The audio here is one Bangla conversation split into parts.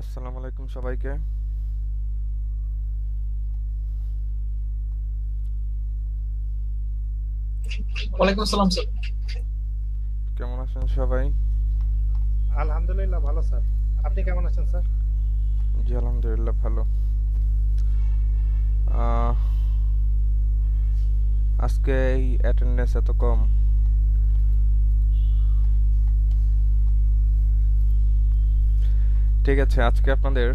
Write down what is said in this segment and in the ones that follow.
আসসালামু আলাইকুম সবাইকে। ওয়ালাইকুম আসসালাম স্যার। কেমন আছেন সবাই? আলহামদুলিল্লাহ ভালো স্যার। আপনি কেমন আছেন স্যার? জি আলহামদুলিল্লাহ ভালো। আহ, আজকে এই অ্যাটেন্ডেন্স এত কম। ঠিক আছে, আজকে আপনাদের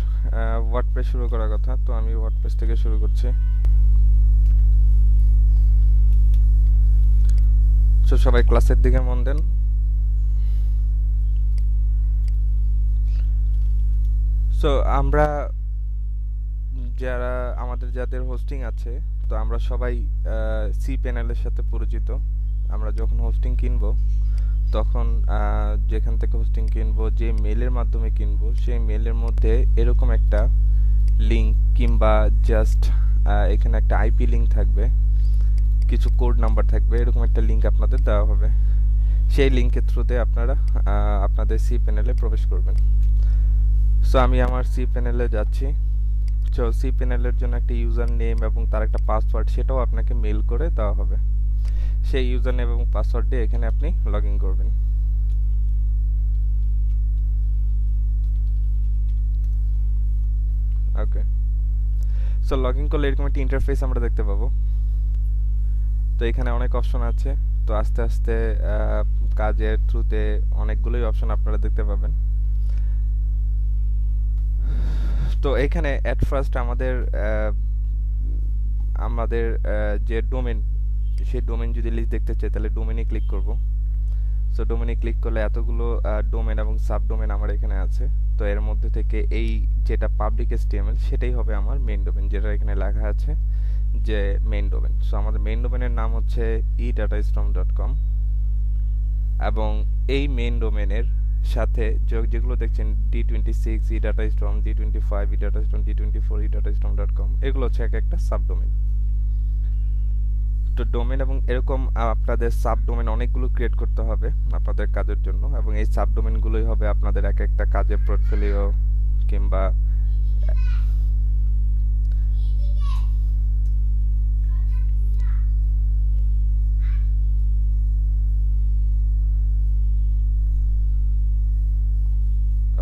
ওয়ার্ডপ্রেস শুরু করার কথা, তো আমি ওয়ার্ডপ্রেস থেকে শুরু করছি। তো সবাই ক্লাসের দিকে মন দেন। সো আমরা যারা যাদের হোস্টিং আছে, তো আমরা সবাই সি প্যানেলের সাথে পরিচিত। আমরা যখন হোস্টিং কিনবো তখন যেখান থেকে হোস্টিং কিনবো, যে মেলের মাধ্যমে কিনবো, সেই মেলের মধ্যে এরকম একটা লিংক কিংবা জাস্ট এখানে একটা আইপি লিংক থাকবে, কিছু কোড নাম্বার থাকবে, এরকম একটা লিংক আপনাদের দেওয়া হবে। সেই লিংকের থ্রুতে আপনারা আপনাদের সি প্যানেলে প্রবেশ করবেন। সো আমি আমার সি প্যানেলে যাচ্ছি। সো সি প্যানেলের জন্য একটা ইউজার নেম এবং তার একটা পাসওয়ার্ড, সেটাও আপনাকে মেল করে দেওয়া হবে। সেই ইউজার নেম এবং পাসওয়ার্ড দিয়ে এখানে আপনি লগ ইন করবেন। ওকে, সো লগ ইন করলে এরকম একটা ইন্টারফেস আমরা দেখতে পাবো। তো এখানে অনেক অপশন আছে। তো আস্তে আস্তে কাজের থ্রুতে অনেকগুলোই অপশন আপনারা দেখতে পাবেন। তো এখানে এট ফার্স্ট আমাদের যে ডোমেন, সেই ডোমেন যদি লিস্ট দেখতে চাই তাহলে ডোমেনে ক্লিক করব। সো ডোমেনে ক্লিক করলে এতগুলো ডোমেন এবং সাব ডোমেন আমার এখানে আছে। তো এর মধ্যে থেকে এই যেটা পাবলিক এসটিএমএল সেটাই হবে আমার মেইন ডোমেন, যেটা এখানে লেখা আছে যে মেইন ডোমেন। সো আমাদের মেইন ডোমেনের নাম হচ্ছে edatastorm.com এবং এই মেইন ডোমেনের সাথে যেগুলো দেখছেন D26 edatastorm, D25 edatastorm, D24 edatastorm.com, এগুলো হচ্ছে এক একটা সাবডোমেন। তো ডোমেন এবং এরকম আপনাদের সাবডোমেন অনেকগুলো ক্রিয়েট করতে হবে আপনাদের কাজের জন্য, এবং এই সাবডোমেনগুলোই হবে আপনাদের এক একটা কাজের পোর্টফোলিও কিংবা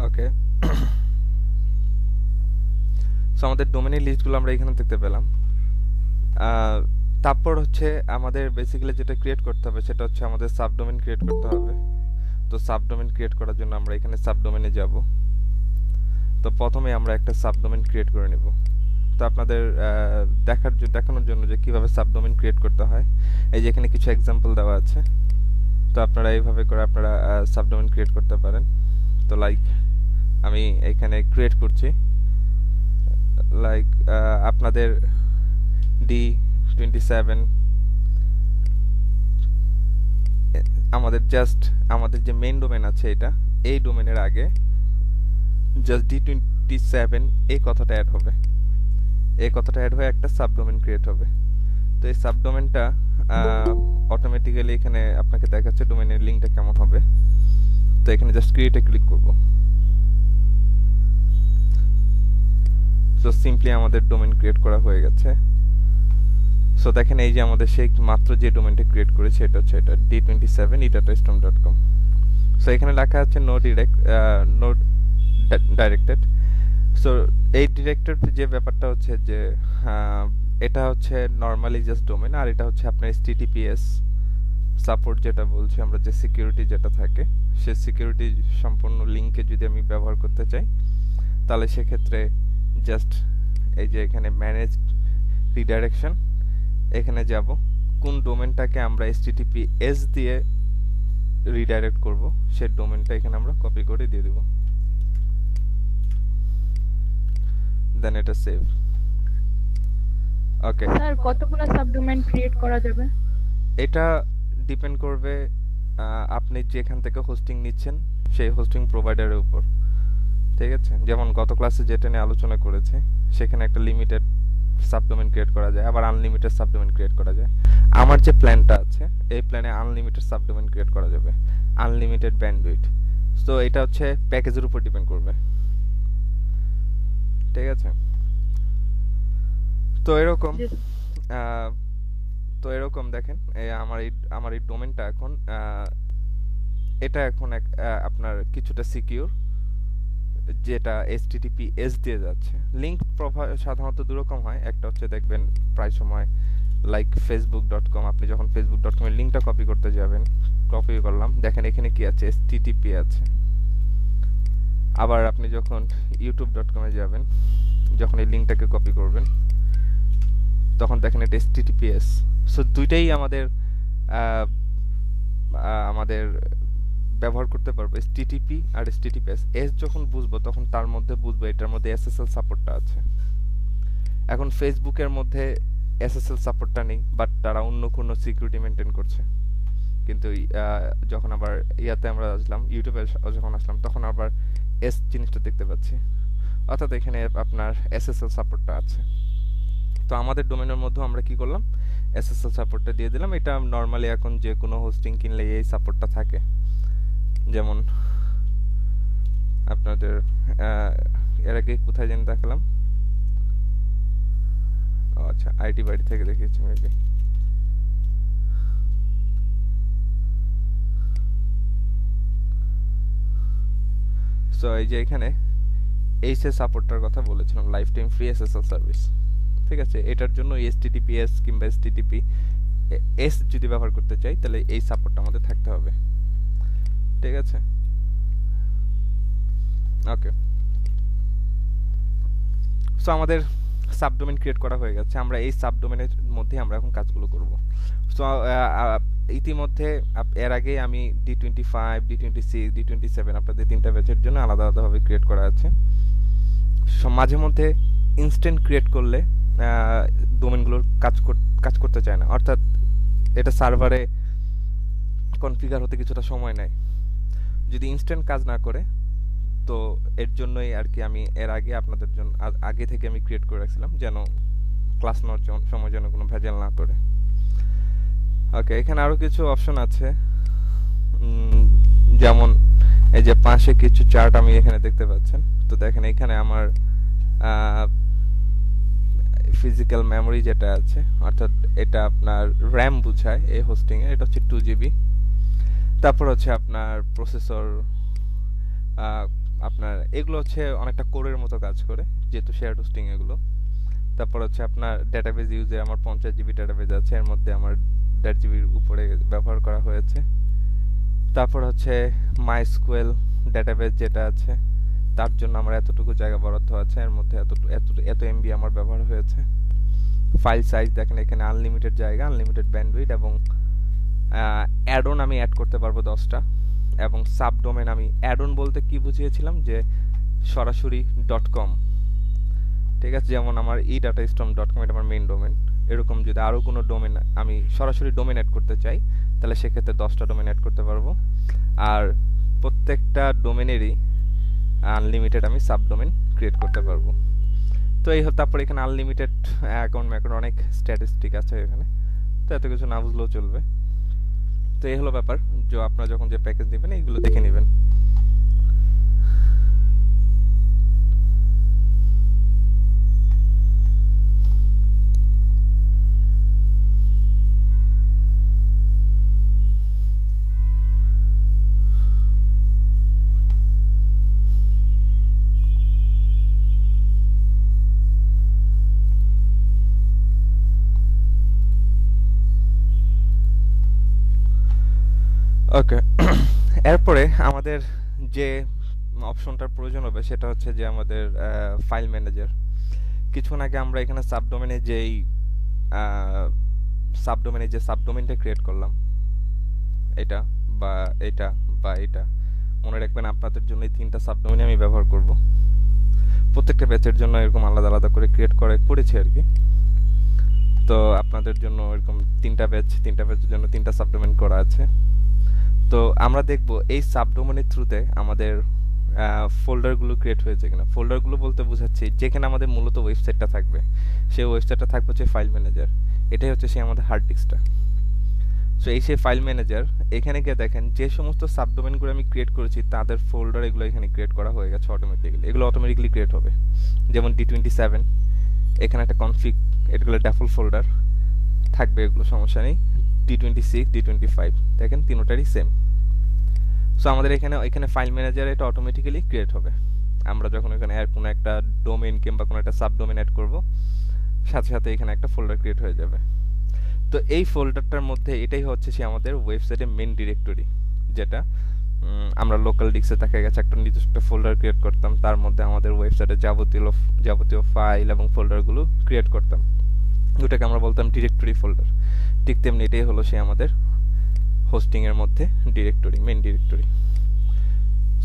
ওকে। সো আমাদের ডোমেনের লিস্টগুলো আমরা এখানে দেখতে পেলাম। তারপর হচ্ছে আমাদের বেসিক্যালি যেটা ক্রিয়েট করতে হবে সেটা হচ্ছে আমাদের সাবডোমেন ক্রিয়েট করতে হবে। তো সাবডোমেন ক্রিয়েট করার জন্য আমরা এখানে সাবডোমেনে যাব। তো প্রথমে আমরা একটা সাবডোমেন ক্রিয়েট করে নেব। তো আপনাদের দেখানোর জন্য যে কিভাবে সাবডোমেন ক্রিয়েট করতে হয়, এই যে এখানে কিছু এক্সাম্পল দেওয়া আছে। তো আপনারা এইভাবে করে আপনারা সাবডোমেন ক্রিয়েট করতে পারেন। তো লাইক আমি এখানে ক্রিয়েট করছি, লাইক আপনাদের D27, আমাদের যে মেইন ডোমেন আছে এটা, এই ডোমেনের আগে জাস্ট D27 এই কথাটা অ্যাড হবে। এই কথাটা অ্যাড হয়ে একটা সাবডোমেন ক্রিয়েট হবে। তো এই সাবডোমেনটা অটোমেটিক্যালি এখানে আপনাকে দেখাচ্ছে ডোমেনের লিঙ্কটা কেমন হবে। তো এখানে জাস্ট ক্রিয়েটে ক্লিক করব। সো সিম্পলি আমাদের ডোমেন ক্রিয়েট করা হয়ে গেছে। সো দেখেন এই যে আমাদের সেই মাত্র যে ডোমেনটা ক্রিয়েট করেছে এটা হচ্ছে এটা D27 edatastorm.com। সো এখানে লেখা আছে নো ডাইরেক্টেড। সো এই ডিরেক্টেড যে ব্যাপারটা হচ্ছে যে এটা হচ্ছে নরমালি জাস্ট ডোমেন, আর এটা হচ্ছে আপনার HTTPS সাপোর্ট, যেটা বলছি আমরা, যে সিকিউরিটি যেটা থাকে, সে সিকিউরিটি সম্পূর্ণ লিংকে যদি আমি ব্যবহার করতে চাই তাহলে সেক্ষেত্রে জাস্ট এই যে এখানে ম্যানেজ রিডাইরেকশন, এখানে যাব, কোন ডোমেনটাকে আমরা HTTPS দিয়ে রিডাইরেক্ট করব সেই ডোমেনটা এখানে আমরা কপি করে দিয়ে দেব, দেন এটা সেভ। ওকে, স্যার কতগুলো সাবডোমেন ক্রিয়েট করা যাবে? এটা ডিপেন্ড করবে আপনি যেখান থেকে হোস্টিং নিচ্ছেন সেই হোস্টিং প্রোভাইডারের উপর। ঠিক আছে, যেমন গত ক্লাসে যেটা নিয়ে আলোচনা করেছি সেখানে একটা লিমিটেড সাবডোমেন ক্রিয়েট করা যায়, আবার আনলিমিটেড সাবডোমেন ক্রিয়েট করা যায়। আমার যে প্ল্যানটা আছে এই প্ল্যানে আনলিমিটেড সাবডোমেন ক্রিয়েট করা যাবে, আনলিমিটেড ব্যান্ডউইথ। তো এটা হচ্ছে প্যাকেজের উপর ডিপেন্ড করবে। ঠিক আছে? তো এরকম জি আহ, তো এরকম দেখেন আমার এই ডোমেনটা এখন এটা এখন আপনার কিছুটা সিকিউর, যেটা HTTPS দিয়ে যাচ্ছে। লিংক সাধারণত দুরকম হয়, একটা হচ্ছে দেখবেন প্রায় সময় লাইক facebook.com, আপনি যখন facebook.com এর লিংকটা কপি করতে যাবেন, কপি করলাম, দেখেন এখানে কি আছে, HTTP আছে। আবার আপনি যখন youtube.com এ যাবেন, যখন এই লিংকটাকে কপি করবেন, তখন দেখেন এটা HTTPS। সো দুইটাই আমাদের আমাদের ব্যবহার করতে পারবো, HTTP আর HTTPS। এস যখন বুঝবো তখন তার মধ্যে বুঝবো এটার মধ্যে SSL সাপোর্টটা আছে। এখন ফেসবুকের মধ্যে SSL সাপোর্টটা নেই, বাট তারা অন্য কোনো সিকিউরিটি মেনটেন করছে। কিন্তু যখন আবার ইয়াতে আমরা আসলাম, ইউটিউবে যখন আসলাম, তখন আবার এস জিনিসটা দেখতে পাচ্ছি, অর্থাৎ এখানে আপনার SSL সাপোর্টটা আছে। তো আমাদের ডোমেনের মধ্যে আমরা কি করলাম, SSL সাপোর্টটা দিয়ে দিলাম। এটা নর্মালি এখন যে কোনো হোস্টিং কিনলে এই সাপোর্টটা থাকে। যেমন আপনাদের এর আগে কোথায় যেন দেখালাম, আচ্ছা আইটি বাড়ি থেকে দেখিয়েছি মেবি। সো এই যে এখানে এইচএস সাপোর্টটার কথা বলেছিলাম, life time free SSL service. ঠিক আছে, এটার জন্য HTTPS কিংবা HTTP এস যদি ব্যবহার করতে চাই, তাহলে এই সাপোর্টটা আমাদের থাকতে হবে। ঠিক আছে, ওকে। সো আমাদের সাবডোমেন ক্রিয়েট করা হয়ে গেছে, আমরা এই সাবডোমেনের মধ্যে আমরা এখন কাজগুলো করব। সো ইতিমধ্যে এর আগে আমি D25, D26, D27 আপনাদের তিনটা ব্যাচের জন্য আলাদা আলাদাভাবে ক্রিয়েট করা আছে। মাঝে মধ্যে ইনস্ট্যান্ট ক্রিয়েট করলে ডোমেনগুলোর কাজ করতে চায় না, অর্থাৎ এটা সার্ভারে কনফিগার হতে কিছুটা সময় নেয়। যদি ইনস্ট্যান্ট কাজ না করে, তো এর জন্যই আর কি আমি এর আগে আপনাদের জন্য আগে থেকে আমি ক্রিয়েট করে রাখছিলাম, যেন ক্লাস নেওয়ার সময় যেন কোনো ভেজাল না করে। ওকে, এখানে আরো কিছু অপশন আছে, যেমন এই যে পাশে কিছু চার্ট আমি এখানে দেখতে পাচ্ছেন। তো দেখেন এখানে আমার ফিজিক্যাল মেমোরি যেটা আছে, অর্থাৎ এটা আপনার র্যাম বোঝায় এই হোস্টিং এ, এটা হচ্ছে 2GB। তারপর হচ্ছে আপনার প্রসেসর, আপনার এগুলো হচ্ছে অনেকটা কোরের মতো কাজ করে, যেহেতু শেয়ার হোস্টিং এগুলো। তারপর হচ্ছে আপনার ডেটাবেজ ইউজে আমার 50GB ডেটাবেজ আছে, এর মধ্যে আমার 1.5GBর উপরে ব্যবহার করা হয়েছে। তারপর হচ্ছে MySQL ডেটাবেজ যেটা আছে, তার জন্য আমার এতটুকু জায়গা বরাদ্দ আছে, এর মধ্যে এত MB আমার ব্যবহার হয়েছে। ফাইল সাইজ দেখেন এখানে আনলিমিটেড জায়গা, আনলিমিটেড ব্যান্ডউইথ, এবং অ্যাড-অন আমি অ্যাড করতে পারবো 10টা। এবং সাবডোমেন আমি অ্যাড-অন বলতে কি বুঝিয়েছিলাম, যে সরাসরি .com, ঠিক আছে, যেমন আমার edatastorm.com এটা আমার মেইন ডোমেন। এরকম যদি আরো কোনো ডোমেন আমি সরাসরি ডোমেন অ্যাড করতে চাই, তাহলে সেক্ষেত্রে 10টা ডোমেন অ্যাড করতে পারবো। আর প্রত্যেকটা ডোমেনেরই আনলিমিটেড আমি সাবডোমেন ক্রিয়েট করতে পারবো। তো এই তারপর এখানে আনলিমিটেড অ্যাকাউন্ট অনেক স্ট্যাটিস্টিক আছে এখানে, তো এত কিছু না বুঝলেও চলবে। তো এই হলো ব্যাপার, যে আপনারা যখন যে প্যাকেজ নেবেন এইগুলো দেখে নেবেন। ওকে, এরপরে আমাদের যে অপশনটার প্রয়োজন হবে সেটা হচ্ছে যে আমাদের ফাইল ম্যানেজার। কিছুক্ষণ আগে আমরা এখানে সাবডোমেনে যে সাবডোমেনটা ক্রিয়েট করলাম, এটা বা এটা বা এটা, মনে রাখবেন আপনাদের জন্য এই 3টা সাবডোমেন আমি ব্যবহার করব। প্রত্যেকটা ব্যাচের জন্য এরকম আলাদা আলাদা করে ক্রিয়েট করেছি আর কি। তো আপনাদের জন্য এরকম 3টা ব্যাচের জন্য 3টা সাবডোমেন করা আছে। তো আমরা দেখব এই সাবডোমেনের থ্রুতে আমাদের ফোল্ডারগুলো ক্রিয়েট হয়েছে কিনা। ফোল্ডারগুলো বলতে বোঝাচ্ছি যেখানে আমাদের মূলত ওয়েবসাইটটা থাকবে, সেই ওয়েবসাইটটা থাকবে হচ্ছে ফাইল ম্যানেজার। এটাই হচ্ছে সেই আমাদের হার্ড ডিস্কটা। সো এই সেই ফাইল ম্যানেজার, এখানে গিয়ে দেখেন যে সমস্ত সাবডোমেনগুলো আমি ক্রিয়েট করেছি তাদের ফোল্ডার এগুলো এখানে ক্রিয়েট করা হয়ে গেছে অটোমেটিক্যালি, এগুলো অটোমেটিক্যালি ক্রিয়েট হবে। যেমন D27, এখানে একটা কনফিগ, এগুলো ডেফল্ট ফোল্ডার থাকবে, এগুলো সমস্যা নেই। D26, D25 দেখেন তিনটারই সেম। সো আমাদের এখানে ফাইল ম্যানেজার এটা অটোমেটিক্যালি ক্রিয়েট হবে। আমরা যখন এখানে কোনো একটা ডোমেইন কিংবা কোনো একটা সাবডোমেইন অ্যাড করব, সাথে সাথে এখানে একটা ফোল্ডার ক্রিয়েট হয়ে যাবে। তো এই ফোল্ডারটার মধ্যে এটাই হচ্ছে সে আমাদের ওয়েবসাইটের মেইন ডিরেক্টরি, যেটা আমরা লোকাল ডিস্কে দেখা গেছে একটা নির্দিষ্ট ফোল্ডার ক্রিয়েট করতাম, তার মধ্যে আমাদের ওয়েবসাইটের যাবতীয় ফাইল এবং ফোল্ডারগুলো ক্রিয়েট করতাম, ওটাকে আমরা বলতাম ডিরেক্টরি ফোল্ডার। ঠিক তেমনি এটাই হলো সে আমাদের হোস্টিং এর মধ্যে ডিরেক্টরি, মেইন ডিরেক্টরি।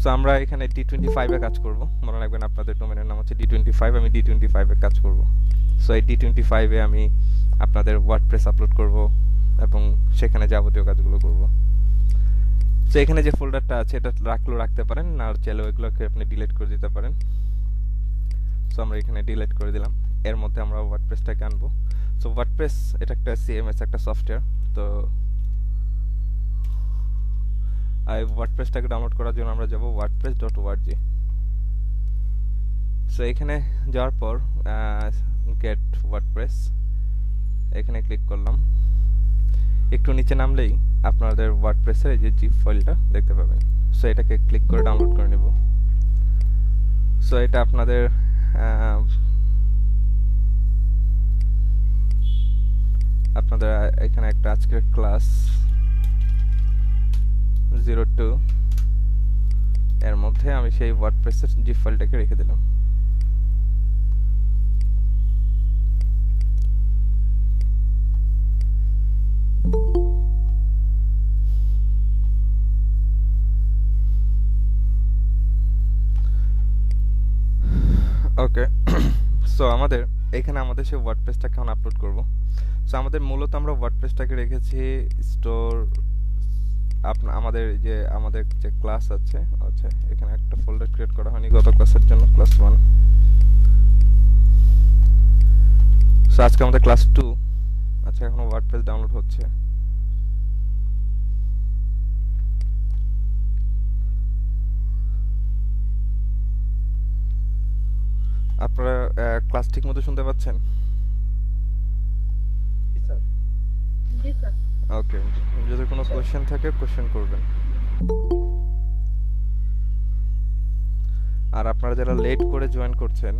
সো আমরা এখানে D25 এ কাজ করব। মনে রাখবেন আপনাদের ডোমেনের নাম হচ্ছে D25, আমি D25 এ কাজ করব। সো এই D25 এ আমি আপনাদের ওয়ার্ডপ্রেস আপলোড করব এবং সেখানে যাবতীয় কাজগুলো করব। সো এখানে যে ফোল্ডারটা আছে এটা রাখতে পারেন, না চাইলে ওইগুলোকে আপনি ডিলিট করে দিতে পারেন। সো আমরা এখানে ডিলিট করে দিলাম। এর মধ্যে আমরা ওয়ার্ডপ্রেসটাকে আনবো। সো ওয়ার্ডপ্রেস এটা একটা CMS, একটা সফটওয়্যার। তো এই ওয়ার্ডপ্রেসটাকে ডাউনলোড করার জন্য আমরা যাব wordpress.org। সো এখানে যাওয়ার পর গেট ওয়ার্ডপ্রেস, এখানে ক্লিক করলাম। একটু নিচে নামলেই আপনাদের ওয়ার্ডপ্রেসের এই যে জিপ ফাইলটা দেখতে পাবেন। সো এটাকে ক্লিক করে ডাউনলোড করে নেব। সো এটা আপনাদের এখানে একটা আজকের ক্লাস 02 এর মধ্যে আমি সেই ওয়ার্ডপ্রেসের জিপ ফাইলটাকে রেখে দিলাম। ওকে, সো আমাদের এখানে আমাদের সেই ওয়ার্ডপ্রেসটাকে এখন আপলোড করব। সো আমাদের মূলত আমরা ওয়ার্ডপ্রেসটাকে রেখেছি স্টোর, আমাদের যে ক্লাস আছে, আচ্ছা এখানে একটা ফোল্ডার ক্রিয়েট করা হয়নি গত ক্লাসের জন্য, ক্লাস 1। সো আজকে আমাদের ক্লাস 2। আচ্ছা এখনো ওয়ার্ডপ্রেস ডাউনলোড হচ্ছে। আপনারা ক্লাস ঠিক মতো শুনতে পাচ্ছেন? জি স্যার। ওকে, যদি কোনো কোশ্চেন থাকে কোশ্চেন করবেন। আর আপনারা যারা লেট করে জয়েন করছেন,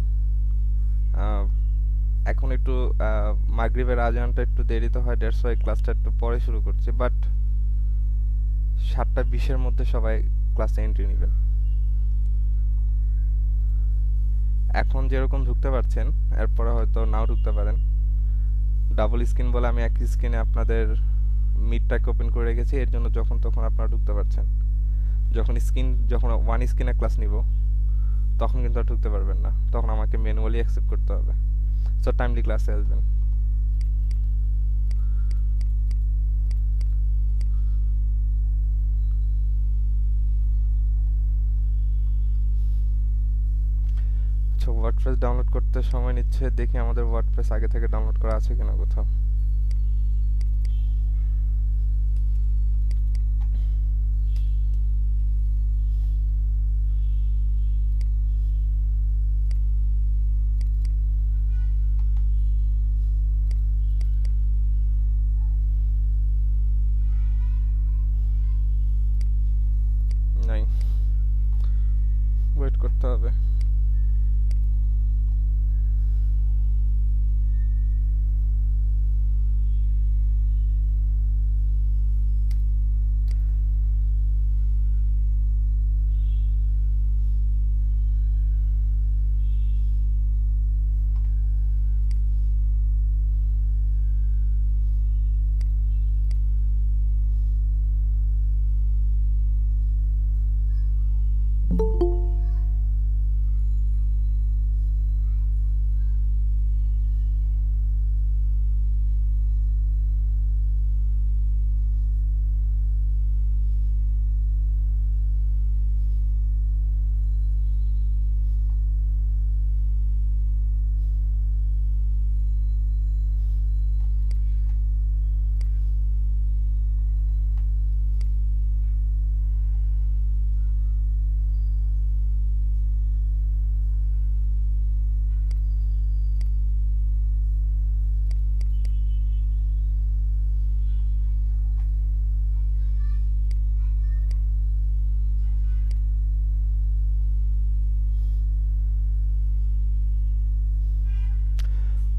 এখন একটু মাগরিবের আজানটা একটু দেরিতে হয়, দ্যাটস ওয়াই ক্লাসটা একটু পরে শুরু করছি, বাট 7:20 মধ্যে সবাই ক্লাসে এন্ট্রি নেবেন। এখন যেরকম ঢুকতে পারছেন এরপরে হয়তো নাও ঢুকতে পারেন। ডাবল স্ক্রিন বলে আমি এক স্ক্রিনে আপনাদের মিটটাকে ওপেন করে রেখেছি, এর জন্য যখন তখন আপনারা ঢুকতে পারছেন। যখন ওয়ান স্ক্রিনে ক্লাস নিব তখন কিন্তু আর ঢুকতে পারবেন না, তখন আমাকে ম্যানুয়ালি অ্যাকসেপ্ট করতে হবে। সো টাইমলি ক্লাসে আসবেন। আচ্ছা, ওয়ার্ডপ্রেস ডাউনলোড করতে সময় নিচ্ছে, দেখি আমাদের ওয়ার্ডপ্রেস আগে থেকে ডাউনলোড করা আছে কিনা কোথাও। নাই, ওয়েট করতে হবে।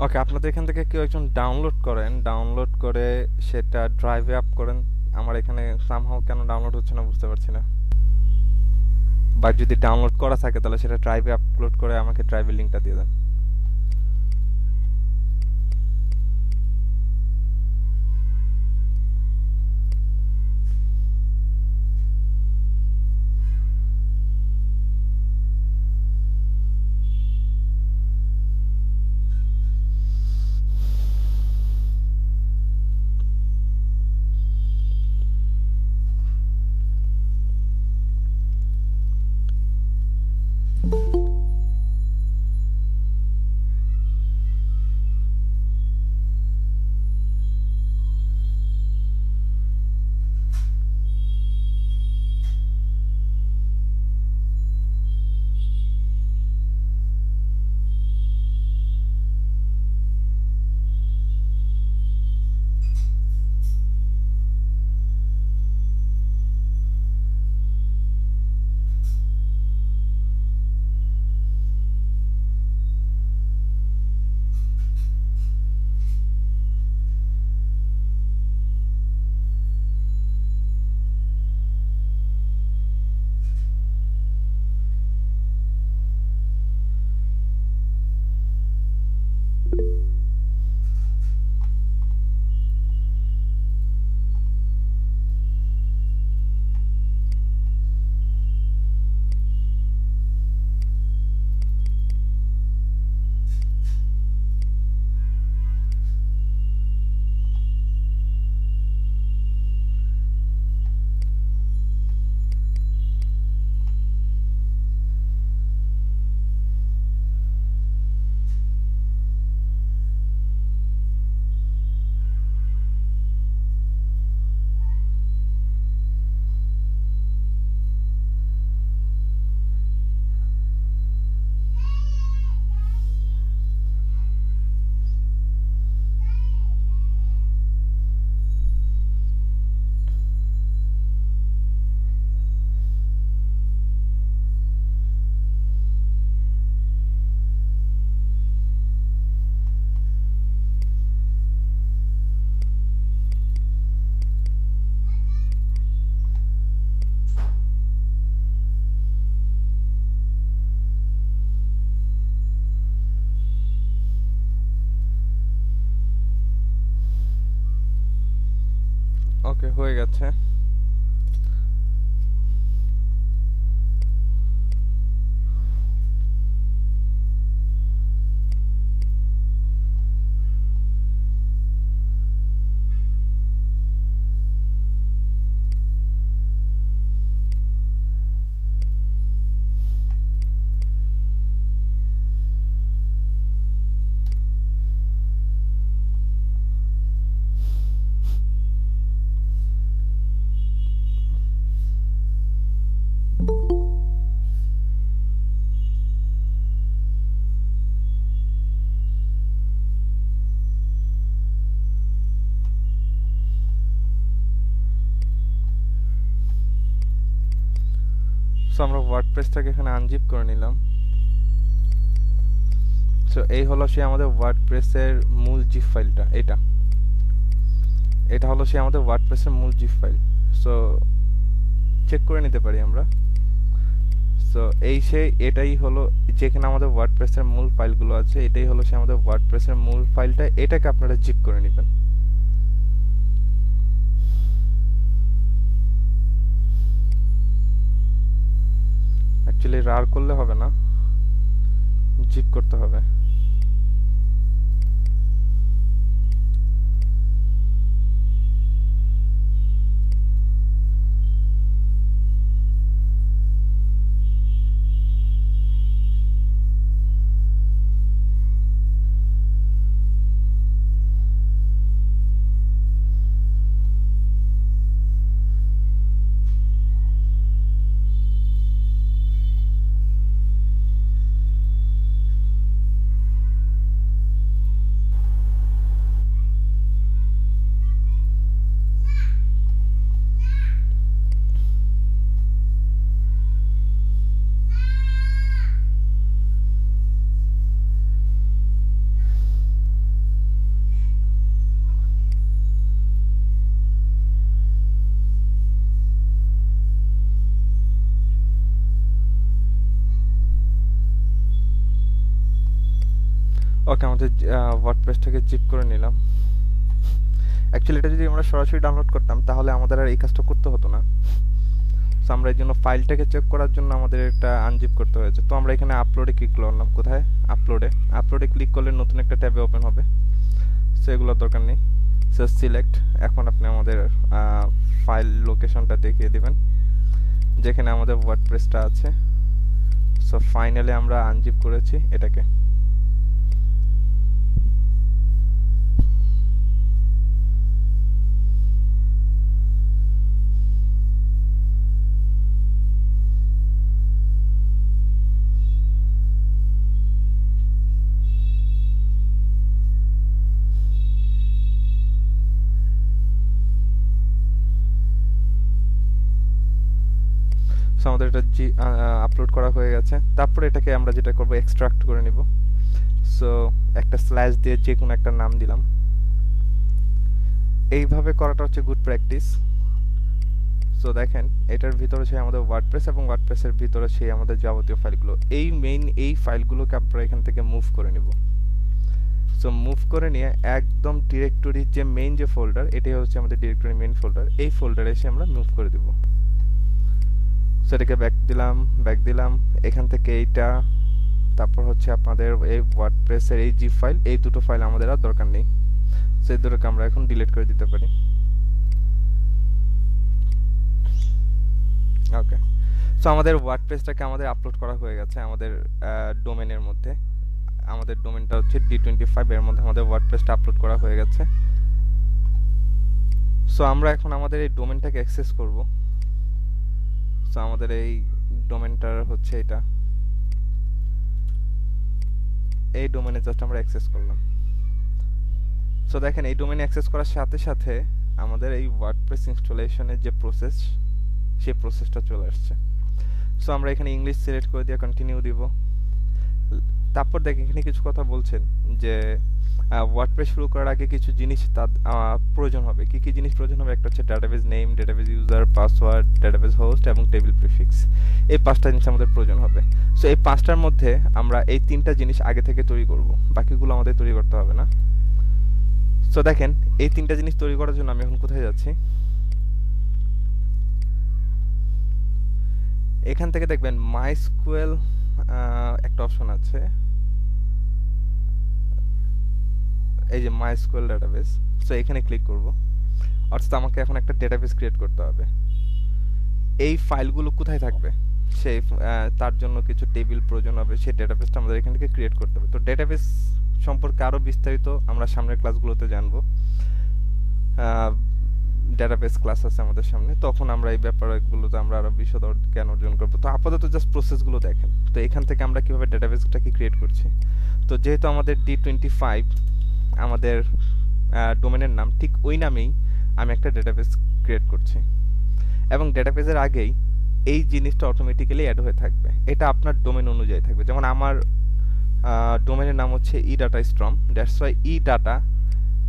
ওকে, আপনাদের এখান থেকে কেউ একজন ডাউনলোড করেন, ডাউনলোড করে সেটা ড্রাইভে আপ করেন। আমার এখানে সামহাও কেন ডাউনলোড হচ্ছে না বুঝতে পারছি না। বা যদি ডাউনলোড করা থাকে তাহলে সেটা ড্রাইভে আপলোড করে আমাকে ড্রাইভের লিংকটা দিয়ে দেন। ওকে, হয়ে গেছে। সো আমরা ওয়ার্ডপ্রেসটাকে এখানে আনজিপ করে নিলাম। সো এই হলো সে আমাদের ওয়ার্ডপ্রেসের মূল জিপ ফাইলটা। এটা হলো সে আমাদের ওয়ার্ডপ্রেসের মূল জিপ ফাইল। সো চেক করে নিতে পারি আমরা। সো এটাই হলো যেখানে আমাদের ওয়ার্ডপ্রেসের মূল ফাইলগুলো আছে, এটাই হলো সে আমাদের ওয়ার্ডপ্রেসের মূল ফাইলটা। এটাকে আপনারা জিপ করে নেবেন। অ্যাকচুয়ালি রার করলে হবে না, জিপ করতে হবে। ওকে, আমাদের ওয়ার্ডপ্রেসটাকে জিপ করে নিলাম। অ্যাকচুয়ালি এটা যদি আমরা সরাসরি ডাউনলোড করতাম তাহলে আমাদের আর এই কাজটা করতে হতো না। সো আমরা এই জন্য ফাইলটাকে চেক করার জন্য আমাদের এটা আনজিপ করতে হয়েছে। তো আমরা এখানে আপলোডে ক্লিক করলাম। কোথায়? আপলোডে ক্লিক করলে নতুন একটা ট্যাবে ওপেন হবে। সো এগুলোর দরকার নেই। So select. এখন আপনি আমাদের ফাইল লোকেশনটা দেখিয়ে দিবেন যেখানে আমাদের ওয়ার্ডপ্রেসটা আছে। সো ফাইনালি আমরা আনজিপ করেছি এটাকে। সো আমাদের এটা আপলোড করা হয়ে গেছে। তারপরে এটাকে আমরা যেটা করব এক্সট্রাক্ট করে নিব। সো একটা স্ল্যাশ দিয়ে যে কোনো একটা নাম দিলাম। এইভাবে করাটা হচ্ছে গুড প্র্যাকটিস। সো দেখেন এটার ভিতরে সেই আমাদের ওয়ার্ডপ্রেস এবং ওয়ার্ডপ্রেসের ভিতরে সেই আমাদের যাবতীয় ফাইলগুলো, এই ফাইলগুলোকে আমরা এখান থেকে মুভ করে নিব। সো মুভ করে নিয়ে একদম ডিরেক্টরির যে মেইন যে ফোল্ডার, এটাই হচ্ছে আমাদের ডিরেক্টরি মেইন ফোল্ডার, এই ফোল্ডারে এসে আমরা মুভ করে দিব। সেটাকে ব্যাক দিলাম এখান থেকে এইটা, তারপর হচ্ছে আপনাদের এই ওয়ার্ডপ্রেসের এই জিপ ফাইল, এই দুটো ফাইল আমাদের আর দরকার নেই। সেই দুটোকে আমরা এখন ডিলিট করে দিতে পারি। ওকে, সো আমাদের ওয়ার্ডপ্রেসটাকে আমাদের আপলোড করা হয়ে গেছে আমাদের ডোমেনের মধ্যে। আমাদের ডোমেনটা হচ্ছে D25, এর মধ্যে আমাদের ওয়ার্ডপ্রেসটা আপলোড করা হয়ে গেছে। সো আমরা এখন আমাদের এই ডোমেনটাকে অ্যাক্সেস করব। সো আমাদের এই ডোমেনটার হচ্ছে এটা, এই ডোমেনে জাস্ট আমরা অ্যাক্সেস করলাম। সো দেখেন এই ডোমেনে অ্যাক্সেস করার সাথে সাথে আমাদের এই ওয়ার্ডপ্রেস ইনস্টলেশনের যে প্রসেস, সেই প্রসেসটা চলে আসছে। সো আমরা এখানে ইংলিশ সিলেক্ট করে দিয়ে কন্টিনিউ দিব। তারপর দেখেন এখানে কিছু কথা বলছেন যে ওয়ার্ডপ্রেস শুরু করার আগে কিছু জিনিস তার প্রয়োজন হবে। কি কি জিনিস প্রয়োজন হবে? একটা হচ্ছে database name, database user, password, database host এবং টেবিল প্রিফিক্স। এই 5টা জিনিস আমাদের প্রয়োজন হবে। সো এই 5টার মধ্যে আমরা এই 3টা জিনিস আগে থেকে তৈরি করব, বাকিগুলো আমাদের তৈরি করতে হবে না। সো দেখেন এই 3টা জিনিস তৈরি করার জন্য আমি এখন কোথায় যাচ্ছি, এখান থেকে দেখবেন মাইস্কুয়েল একটা অপশন আছে, এই যে মাইস্কুয়েল ডাটাবেস। সো এখানে ক্লিক করব। অর্থাৎ আমাকে এখন একটা ডাটাবেস ক্রিয়েট করতে হবে। এই ফাইলগুলো কোথায় থাকবে সেই তার জন্য কিছু টেবিল প্রয়োজন হবে, সেই ডাটাবেসটা আমাদের এখান থেকে ক্রিয়েট করতে হবে। তো ডাটাবেস সম্পর্কে আরো বিস্তারিত আমরা সামনের ক্লাসগুলোতে জানবো। ডাটাবেস ক্লাস আছে আমাদের সামনে, তখন আমরা এই ব্যাপারগুলোতে আমরা আরো বিশদ জ্ঞান অর্জন করবো। তো আপাতত জাস্ট প্রসেসগুলো দেখেন। তো এখান থেকে আমরা কিভাবে ডাটাবেসটাকে ক্রিয়েট করছি। তো যেহেতু আমাদের D25 আমাদের ডোমেনের নাম, ঠিক ওই নামেই আমি একটা ডাটাবেস ক্রিয়েট করছি এবং ডাটাবেসের আগেই এই জিনিসটা অটোমেটিক্যালি অ্যাড হয়ে থাকবে। এটা আপনার ডোমেন অনুযায়ী থাকবে। যেমন আমার ডোমেনের নাম হচ্ছে eDataStorm, দ্যাটস ওয়াই eData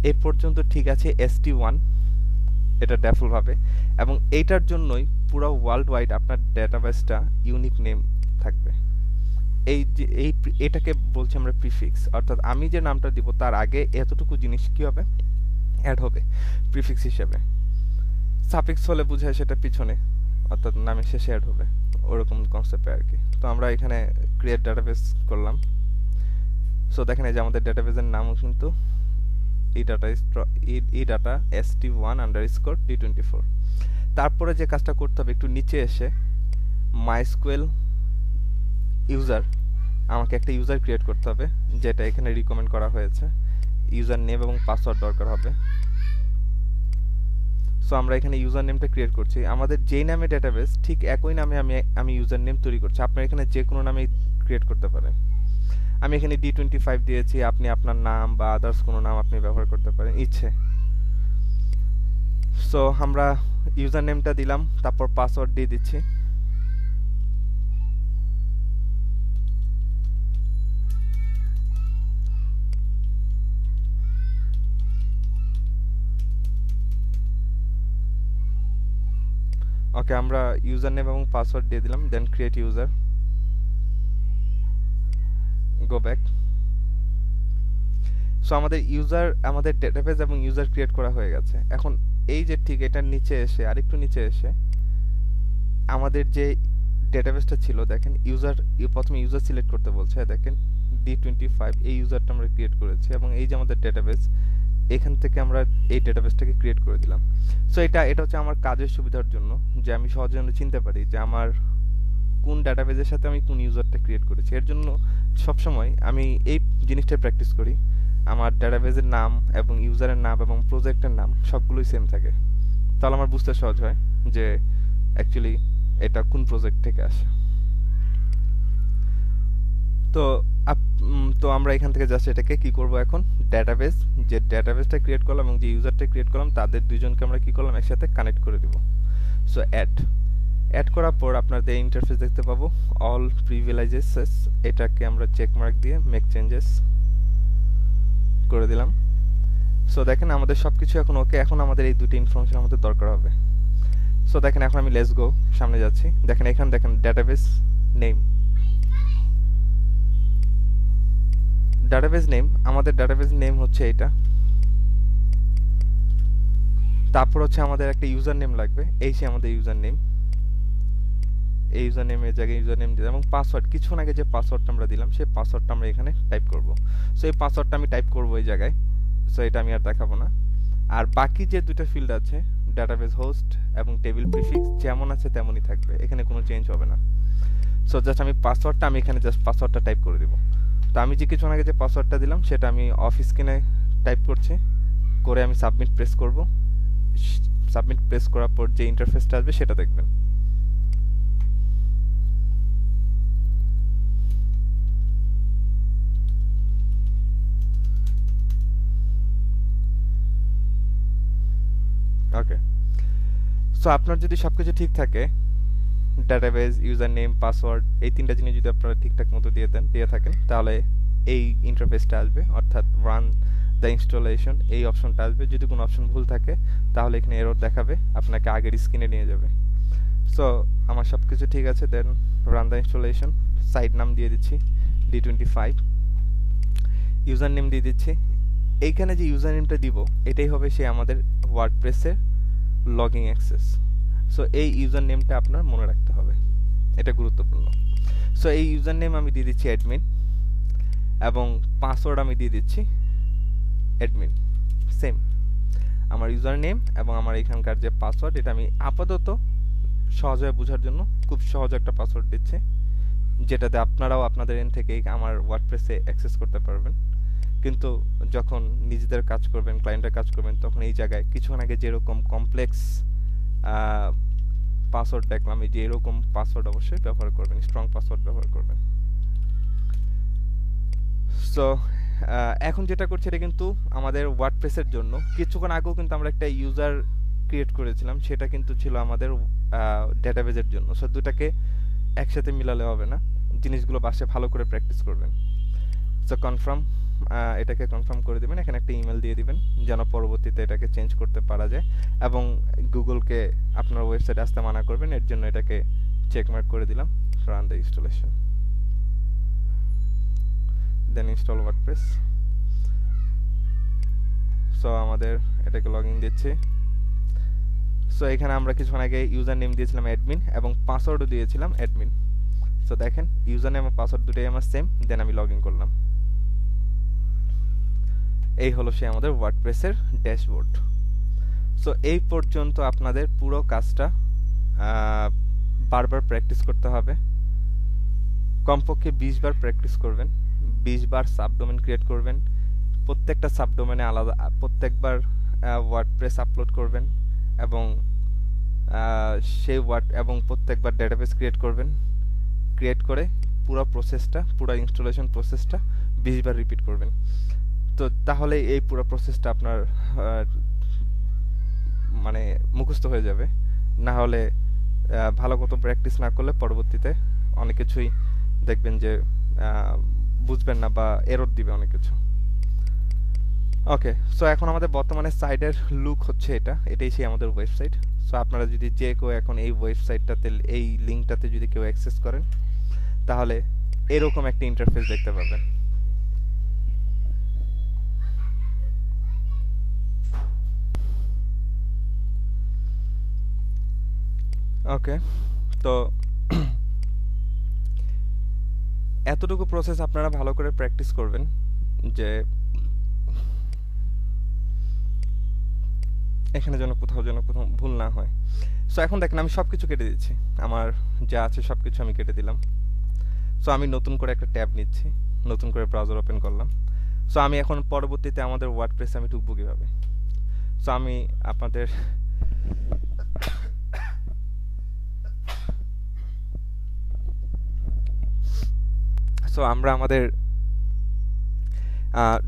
এ পর্যন্ত ঠিক আছে ST1, এটা ডিফল্ট ভাবে, এবং এইটার জন্যই পুরো ওয়ার্ল্ড ওয়াইড আপনার ডাটাবেসটা ইউনিক নেম থাকবে। এটাকে বলছি আমরা প্রিফিক্স, অর্থাৎ আমি যে নামটা দিব তার আগে এতটুকু জিনিস কি হবে, অ্যাড হবে প্রিফিক্স হিসেবে। সাফিক্স হলে বোঝায় সেটা পিছনে, অর্থাৎ নামের শেষে অ্যাড হবে, ওরকম কনসেপ্টে আর কি। তো আমরা এখানে ক্রিয়েট ডাটাবেস করলাম। সো দেখেন এই যে আমাদের ডাটাবেসের নাম কিন্তু eData ST1_D24। তারপরে যে কাজটা করতে হবে, একটু নিচে এসে মাইস্কুয়েল ইউজার, আমাকে একটা ইউজার ক্রিয়েট করতে হবে, যেটা এখানে রিকমেন্ড করা হয়েছে। ইউজার নেম এবং পাসওয়ার্ড দরকার হবে। সো আমরা এখানে ইউজার নেমটা ক্রিয়েট করছি। আমাদের যেই নামে ডাটাবেস ঠিক একই নামে আমি ইউজার নেম তৈরি করছি। আপনারা এখানে যে কোনো নামে ক্রিয়েট করতে পারেন। আমি এখানে D25 দিয়েছি, আপনি আপনার নাম বা আদার্স কোনো নাম আপনি ব্যবহার করতে পারেন ইচ্ছে। সো আমরা ইউজার নেমটা দিলাম, তারপর পাসওয়ার্ড দিয়ে দিচ্ছি। ওকে, আমরা ইউজার নেম এবং পাসওয়ার্ড দিয়ে দিলাম, then create user, go back. So আমাদের ইউজার আমাদের ডেটাবেস এবং ইউজার ক্রিয়েট করা হয়ে গেছে। এখন এই যে ঠিক এটার নিচে এসে আরেকটু নিচে এসে আমাদের যে ডেটাবেসটা ছিল দেখেন ইউজার প্রথমে ইউজার সিলেক্ট করতে বলছে, দেখেন D25 এই ইউজারটা আমরা ক্রিয়েট করেছি এবং এই যে আমাদের ডেটাবেস এখান থেকে আমরা এই ডেটাবেসটাকে ক্রিয়েট করে দিলাম। সো এটা হচ্ছে আমার কাজের সুবিধার জন্য, যে আমি সহজে চিনতে পারি যে আমার কোন ডাটাবেসের সাথে আমি কোন ইউজারটা ক্রিয়েট করেছি। এর জন্য সবসময় আমি এই জিনিসটা প্র্যাকটিস করি, আমার ডাটাবেসের নাম এবং ইউজারের নাম এবং প্রজেক্টের নাম সবগুলোই সেম থাকে, তাহলে আমার বুঝতে সহজ হয় যে অ্যাকচুয়ালি এটা কোন প্রজেক্ট থেকে আসে। তো তো আমরা এখান থেকে জাস্ট এটাকে কি করব, এখন ডেটাবেস যে ডেটাবেসটা ক্রিয়েট করলাম এবং যে ইউজারটা ক্রিয়েট করলাম তাদের দুইজনকে আমরা কি করলাম একসাথে কানেক্ট করে দিব। সো অ্যাড করার পর আপনাদের ইন্টারফেস দেখতে পাবো অল প্রিভিলেজেস, এটাকে আমরা চেক মার্ক দিয়ে মেক চেঞ্জেস করে দিলাম। সো দেখেন আমাদের সবকিছু এখন ওকে। এখন আমাদের এই দুটো ইনফরমেশন আমাদের দরকার হবে। সো দেখেন এখন আমি লেটস গো সামনে যাচ্ছি। দেখেন এখানে দেখেন ডাটাবেস নেম, আমাদের ডাটাবেস নেম হচ্ছে এটা। তারপর হচ্ছে আমাদের একটা ইউজার নেম লাগবে, এই যে আমাদের ইউজার নেম। এই ইউজার নেমের জায়গায় ইউজার নেম দিলাম এবং পাসওয়ার্ড, কিছুক্ষণ আগে যে পাসওয়ার্ডটা আমরা দিলাম সেই পাসওয়ার্ডটা আমরা এখানে টাইপ করব। সো এই পাসওয়ার্ডটা আমি টাইপ করব এই জায়গায়, সো এটা আমি আর দেখাবো না। আর বাকি যে দুটো ফিল্ড আছে ডাটাবেস হোস্ট এবং টেবিল প্রিফিক্স যেমন আছে তেমনই থাকবে, এখানে কোনো চেঞ্জ হবে না। সো জাস্ট আমি এখানে জাস্ট পাসওয়ার্ডটা টাইপ করে দিব। তো আমি যে কিছুক্ষণ আগে যে পাসওয়ার্ডটা দিলাম সেটা আমি অফ স্ক্রিনে টাইপ করছি, করে আমি সাবমিট প্রেস করব। সাবমিট প্রেস করার পর যে ইন্টারফেসটা আসবে সেটা দেখবেন। ওকে, সো আপনার যদি সবকিছু ঠিক থাকে, ডাটাবেস, ইউজার নেম, পাসওয়ার্ড, এই তিনটা জিনিস যদি আপনারা ঠিকঠাক মতো দিয়ে থাকেন, তাহলে এই ইন্টারফেসটা আসবে, অর্থাৎ রান দ্য ইনস্টলেশন এই অপশনটা আসবে। যদি কোনো অপশন ভুল থাকে তাহলে এখানে এরর দেখাবে, আপনাকে আগের স্ক্রিনে নিয়ে যাবে। সো আমার সব কিছু ঠিক আছে, দেন রান দ্য ইনস্টলেশন। সাইট নাম দিয়ে দিচ্ছি D25, ইউজার নেম দিয়ে দিচ্ছি। এইখানে যে ইউজার নেমটা দিব এটাই হবে সে আমাদের ওয়ার্ডপ্রেসের লগইন অ্যাক্সেস। সো এই ইউজার নেমটা আপনার মনে রাখতে হবে, এটা গুরুত্বপূর্ণ। সো এই ইউজার নেম আমি দিয়ে দিচ্ছি অ্যাডমিন এবং পাসওয়ার্ড আমি দিয়ে দিচ্ছি অ্যাডমিন, সেম আমার ইউজার নেম এবং আমার এখানকার যে পাসওয়ার্ড, এটা আমি আপাতত সহজভাবে বোঝার জন্য খুব সহজ একটা পাসওয়ার্ড দিচ্ছি, যেটাতে আপনারাও আপনাদের এন্ড থেকে আমার ওয়ার্ডপ্রেসে অ্যাক্সেস করতে পারবেন। কিন্তু যখন নিজেদের কাজ করবেন, ক্লায়েন্টের কাজ করবেন, তখন এই জায়গায় কিছুক্ষণ আগে যেরকম কমপ্লেক্স পাসওয়ার্ড দেখলাম, এই যে এরকম পাসওয়ার্ড অবশ্যই ব্যবহার করবেন, স্ট্রং পাসওয়ার্ড ব্যবহার করবেন। সো এখন যেটা করছি এটা কিন্তু আমাদের ওয়ার্ডপ্রেসের জন্য। কিছুক্ষণ আগেও কিন্তু আমরা একটা ইউজার ক্রিয়েট করেছিলাম, সেটা কিন্তু ছিল আমাদের ডেটাবেসের জন্য। সো দুটাকে একসাথে মিলালে হবে না, জিনিসগুলো বাসে ভালো করে প্র্যাকটিস করবেন। সো কনফার্ম, এটাকে কনফার্ম করে দিবেন, এখানে একটা ইমেল দিয়ে দিবেন যেন পরবর্তীতে এটাকে চেঞ্জ করতে পারা যায়, এবং গুগলকে আপনার ওয়েবসাইটে আসতে মানা করবেন, এর জন্য এটাকে চেকমার্ক করে দিলাম। Run the installation, then install WordPress. So আমাদের এটাকে লগইন দিচ্ছি। সো এখানে আমরা কিছুক্ষণ আগে ইউজার নেম দিয়েছিলাম অ্যাডমিন এবং পাসওয়ার্ডও দিয়েছিলাম অ্যাডমিন। সো দেখেন ইউজার নেম এবং পাসওয়ার্ড দুটোই আমার সেম, দেন আমি লগইন করলাম। এই হলো সে আমাদের ওয়ার্ডপ্রেসের ড্যাশবোর্ড। সো এই পর্যন্ত আপনাদের পুরো কাজটা বারবার প্র্যাকটিস করতে হবে, কমপক্ষে 20 বার প্র্যাকটিস করবেন, 20 বার সাবডোমেন ক্রিয়েট করবেন, প্রত্যেকটা সাবডোমেনে আলাদা প্রত্যেকবার ওয়ার্ডপ্রেস আপলোড করবেন এবং সেই এবং প্রত্যেকবার ডেটাবেস ক্রিয়েট করবেন। ক্রিয়েট করে পুরো প্রসেসটা, পুরো ইনস্টলেশন প্রসেসটা 20 বার রিপিট করবেন। তো তাহলে এই পুরো প্রসেসটা আপনার মানে মুখস্থ হয়ে যাবে। না হলে ভালো মতো প্র্যাকটিস না করলে পরবর্তীতে অনেক কিছুই দেখবেন যে বুঝবেন না বা এরর দিবে অনেক কিছু। ওকে, সো এখন আমাদের বর্তমানে সাইটের লুক হচ্ছে এটাই সেই আমাদের ওয়েবসাইট। সো আপনারা যদি যে কেউ এখন এই ওয়েবসাইটটাতে, এই লিঙ্কটাতে যদি কেউ অ্যাক্সেস করেন, তাহলে এরকম একটা ইন্টারফেস দেখতে পাবেন। ওকে, তো এতটুকু প্রসেস আপনারা ভালো করে প্র্যাকটিস করবেন যে এখানে যেন কোথাও ভুল না হয়। সো এখন দেখেন আমি সবকিছু কেটে দিচ্ছি, আমার যা আছে সবকিছু আমি কেটে দিলাম। সো আমি নতুন করে একটা ট্যাব নিচ্ছি, নতুন করে ব্রাউজার ওপেন করলাম। সো আমি এখন পরবর্তীতে আমাদের ওয়ার্ডপ্রেসে আমি ঢুকবো কিভাবে। সো আমি আপনাদের সো আমরা আমাদের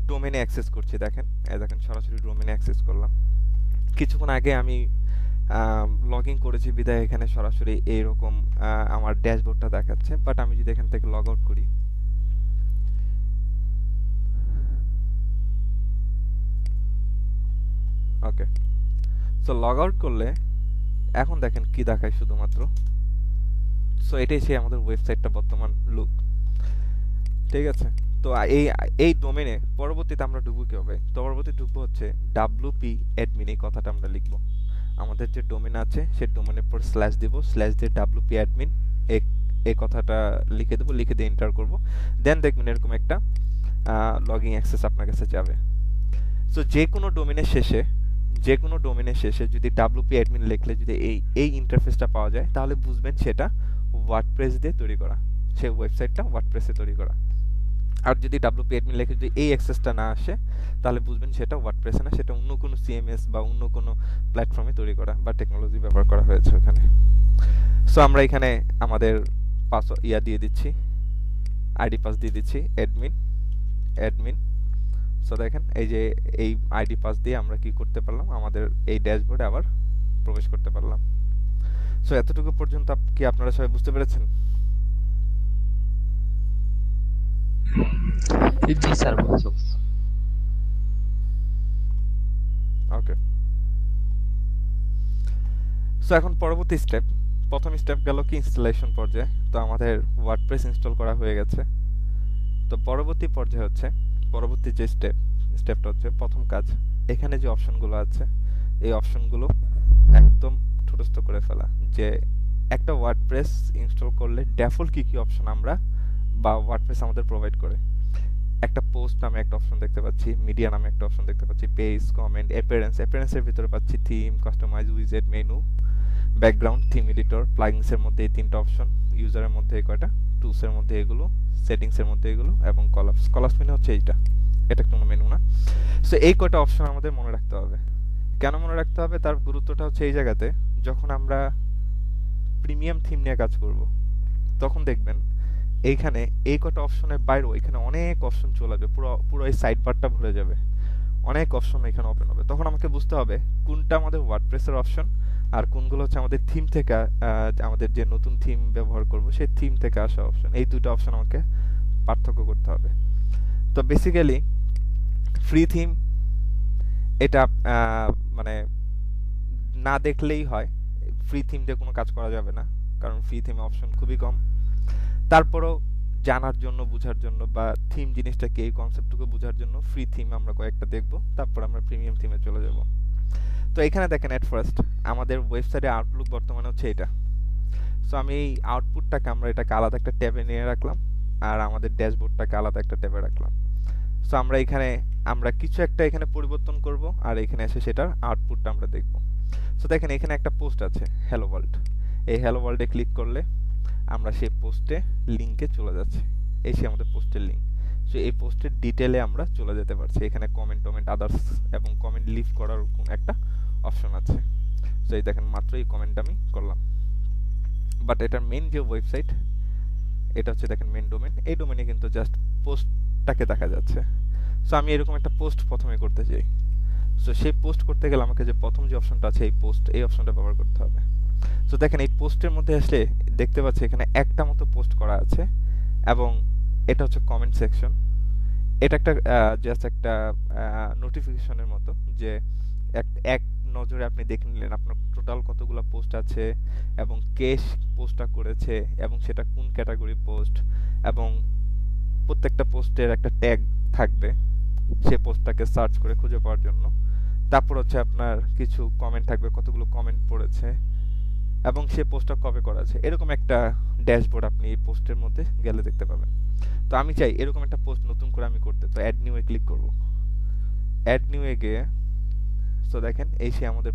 ডোমেনে অ্যাক্সেস করছি। দেখেন দেখেন সরাসরি ডোমেনে অ্যাক্সেস করলাম। কিছুক্ষণ আগে আমি লগ ইন করেছি বিদায় এখানে সরাসরি এইরকম আমার ড্যাশবোর্ডটা দেখাচ্ছে। বাট আমি যদি এখান থেকে লগ আউট করি, ওকে, সো লগ আউট করলে এখন দেখেন কি দেখায় শুধুমাত্র। সো এটাই সেই আমাদের ওয়েবসাইটটা বর্তমান লুক, ঠিক আছে। তো এই ডোমেনে পরবর্তীতে আমরা ঢুকবো কিভাবে, তো পরবর্তীতে ঢুকবো হচ্ছে WP অ্যাডমিন, এই কথাটা আমরা লিখবো। আমাদের যে ডোমেন আছে সেই ডোমেনের পর স্ল্যাশ দিব, স্ল্যাশ দিয়ে WP অ্যাডমিন এই কথাটা লিখে দেবো, লিখে দিয়ে এন্টার করব। দেন দেখবেন এরকম একটা লগইন অ্যাক্সেস আপনার কাছে যাবে। সো যে কোনো ডোমেনের শেষে যদি WP অ্যাডমিন লিখলে যদি এই ইন্টারফেসটা পাওয়া যায়, তাহলে বুঝবেন সেটা ওয়ার্ডপ্রেস দিয়ে তৈরি করা, সেই ওয়েবসাইটটা ওয়ার্ডপ্রেসে তৈরি করা। আর যদি WP অ্যাডমিন লিখে যদি এই অ্যাক্সেসটা না আসে, তাহলে বুঝবেন সেটা ওয়ার্ডপ্রেসে না, সেটা অন্য কোনো CMS বা অন্য কোনো প্ল্যাটফর্মে তৈরি করা বা টেকনোলজি ব্যবহার করা হয়েছে ওখানে। সো আমরা এখানে আমাদের পাসওয়ার্ড দিয়ে দিচ্ছি, আইডি পাস দিয়ে দিচ্ছি অ্যাডমিন। সো দেখেন এই যে এই আইডি পাস দিয়ে আমরা কি করতে পারলাম, আমাদের এই ড্যাশবোর্ডে আবার প্রবেশ করতে পারলাম। সো এতটুকু পর্যন্ত কি আপনারা সবাই বুঝতে পেরেছেন? জি স্যার, বুঝছো। ওকে, সো এখন পরবর্তী স্টেপ, প্রথম স্টেপ গেল কি ইনস্টলেশন পর্যায়ে। তো আমাদের ওয়ার্ডপ্রেস ইনস্টল করা হয়ে গেছে। তো পরবর্তী পর্যায়ে হচ্ছে, পরবর্তী যে স্টেপটা হচ্ছে প্রথম কাজ, এখানে যে অপশনগুলো আছে এই অপশনগুলো একদম ছোটস্থ করে ফেলা। যে একটা ওয়ার্ডপ্রেস ইনস্টল করলে ডিফল্ট কি অপশন আমরা বা ওয়ার্ডপ্রেস আমাদের প্রোভাইড করে, একটা পোস্ট নামে একটা অপশন দেখতে পাচ্ছি, মিডিয়া নামে একটা অপশন দেখতে পাচ্ছি, পেজ, কমেন্ট, অ্যাপিয়ারেন্সের ভিতরে পাচ্ছি থিম, কাস্টমাইজ, উইজেট, মেনু, ব্যাকগ্রাউন্ড, থিম এডিটর, প্লাগইনসের মধ্যে এই তিনটা অপশন, ইউজারের মধ্যে এই কয়টা, টুলসের মধ্যে এগুলো, সেটিংসের মধ্যে এগুলো, এবং কলাপস মেনু হচ্ছে এটা কোনো মেনু না। সো এই কয়টা অপশন আমাদের মনে রাখতে হবে। কেন মনে রাখতে হবে, তার গুরুত্বটা হচ্ছে এই জায়গাতে, যখন আমরা প্রিমিয়াম থিম নিয়ে কাজ করব তখন দেখবেন এইখানে এই কটা অপশনের বাইরেও এখানে অনেক অপশন চলে যাবে, পুরো এই সাইড বারটা ভরে যাবে, অনেক অপশন এখানে ওপেন হবে। তখন আমাকে বুঝতে হবে কোনটা আমাদের ওয়ার্ডপ্রেসের অপশন আর কোনগুলো হচ্ছে আমাদের থিম থেকে, আমাদের যে নতুন থিম ব্যবহার করব সেই থিম থেকে আসা অপশন। এই দুটো অপশন আমাকে পার্থক্য করতে হবে। তো বেসিক্যালি ফ্রি থিম এটা মানে না দেখলেই হয়, ফ্রি থিম দিয়ে কোনো কাজ করা যাবে না, কারণ ফ্রি থিমে অপশন খুবই কম। তারপরও জানার জন্য, বোঝার জন্য বা থিম জিনিসটা কি এই কনসেপ্টটুকু বোঝার জন্য ফ্রি থিম আমরা কয়েকটা দেখব, তারপর আমরা প্রিমিয়াম থিমে চলে যাব। তো এখানে দেখেন এট ফার্স্ট আমাদের ওয়েবসাইটে আউটলুক বর্তমানে হচ্ছে এটা। সো আমি এই আউটপুটটাকে এটাকে আলাদা একটা ট্যাবে নিয়ে রাখলাম আর আমাদের ড্যাশবোর্ডটাকে আলাদা একটা ট্যাবে রাখলাম। সো আমরা কিছু একটা এখানে পরিবর্তন করব আর এখানে এসে সেটার আউটপুটটা আমরা দেখব। সো দেখেন এখানে একটা পোস্ট আছে হ্যালো ওয়ার্ল্ড, এই হ্যালো ওয়ার্ল্ডে ক্লিক করলে আমরা সেই পোস্টে লিংকে চলে যাচ্ছি, এই সে আমাদের পোস্টের লিংক। সো এই পোস্টের ডিটেলে আমরা চলে যেতে পারছি, এখানে কমেন্ট আদার্স এবং কমেন্ট লিভ করার একটা অপশন আছে। সো এই দেখেন মাত্র এই কমেন্ট আমি করলাম, বাট এটার মেন যে ওয়েবসাইট এটা হচ্ছে দেখেন মেন ডোমেন, এই ডোমেনে কিন্তু জাস্ট পোস্টটাকে দেখা যাচ্ছে। সো আমি এরকম একটা পোস্ট প্রথমে করতে চাই। সো সেই পোস্ট করতে গেলে আমাকে যে প্রথম যে অপশনটা আছে এই অপশনটা ব্যবহার করতে হবে। সো দেখেন এই পোস্টের মধ্যে আসলে দেখতে পাচ্ছি এখানে একটা মতো পোস্ট করা আছে এবং এটা হচ্ছে কমেন্ট সেকশন। এটা একটা জাস্ট একটা নোটিফিকেশনের মতো যে এক নজরে আপনি দেখে নিলেন আপনার টোটাল কতগুলো পোস্ট আছে এবং কে পোস্টটা করেছে এবং সেটা কোন ক্যাটাগরি পোস্ট, এবং প্রত্যেকটা পোস্টের একটা ট্যাগ থাকবে সেই পোস্টটাকে সার্চ করে খুঁজে পাওয়ার জন্য। তারপর হচ্ছে আপনার কিছু কমেন্ট থাকবে, কতগুলো কমেন্ট পড়েছে এবং সে পোস্টটা কবে করা আছে এরকম একটা ড্যাশবোর্ড আপনি এই পোস্টের মধ্যে গেলে দেখতে পাবেন। তো আমি চাই এরকম একটা পোস্ট নতুন করে আমি করতে, তো অ্যাড নিউ এ ক্লিক করব। অ্যাড নিউ এ গিয়ে সো দেখেন এই সে আমাদের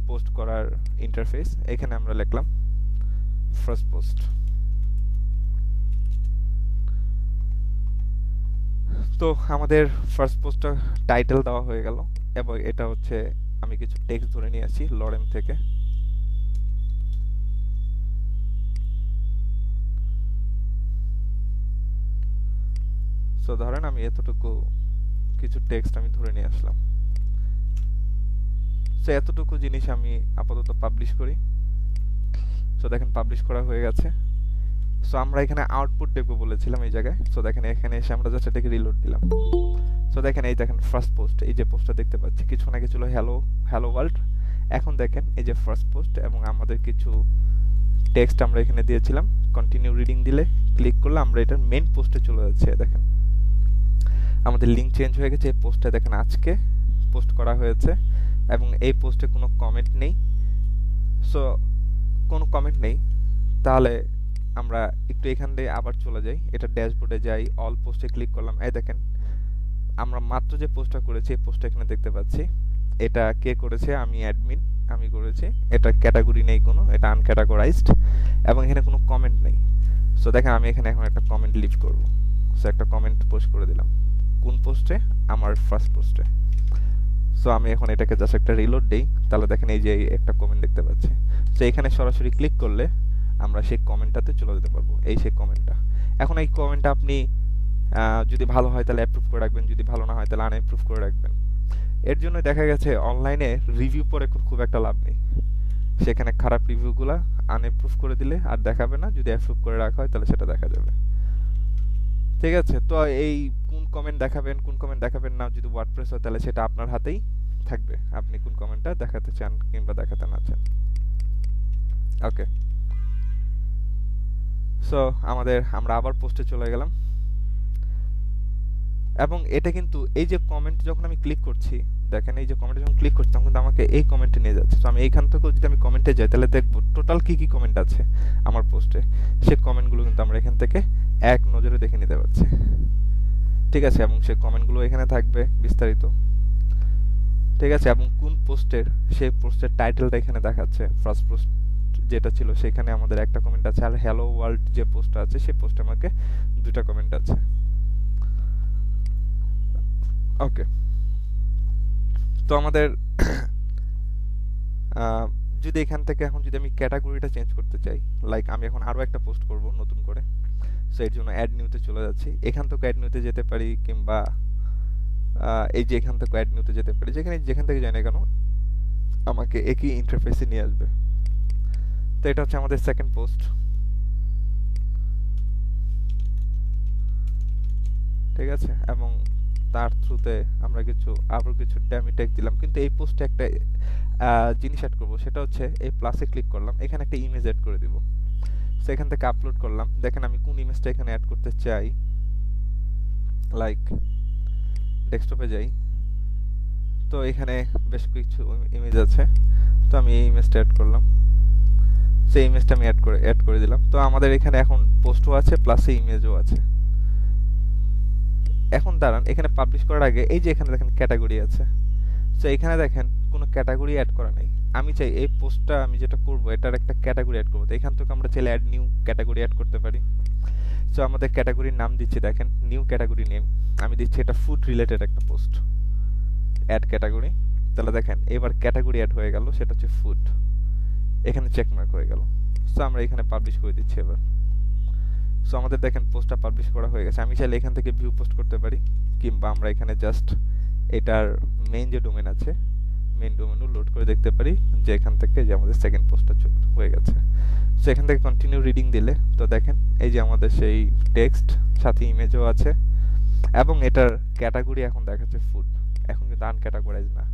পোস্ট করার ইন্টারফেস। এখানে আমরা লিখলাম ফার্স্ট পোস্ট। তো আমাদের ফার্স্ট পোস্টটা টাইটেল দেওয়া হয়ে গেল এবং এটা হচ্ছে আমি কিছু টেক্সট ধরে নিয়ে আসি লরেম থেকে। সো ধরেন আমি এতটুকু কিছু টেক্সট আমি ধরে নিয়ে আসলাম। সো এতটুকু জিনিস আমি আপাতত পাবলিশ করি। সো দেখেন পাবলিশ করা হয়ে গেছে। সো আমরা এখানে আউটপুট দেখবো বলেছিলাম এই জায়গায়। সো দেখেন এখানে এসে আমরা জাস্ট এটাকে রিলোড দিলাম। সো দেখেন এই দেখেন ফার্স্ট পোস্ট, এই যে পোস্টটা দেখতে পাচ্ছি কিছুক্ষণ আগে ছিল হ্যালো ওয়ার্ল্ড, এখন দেখেন এই যে ফার্স্ট পোস্ট এবং আমাদের কিছু টেক্সট আমরা এখানে দিয়েছিলাম। কন্টিনিউ রিডিং দিলে ক্লিক করলে আমরা এটার মেইন পোস্টে চলে যাচ্ছে। দেখেন আমাদের লিঙ্ক চেঞ্জ হয়ে গেছে। এই পোস্টটা দেখেন আজকে পোস্ট করা হয়েছে এবং এই পোস্টে কোনো কমেন্ট নেই। সো কোনো কমেন্ট নেই, তাহলে আমরা একটু এখান দিয়ে আবার চলে যাই, এটা ড্যাশবোর্ডে যাই, অল পোস্টে ক্লিক করলাম। এই দেখেন আমরা মাত্র যে পোস্টটা করেছি এই পোস্টটা এখানে দেখতে পাচ্ছি। এটা কে করেছে? আমি অ্যাডমিন, আমি করেছি। এটা ক্যাটাগরি নেই কোনো, এটা আনক্যাটাগরাইজড এবং এখানে কোনো কমেন্ট নেই। সো দেখেন আমি এখানে এখন একটা কমেন্ট লিভ করব। সো একটা কমেন্ট পোস্ট করে দিলাম। কোন পোস্টে? আমার ফার্স্ট পোস্টে। সো আমি এখন এটাকে জাস্ট একটা রিলোড দেই, তাহলে দেখেন এই যে একটা কমেন্ট দেখতে পাচ্ছি। সো এখানে সরাসরি ক্লিক করলে আমরা সেই কমেন্টটাতে চলে যেতে পারবো। এই সেই কমেন্টটা। এখন এই কমেন্টটা আপনি যদি ভালো হয় তাহলে অ্যাপ্রুভ করে রাখবেন, যদি ভালো না হয় তাহলে আনঅ্যাপ্রুভ করে রাখবেন। এর জন্য দেখা গেছে অনলাইনে রিভিউ পড়ে খুব একটা লাভ নেই। সেখানে খারাপ রিভিউগুলা আনঅ্যাপ্রুভ করে দিলে আর দেখাবে না, যদি অ্যাপ্রুভ করে রাখা হয় তাহলে সেটা দেখা যাবে। ঠিক আছে, তো এই কোন কমেন্ট দেখাবেন কোন কমেন্ট দেখাবেন না, যদি ওয়ার্ডপ্রেস হয় তাহলে সেটা আপনার হাতেই থাকবে, আপনি কোন কমেন্টটা দেখাতে চান কিংবা দেখাতে না চান। ওকে, সো আমরা আবার পোস্টে চলে গেলাম এবং এটা কিন্তু এই যে কমেন্ট যখন আমি ক্লিক করছি, দেখেন এই যে কমেন্টে যখন ক্লিক করছি তখন কিন্তু আমাকে এই কমেন্টে নিয়ে যাচ্ছে। তো আমি এইখান থেকেও যদি আমি কমেন্টে যাই তাহলে দেখবো টোটাল কি কি কমেন্ট আছে আমার পোস্টে। সেই কমেন্টগুলো কিন্তু আমরা এখান থেকে এক নজরে দেখে নিতে পারছি। ঠিক আছে, এবং সেই কমেন্টগুলো এখানে থাকবে বিস্তারিত। ঠিক আছে, এবং কোন পোস্টের সেই পোস্টের টাইটেলটা এখানে দেখাচ্ছে। ফার্স্ট পোস্ট যেটা ছিল সেখানে আমাদের একটা কমেন্ট আছে, আর হ্যালো ওয়ার্ল্ড যে পোস্টটা আছে সেই পোস্টে আমাকে দুটো কমেন্ট আছে। ওকে, তো আমাদের যদি এখান থেকে এখন যদি আমি ক্যাটাগরিটা চেঞ্জ করতে চাই, লাইক আমি এখন আরো একটা পোস্ট করব নতুন করে, সো এর জন্য অ্যাড নিউতে চলে যাচ্ছি। এখান থেকে অ্যাড নিউতে যেতে পারি কিংবা এই যে এখান থেকে অ্যাড নিউতে যেতে পারি, যেখান থেকে যাই না কেন আমাকে একই ইন্টারফেসে নিয়ে আসবে। তো এটা হচ্ছে আমাদের সেকেন্ড পোস্ট। ঠিক আছে, এবং তার থ্রুতে আমরা আবার কিছু ড্যামি ট্যাগ দিলাম। কিন্তু এই পোস্টে একটা জিনিস অ্যাড করবো, সেটা হচ্ছে এই প্লাসে ক্লিক করলাম, এখানে একটা ইমেজ অ্যাড করে দিব। সো এখান থেকে আপলোড করলাম। দেখেন আমি কোন ইমেজটা এখানে অ্যাড করতে চাই, লাইক ডেস্কটপে যাই, তো এখানে বেশ কিছু ইমেজ আছে, তো আমি এই ইমেজটা অ্যাড করলাম। সেই ইমেজটা আমি অ্যাড করে দিলাম। তো আমাদের এখানে এখন পোস্টও আছে প্লাস ইমেজও আছে। এখন দাঁড়ান, এখানে পাবলিশ করার আগে এই যে এখানে দেখেন ক্যাটাগরি আছে, সো এখানে দেখেন কোনো ক্যাটাগরি অ্যাড করা নেই। আমি চাই এই পোস্টটা আমি যেটা করব এটার একটা ক্যাটাগরি অ্যাড করব। তো এখান থেকে আমরা চাইলে অ্যাড নিউ ক্যাটাগরি অ্যাড করতে পারি। সো আমাদের ক্যাটাগরির নাম দিচ্ছি, দেখেন নিউ ক্যাটাগরি নেম আমি দিচ্ছি এটা ফুড রিলেটেড একটা পোস্ট, অ্যাড ক্যাটাগরি। তাহলে দেখেন এবার ক্যাটাগরি অ্যাড হয়ে গেল, সেটা হচ্ছে ফুড, এখানে চেকমার্ক হয়ে গেল। সো আমরা এখানে পাবলিশ করে দিচ্ছি এবার। সো আমাদের দেখেন পোস্টটা পাবলিশ করা হয়ে গেছে। আমি চাইলে এখান থেকে ভিউ পোস্ট করতে পারি কিংবা আমরা এখানে জাস্ট এটার মেইন যে ডোমেন আছে মেইন ডোমেনও লোড করে দেখতে পারি যে এখান থেকে যে আমাদের সেকেন্ড পোস্টটা হয়ে গেছে। সো এখান থেকে কন্টিনিউ রিডিং দিলে তো দেখেন এই যে আমাদের সেই টেক্সট সাথে ইমেজও আছে এবং এটার ক্যাটাগরি এখন দেখাচ্ছে ফুড, এখন কিন্তু আনক্যাটাগরাইজ না।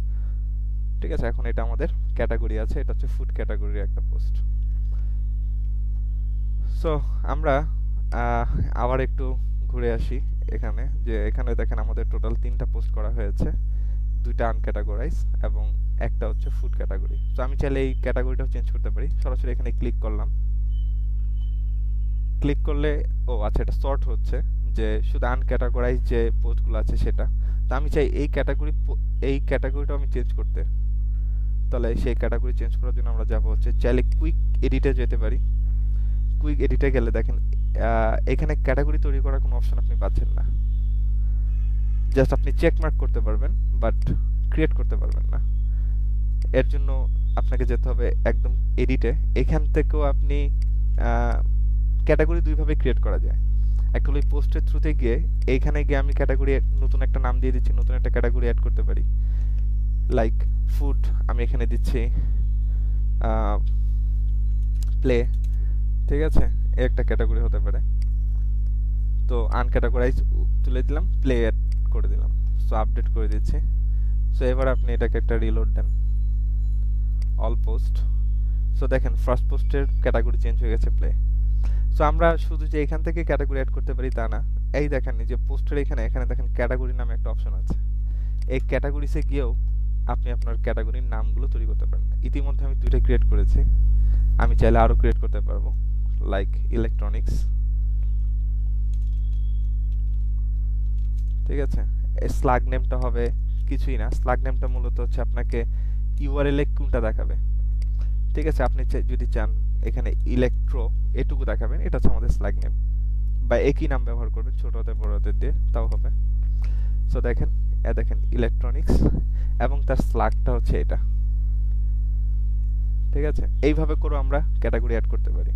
ঠিক আছে, এখন এটা আমাদের ক্যাটাগরি আছে, এটা হচ্ছে ফুড ক্যাটাগরির একটা পোস্ট। সো আমরা আবার একটু ঘুরে আসি এখানে, যে এখানে দেখেন আমাদের টোটাল 3টা পোস্ট করা হয়েছে, 2টা আনক্যাটাগরাইজ এবং একটা হচ্ছে ফুড ক্যাটাগরি। তো আমি চাইলে এই ক্যাটাগরিটাও চেঞ্জ করতে পারি। সরাসরি এখানে ক্লিক করলাম, ক্লিক করলে ও আচ্ছা এটা সর্ট হচ্ছে যে শুধু আনক্যাটাগরাইজ যে পোস্টগুলো আছে সেটা। তো আমি চাই এই ক্যাটাগরিটাও আমি চেঞ্জ করতে। তাহলে সেই ক্যাটাগরি চেঞ্জ করার জন্য আমরা যাব হচ্ছে চাইলে কুইক এডিটে যেতে পারি। কুইক এডিটে গেলে দেখেন এখানে ক্যাটাগরি তৈরি করার কোনো অপশন আপনি পাচ্ছেন না। জাস্ট আপনি চেক মার্ক করতে পারবেন বাট ক্রিয়েট করতে পারবেন না। এর জন্য আপনাকে যেতে হবে একদম এডিটে। এখান থেকেও আপনি ক্যাটাগরি দুইভাবে ক্রিয়েট করা যায়। একটা হলো পোস্টের থ্রুতে গিয়ে এইখানে গিয়ে আমি ক্যাটাগরি নতুন একটা নাম দিয়ে দিচ্ছি, নতুন একটা ক্যাটাগরি অ্যাড করতে পারি। লাইক ফুড আমি এখানে দিচ্ছি প্লে, ঠিক আছে, একটা ক্যাটাগরি হতে পারে। তো আনক্যাটাগরাইজ তুলে দিলাম, প্লে অ্যাড করে দিলাম। সো আপডেট করে দিচ্ছি। সো এবার আপনি এটাকে একটা রিলোড দেন, অল পোস্ট। সো দেখেন ফার্স্ট পোস্টের ক্যাটাগরি চেঞ্জ হয়ে গেছে প্লে। সো আমরা শুধু যে এখান থেকে ক্যাটাগরি অ্যাড করতে পারি তা না, এই দেখেন যে পোস্টের এখানে দেখেন ক্যাটাগরি নামে একটা অপশন আছে। এই ক্যাটাগরিসে গিয়েও আপনি আপনার ক্যাটাগরির নামগুলো তৈরি করতে পারেন। ইতিমধ্যে আমি 2টা ক্রিয়েট করেছি, আমি চাইলে আরও ক্রিয়েট করতে পারবো। লাইক ইলেকট্রনিক্স, ঠিক আছে। স্লাগ নেমটা হবে কিছুই না, স্লাগ নেমটা মূলত হচ্ছে আপনাকে ইউআরএল এ কোনটা দেখাবে, ঠিক আছে। আপনি যদি চান এখানে ইলেকট্রো এটুকু দেখাবেন, এটা হচ্ছে আমাদের স্লাগ নেম, বা একই নাম ব্যবহার করবেন ছোট হাতের বড় হাতের দিয়ে, তাও হবে। সো দেখেন ইলেকট্রনিক্স এবং তার স্লাগটা হচ্ছে এটা, ঠিক আছে। এইভাবে করে আমরা ক্যাটাগরি অ্যাড করতে পারি।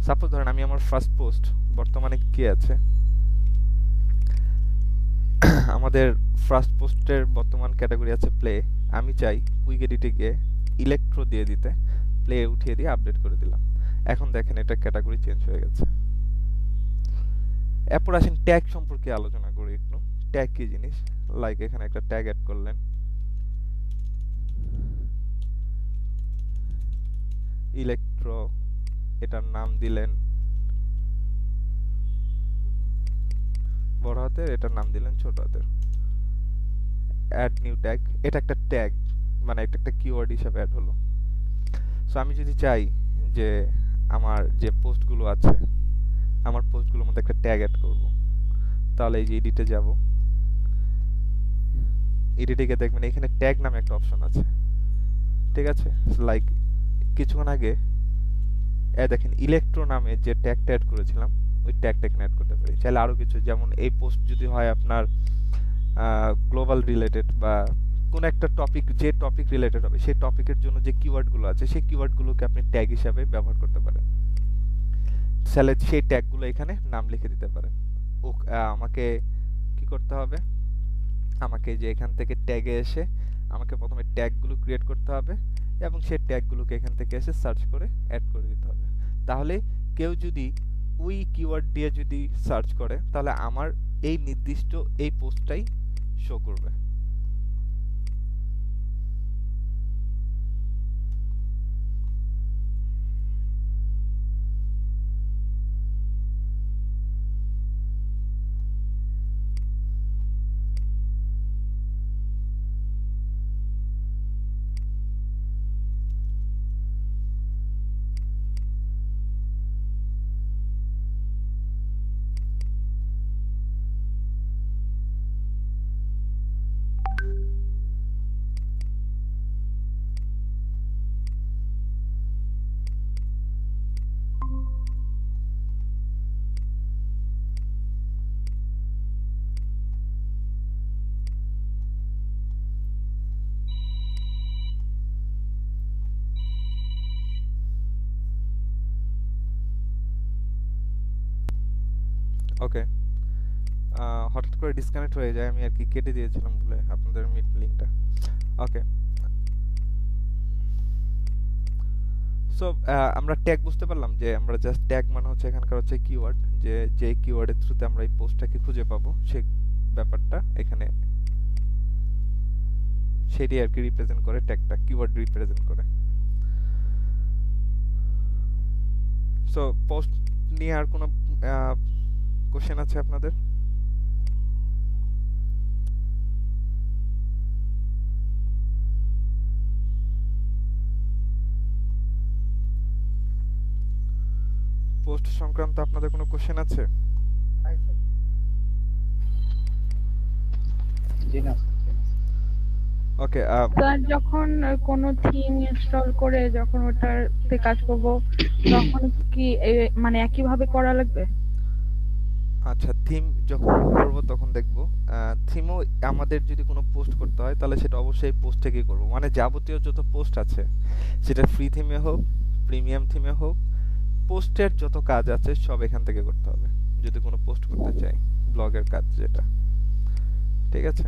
সাপোজ ধরেন আমি আমার ফার্স্ট পোস্ট বর্তমানে কি আছে, আমাদের ফার্স্ট পোস্টের বর্তমান ক্যাটাগরি আছে প্লে। আমি চাই কুইক এডিটে গিয়ে ইলেকট্রো দিয়ে দিতে, প্লে উঠিয়ে দিয়ে আপডেট করে দিলাম। এখন দেখেন এটা ক্যাটাগরি চেঞ্জ হয়ে গেছে। এরপর আসেন ট্যাগ সম্পর্কে আলোচনা করি একটু। ট্যাগ কি জিনিস? লাইক এখানে একটা ট্যাগ অ্যাড করলেন, ইলেকট্রো, এটার নাম দিলেন বড় হাতের, এটার নাম দিলেন ছোট হাতের। অ্যাড নিউ ট্যাগ, এটা একটা ট্যাগ, মানে এটা একটা কিওয়ার্ড হিসেবে অ্যাড হলো। সো আমি যদি চাই যে আমার যে পোস্টগুলো আছে, আমার পোস্টগুলোর মধ্যে একটা ট্যাগ অ্যাড করব, তাহলে এই যে এডিটে যাব, এডিটে গিয়ে দেখবেন এখানে ট্যাগ নামে একটা অপশন আছে, ঠিক আছে। লাইক কিছুক্ষণ আগে দেখেন ইলেকট্রো নামে যে ট্যাগটা অ্যাড করেছিলাম, ওই ট্যাগটা এখানে অ্যাড করতে পারি। চাইলে আরও কিছু, যেমন এই পোস্ট যদি হয় আপনার গ্লোবাল রিলেটেড বা কোন একটা টপিক, যে টপিক রিলেটেড হবে সেই টপিকের জন্য যে কিওয়ার্ডগুলো আছে সেই কিওয়ার্ডগুলোকে আপনি ট্যাগ হিসাবে ব্যবহার করতে পারেন। চাইলে সেই ট্যাগগুলো এখানে নাম লিখে দিতে পারেন। ও আমাকে কি করতে হবে, আমাকে যে এখান থেকে ট্যাগে এসে আমাকে প্রথমে ট্যাগগুলো ক্রিয়েট করতে হবে এবং সেই ট্যাগগুলোকে এখান থেকে এসে সার্চ করে অ্যাড করে দিতে হবে। তাহলে কেউ যদি ওই কিওয়ার্ড দিয়ে যদি সার্চ করে তাহলে আমার এই নির্দিষ্ট এই পোস্টটাই শো করবে। ওকে, হঠাৎ করে ডিসকানেক্ট হয়ে যায়, আমি আর কি কেটে দিয়েছিলাম বলে আপনাদের মিট লিংকটা। ওকে, সো আমরা ট্যাগ বুঝতে পারলাম যে আমরা জাস্ট ট্যাগ মানে হচ্ছে এখানকার হচ্ছে কিওয়ার্ড, যে কিওয়ার্ডের থ্রুতে আমরা এই পোস্টটাকে খুঁজে পাবো সেই ব্যাপারটা এখানে সেটি আর কি রিপ্রেজেন্ট করে, ট্যাগটা কিওয়ার্ড রিপ্রেজেন্ট করে। সো পোস্ট নিয়ে আর কোনো কোশ্চেন আছে আপনাদের? পোস্ট সংক্রান্ত আপনাদের কোনো কোশ্চেন আছে? Hi sir. জি না ওকে, স্যার যখন কোনো থিম ইনস্টল করে যখন ওটাতে কাজ করব তখন কি মানে একইভাবে করা লাগবে? আচ্ছা, থিম যখন করব তখন দেখব থিমও আমাদের যদি কোনো পোস্ট করতে হয় তাহলে সেটা অবশ্যই পোস্ট থেকেই করব, মানে যাবতীয় যত পোস্ট আছে সেটা ফ্রি থিমে হোক প্রিমিয়াম থিমে হোক, পোস্টের যত কাজ আছে সব এখান থেকে করতে হবে যদি কোনো পোস্ট করতে চাই, ব্লগের কাজ যেটা। ঠিক আছে,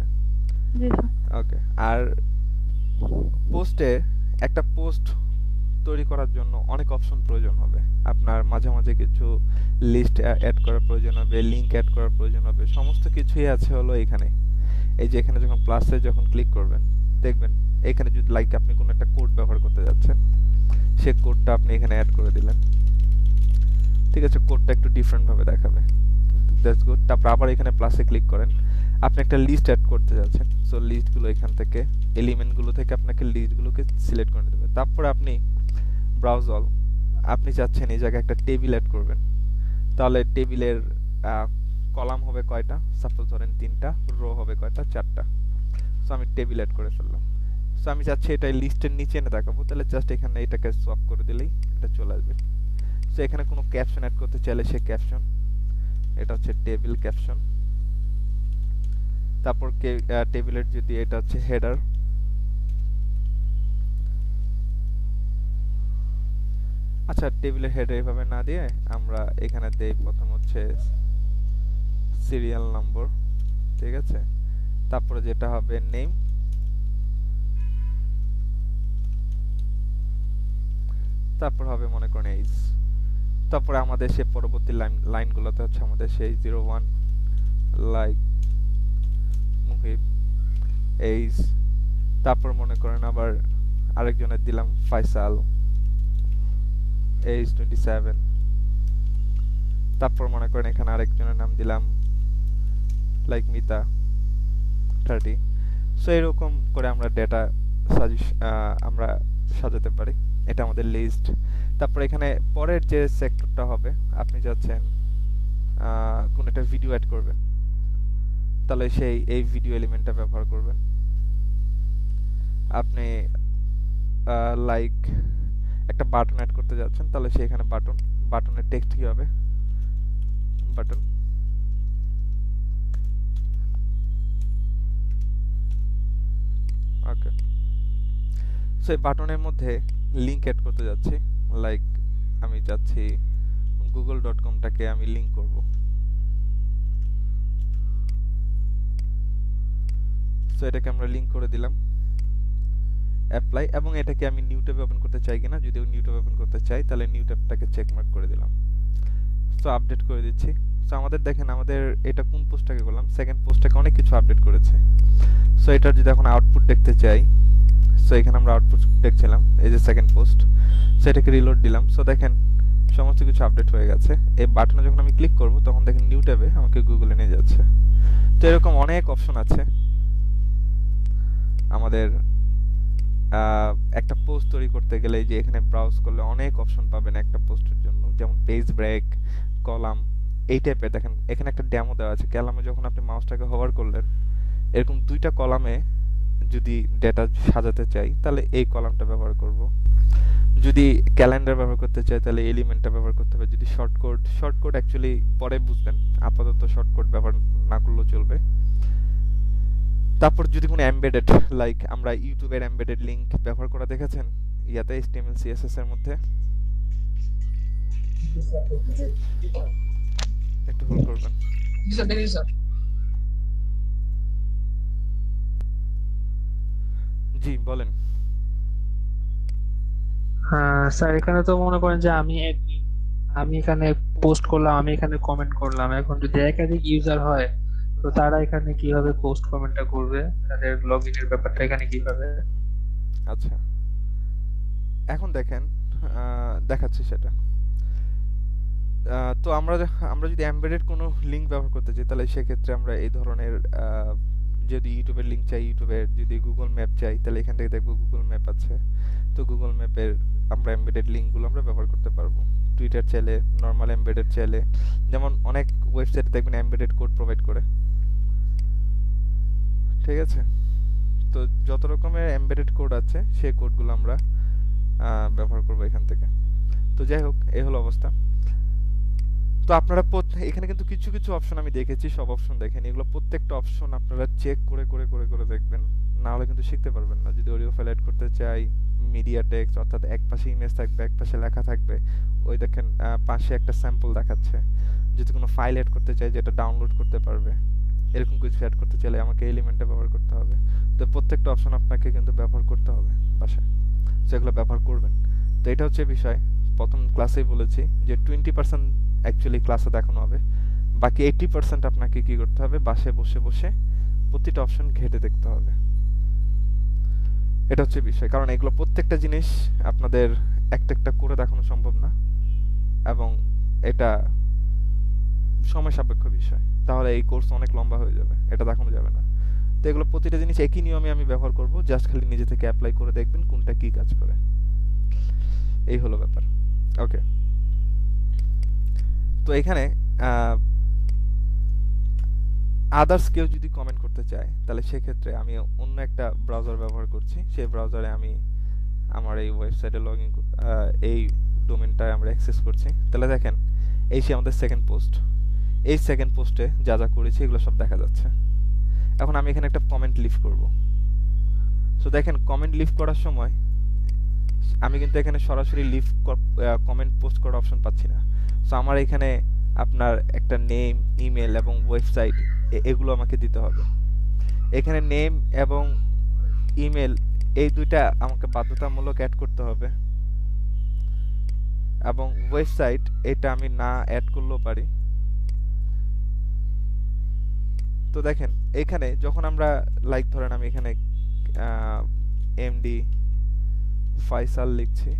জি স্যার। ওকে। আর পোস্টে একটা পোস্ট তৈরি করার জন্য অনেক অপশন প্রয়োজন হবে, আপনার মাঝে মাঝে কিছু লিস্ট অ্যাড করার প্রয়োজন হবে, লিংক অ্যাড করার প্রয়োজন হবে, সমস্ত কিছুই আছে হলো এখানে। এই যে এখানে যখন প্লাসে যখন ক্লিক করবেন দেখবেন এখানে যদি লাইক আপনি কোনো একটা কোড ব্যবহার করতে যাচ্ছেন, সেই কোডটা আপনি এখানে অ্যাড করে দিলেন। ঠিক আছে, কোডটা একটু ডিফারেন্ট ভাবে দেখাবে, দ্যাটস গুড। তারপর আবার এখানে প্লাসে ক্লিক করেন, আপনি একটা লিস্ট অ্যাড করতে যাচ্ছেন, সো লিস্টগুলো এখান থেকে এলিমেন্টগুলো থেকে আপনাকে লিস্টগুলোকে সিলেক্ট করে দেবে। তারপরে আপনি ব্রাউজ অল, আপনি চাচ্ছেন এই জায়গায় একটা টেবিল অ্যাড করবেন, তাহলে টেবিলের কলাম হবে কয়টা, সাপোজ ধরেন 3টা, রো হবে কয়টা, 4টা। সো আমি টেবিল অ্যাড করে ফেললাম। সো আমি চাচ্ছি এটা লিস্টের নিচে এনে দেখাবো, তাহলে জাস্ট এখানে এটাকে সোয়াপ করে দিলেই এটা চলে আসবে। সো এখানে কোনো ক্যাপশন অ্যাড করতে চাইলে সে ক্যাপশন, এটা হচ্ছে টেবিল ক্যাপশন। তারপর টেবিলের যদি এটা হচ্ছে হেডার, আচ্ছা টেবিলের হেডার এইভাবে না দিয়ে আমরা এখানে দেই প্রথম হচ্ছে সিরিয়াল নম্বর। ঠিক আছে, তারপরে যেটা হবে নেম, তারপর হবে মনে করেন এইজ, তারপরে আমাদের সে পরবর্তী লাইনগুলোতে হচ্ছে আমাদের সেই 01 লাইক মুহিব এইজ, তারপর মনে করেন আবার আরেকজনের দিলাম ফয়সাল এইজ 27, তারপর মনে করেন এখানে আরেকজনের নাম দিলাম লাইক মিতা 30। সো এরকম করে আমরা ডেটা আমরা সাজাতে পারি, এটা আমাদের লিস্ট। তারপর এখানে পরের যে সেক্টরটা হবে, আপনি যাচ্ছেন কোন একটা ভিডিও অ্যাড করবেন, তাহলে সেই এই ভিডিও এলিমেন্টটা ব্যবহার করবেন। আপনি লাইক একটা বাটন অ্যাড করতে যাচ্ছেন, তাহলে সেখানে বাটনের টেক্সট কি হবে, বাটন। ওকে, সো এই বাটনের মধ্যে লিংক অ্যাড করতে যাচ্ছি, লাইক আমি যাচ্ছি google.com-টাকে আমি লিংক করব। সো এটাকে আমরা লিংক করে দিলাম, অ্যাপ্লাই, এবং এটাকে আমি নিউ ট্যাবে ওপেন করতে চাই কিনা, যদি নিউ ট্যাবে ওপেন করতে চাই তাহলে নিউ ট্যাবটাকে চেক মার্ক করে দিলাম। সো আপডেট করে দিচ্ছি। সো আমাদের দেখেন আমাদের এটা কোন পোস্টটাকে করলাম, সেকেন্ড পোস্টটাকে অনেক কিছু আপডেট করেছে। সো এটার যদি এখন আউটপুট দেখতে চাই, সো এখানে আমরা আউটপুট দেখছিলাম, এই যে সেকেন্ড পোস্ট, সো এটাকে রিলোড দিলাম। সো দেখেন সমস্ত কিছু আপডেট হয়ে গেছে। এই বাটনে যখন আমি ক্লিক করব তখন দেখেন নিউ ট্যাবে আমাকে গুগলে নিয়ে যাচ্ছে। তো এরকম অনেক অপশন আছে আমাদের একটা পোস্ট তৈরি করতে গেলে। যে এখানে ব্রাউজ করলে অনেক অপশন পাবেন একটা পোস্টের জন্য, যেমন পেজ ব্রেক, কলাম, এই টাইপের। দেখেন এখানে একটা ডেমো দেওয়া আছে, কলামে যখন আপনি মাউসটাকে হোভার করলেন এরকম 2টা কলামে যদি ডেটা সাজাতে চাই তাহলে এই কলামটা ব্যবহার করব, যদি ক্যালেন্ডার ব্যবহার করতে চাই তাহলে এলিমেন্টটা ব্যবহার করতে হবে, যদি শর্টকাট অ্যাকচুয়ালি পরে বুঝবেন, আপাতত শর্টকাট ব্যবহার না করলেও চলবে। তারপর যদি কোনো এমবেডেড, লাইক আমরা ইউটিউবের এমবেডেড লিংক ব্যবহার করা দেখেছেন ইয়াতে HTML CSS এর মধ্যে, একটু হোল্ড করবেন। জি স্যার, দেখি স্যার। জি বলেন। স্যার এখানে তো মনে করেন যে আমি এখানে পোস্ট করলাম, আমি এখানে কমেন্ট করলাম, এখন যদি একাধিক ইউজার হয় তো তারা এখানে কিভাবে পোস্ট কমেন্টটা করবে, তাদের লগইনের ব্যাপারটা এখানে কিভাবে? আচ্ছা এখন দেখেন দেখাচ্ছি সেটা। তো আমরা যদি এমবেডেড কোনো লিংক ব্যবহার করতে চাই তাহলে সেক্ষেত্রে আমরা এই ধরনের যদি ইউটিউবের লিংক চাই, ইউটিউবের যদি গুগল ম্যাপ চাই তাহলে এখান থেকে দেখবো গুগল ম্যাপ আছে। তো গুগল ম্যাপের আমরা এমবেডেড লিংকগুলো আমরা ব্যবহার করতে পারবো। টুইটার চাইলে, নর্মাল এমবেডেড চাইলে, যেমন অনেক ওয়েবসাইট দেখবেন এমবেডেড কোড প্রোভাইড করে, ঠিক আছে? তো যত রকমের এমবেডেড কোড আছে সেই কোডগুলো আমরা ব্যবহার করব এখান থেকে। তো যাই হোক, এই হলো অবস্থা। তো আপনারা এখানে কিন্তু কিছু কিছু অপশন আমি দেখেছি, সব অপশন দেখেন, এগুলো প্রত্যেকটা অপশন আপনারা চেক করে করে করে করে দেখবেন, না হলে কিন্তু শিখতে পারবেন না। যদি অডিও ফাইল এড করতে চাই, মিডিয়া টেক্সট অর্থাৎ এক পাশে ইমেজ থাকবে, এক পাশে লেখা থাকবে, ওই দেখেন পাশে একটা স্যাম্পল দেখাচ্ছে। যদি কোনো ফাইল এড করতে চাই যেটা ডাউনলোড করতে পারবে, এরকম কিছু অ্যাড করতে চাইলে আমাকে এলিমেন্টটা ব্যবহার করতে হবে। তো প্রত্যেকটা অপশন আপনাকে কিন্তু ব্যবহার করতে হবে বাসায়, সেগুলো ব্যবহার করবেন। তো এটা হচ্ছে বিষয়, প্রথম ক্লাসেই বলেছি যে 20% অ্যাকচুয়ালি ক্লাসে দেখানো হবে, বাকি 80% আপনাকে কি করতে হবে, বাসায় বসে বসে প্রতিটা অপশন ঘেটে দেখতে হবে। এটা হচ্ছে বিষয়, কারণ এগুলো প্রত্যেকটা জিনিস আপনাদের একটা একটা করে দেখানো সম্ভব না, এবং এটা সময় সাপেক্ষ বিষয়, তাহলে এই কোর্স অনেক লম্বা হয়ে যাবে, এটা দেখানো যাবে না। তো এগুলো প্রতিটা জিনিস একই নিয়মে আমি ব্যবহার করব, জাস্ট খালি নিজে থেকে অ্যাপ্লাই করে দেখবেন কোনটা কি কাজ করে। এই হলো ব্যাপার। ওকে, তো এখানে আদার্স কেউ যদি কমেন্ট করতে চায় তাহলে সেক্ষেত্রে আমি অন্য একটা ব্রাউজার ব্যবহার করছি, সেই ব্রাউজারে আমি আমার এই ওয়েবসাইটে এই ডোমেনটায় আমরা অ্যাক্সেস করছি। তাহলে দেখেন এই সে আমাদের সেকেন্ড পোস্ট, এই সেকেন্ড পোস্টে যা যা করেছি এগুলো সব দেখা যাচ্ছে। এখন আমি এখানে একটা কমেন্ট লিভ করব। সো দেখেন কমেন্ট লিভ করার সময় আমি কিন্তু এখানে সরাসরি লিভ কমেন্ট পোস্ট করার অপশন পাচ্ছি না। সো আমার এখানে আপনার একটা নেম, ইমেল এবং ওয়েবসাইট এগুলো আমাকে দিতে হবে। এখানে নেম এবং ইমেল এই দুইটা আমাকে বাধ্যতামূলক অ্যাড করতে হবে, এবং ওয়েবসাইট এটা আমি না অ্যাড করলেও পারি। তো দেখেন এখানে যখন আমরা লাইক ধরেন আমি এখানে এমডি ফয়সাল লিখছি,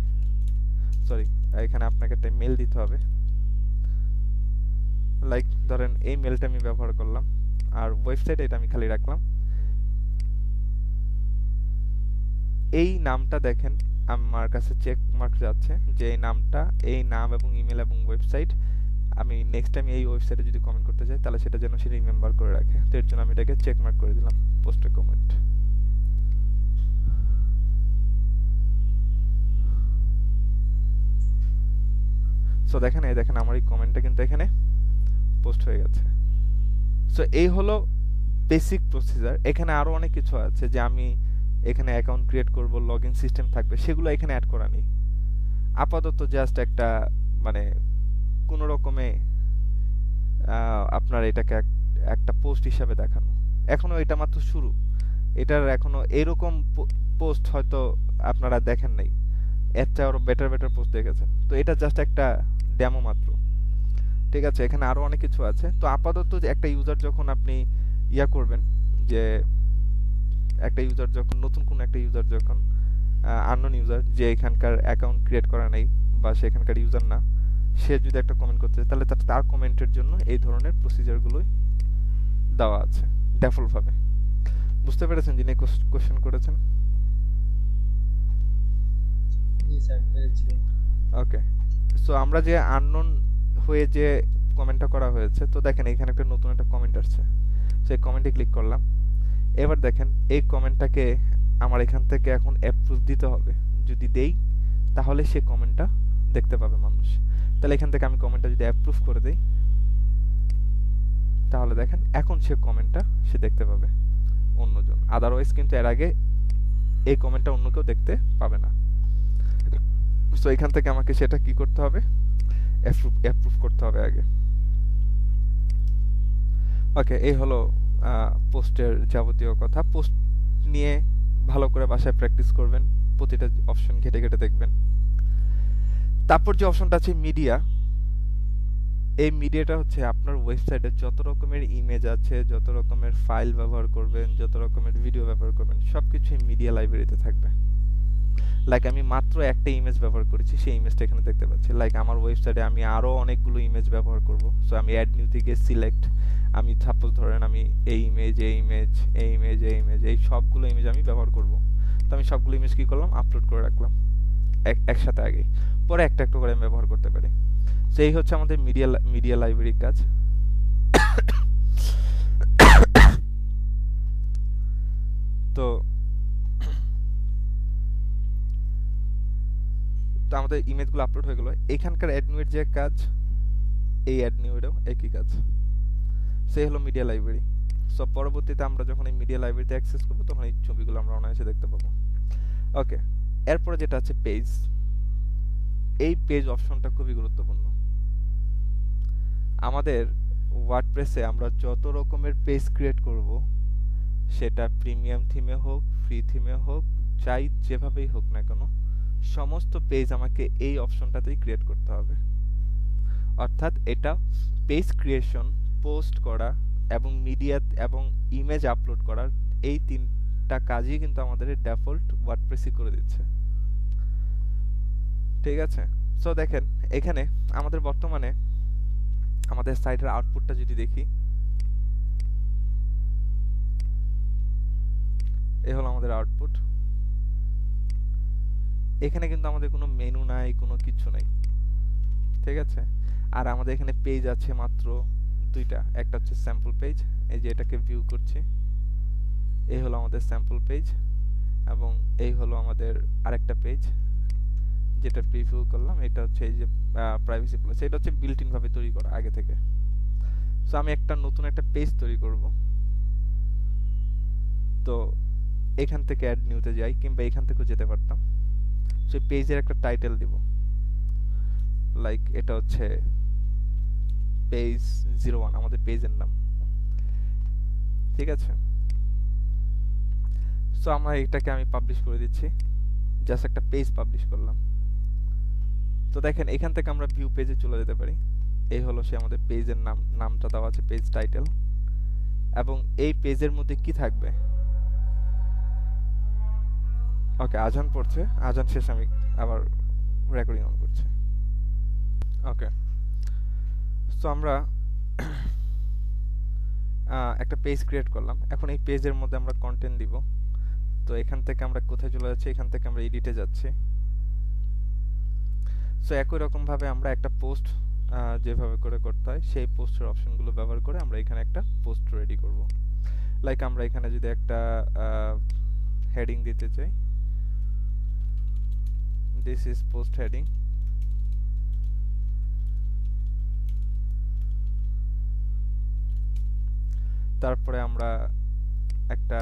সরি এখানে আপনাকে একটা মেল দিতে হবে, লাইক ধরেন এই মেলটা আমি ব্যবহার করলাম, আর ওয়েবসাইট এটা আমি খালি রাখলাম। এই নামটা দেখেন আমার কাছে চেক মার্ক যাচ্ছে যে এই নামটা, এই নাম এবং ইমেল এবং ওয়েবসাইট আমি নেক্সট টাইম এই ওয়েবসাইটে যদি কমেন্ট করতে চাই তাহলে সেটা যেন সে রিমেম্বার করে রাখে। তো এর জন্য আমি এটাকে চেক মার্ক করে দিলাম পোস্টে কমেন্ট। সো দেখেন এই দেখেন আমার এই কমেন্টটা কিন্তু এখানে পোস্ট হয়ে গেছে। সো এই হলো বেসিক প্রসিজার। এখানে আরো অনেক কিছু আছে যে আমি এখানে অ্যাকাউন্ট ক্রিয়েট করব, লগইন সিস্টেম থাকবে, সেগুলো এখানে অ্যাড করা নেই। আপাতত জাস্ট একটা মানে কোনো রকমে আপনার এটাকে একটা পোস্ট হিসাবে দেখানো। এখনো এটা মাত্র শুরু, এটার এখনো এরকম পোস্ট হয়তো আপনারা দেখেন নাই, এর চেয়ে আরো বেটার পোস্ট দেখেছেন। তো এটা জাস্ট একটা ডেমো মাত্র, ঠিক আছে? এখানে আরো অনেক কিছু আছে। তো আপাতত একটা ইউজার যখন আপনি করবেন, যে একটা ইউজার যখন নতুন কোন একটা ইউজার যখন আননোন ইউজার যে এখানকার অ্যাকাউন্ট ক্রিয়েট করা নেই বা সেখানকার ইউজার না, সে যদি একটা কমেন্ট করতে চায় তাহলে তার কমেন্টের জন্য এই ধরনের প্রসিজারগুলোই দেওয়া আছে ডিফল্ট ভাবে। বুঝতে পেরেছেন যিনি কোশ্চেন করেছেন? জি স্যার, পেরেছি। ওকে, সো আমরা যে আননোন হয়ে যে কমেন্টটা করা হয়েছে, তো দেখেন এখানে একটা নতুন একটা কমেন্ট আসছে, সেই কমেন্টে ক্লিক করলাম। এবার দেখেন এই কমেন্টটাকে আমার এখান থেকে এখন অ্যাপ্রুভ দিতে হবে। যদি দেই তাহলে সে কমেন্টটা দেখতে পাবে মানুষ। তাহলে এখান থেকে আমি কমেন্টটা যদি অ্যাপ্রুভ করে দেই তাহলে দেখেন এখন সে কমেন্টটা সে দেখতে পাবে অন্যজন, আদারওয়াইজ কিন্তু এর আগে এই কমেন্টটা অন্য কেউ দেখতে পাবে না। সো এখান থেকে আমাকে সেটা কি করতে হবে, অ্যাপ্রুভ করতে হবে আগে। ওকে, এই হলো পোস্টের যাবতীয় কথা। পোস্ট নিয়ে ভালো করে বাসায় প্র্যাকটিস করবেন, প্রতিটা অপশন ঘেটে ঘেটে দেখবেন। তারপর যে অপশনটা আছে মিডিয়া, এই মিডিয়াটা হচ্ছে আপনার ওয়েবসাইটে যত রকমের ইমেজ আছে, যত রকমের ফাইল ব্যবহার করবেন, যত রকমের ভিডিও ব্যবহার করবেন, সবকিছু এই মিডিয়া লাইব্রেরিতে থাকবে। লাইক আমি মাত্র একটা ইমেজ ব্যবহার করেছি, সেই ইমেজটা এখানে দেখতে পাচ্ছি। লাইক আমার ওয়েবসাইটে আমি আরো অনেকগুলো ইমেজ ব্যবহার করব। সো আমি অ্যাড নিউ থেকে সিলেক্ট, আমি সাপোজ ধরেন আমি এই ইমেজ, এই ইমেজ, এই ইমেজ, এই ইমেজ, এই সবগুলো ইমেজ আমি ব্যবহার করব। তো আমি সবগুলো ইমেজ কি করলাম, আপলোড করে রাখলাম একসাথে আগে, পরে একটা একটা করে আমি ব্যবহার করতে পারি। তো এই হচ্ছে আমাদের মিডিয়া লাইব্রেরির কাজ। তো তো আমাদের ইমেজগুলো আপলোড হয়ে গেল। এখানকার অ্যাড নিউয়ের যে কাজ, এই অ্যাড নিউয়েরও একই কাজ, সেই হলো মিডিয়া লাইব্রেরি। সো পরবর্তীতে আমরা যখন এই মিডিয়া লাইব্রেরিতে অ্যাক্সেস করবো তখন এই ছবিগুলো আমরা অনায়াসে দেখতে পাবো। ওকে, এরপরে যেটা আছে পেজ। এই পেজ অপশনটা খুবই গুরুত্বপূর্ণ। আমাদের ওয়ার্ডপ্রেসে আমরা যত রকমের পেজ ক্রিয়েট করব, সেটা প্রিমিয়াম থিমে হোক, ফ্রি থিমে হোক, চাই যেভাবেই হোক না কেন, সমস্ত পেজ আমাকে এই অপশনটাতেই ক্রিয়েট করতে হবে। অর্থাৎ এটা পেজ ক্রিয়েশন, পোস্ট করা এবং মিডিয়া এবং ইমেজ আপলোড করার এই তিনটা কাজই কিন্তু আমাদের ডিফল্ট ওয়ার্ডপ্রেসই করে দিচ্ছে। ঠিক আছে, সো দেখেন এখানে আমাদের বর্তমানে আমাদের সাইটের আউটপুটটা যদি দেখি, এই হলো আমাদের আউটপুট। এখানে কিন্তু আমাদের কোনো মেনু নাই, কোনো কিছু নাই। ঠিক আছে, আর আমাদের এখানে পেজ আছে মাত্র দুইটা, একটা হচ্ছে স্যাম্পল পেজ, এই যে এটাকে ভিউ করছি, এই হলো আমাদের স্যাম্পল পেজ, এবং এই হলো আমাদের আরেকটা পেজ যেটা প্রিভিউ করলাম, এটা হচ্ছে এই যে প্রাইভেসি পলিসি, এটা হচ্ছে বিল্ট ইন ভাবে তৈরি করা আগে থেকে। সো আমি একটা নতুন একটা পেজ তৈরি করব। তো এখান থেকে অ্যাড নিউতে যাই, কিংবা এখান থেকেও যেতে পারতাম। সেই পেজের একটা টাইটেল দিব, লাইক এটা হচ্ছে পেজ 01, আমাদের পেজের নাম। ঠিক আছে, সো আমরা এটাকে আমি পাবলিশ করে দিচ্ছি, জাস্ট একটা পেজ পাবলিশ করলাম। তো দেখেন এখান থেকে আমরা ভিউ পেজে চলে যেতে পারি। এই হলো সে আমাদের পেজের নামটা দেওয়া আছে, পেজ টাইটেল, এবং এই পেজের মধ্যে কি থাকবে। ওকে, আজান পড়ছে, আজান শেষ আমি আবার রেকর্ডিং অন করছি। ওকে, সো আমরা একটা পেজ ক্রিয়েট করলাম। এখন এই পেজের মধ্যে আমরা কন্টেন্ট দিব। তো এখান থেকে আমরা কোথায় চলে যাচ্ছি, এখান থেকে আমরা এডিটে যাচ্ছি। সো একই রকম ভাবে আমরা একটা পোস্ট যেভাবে করে করতে হয়, সেই পোস্টের অপশনগুলো ব্যবহার করে আমরা এখানে একটা পোস্ট রেডি করব। লাইক আমরা এখানে যদি একটা হেডিং দিতে চাই, দিস ইজ পোস্ট হেডিং। তারপরে আমরা একটা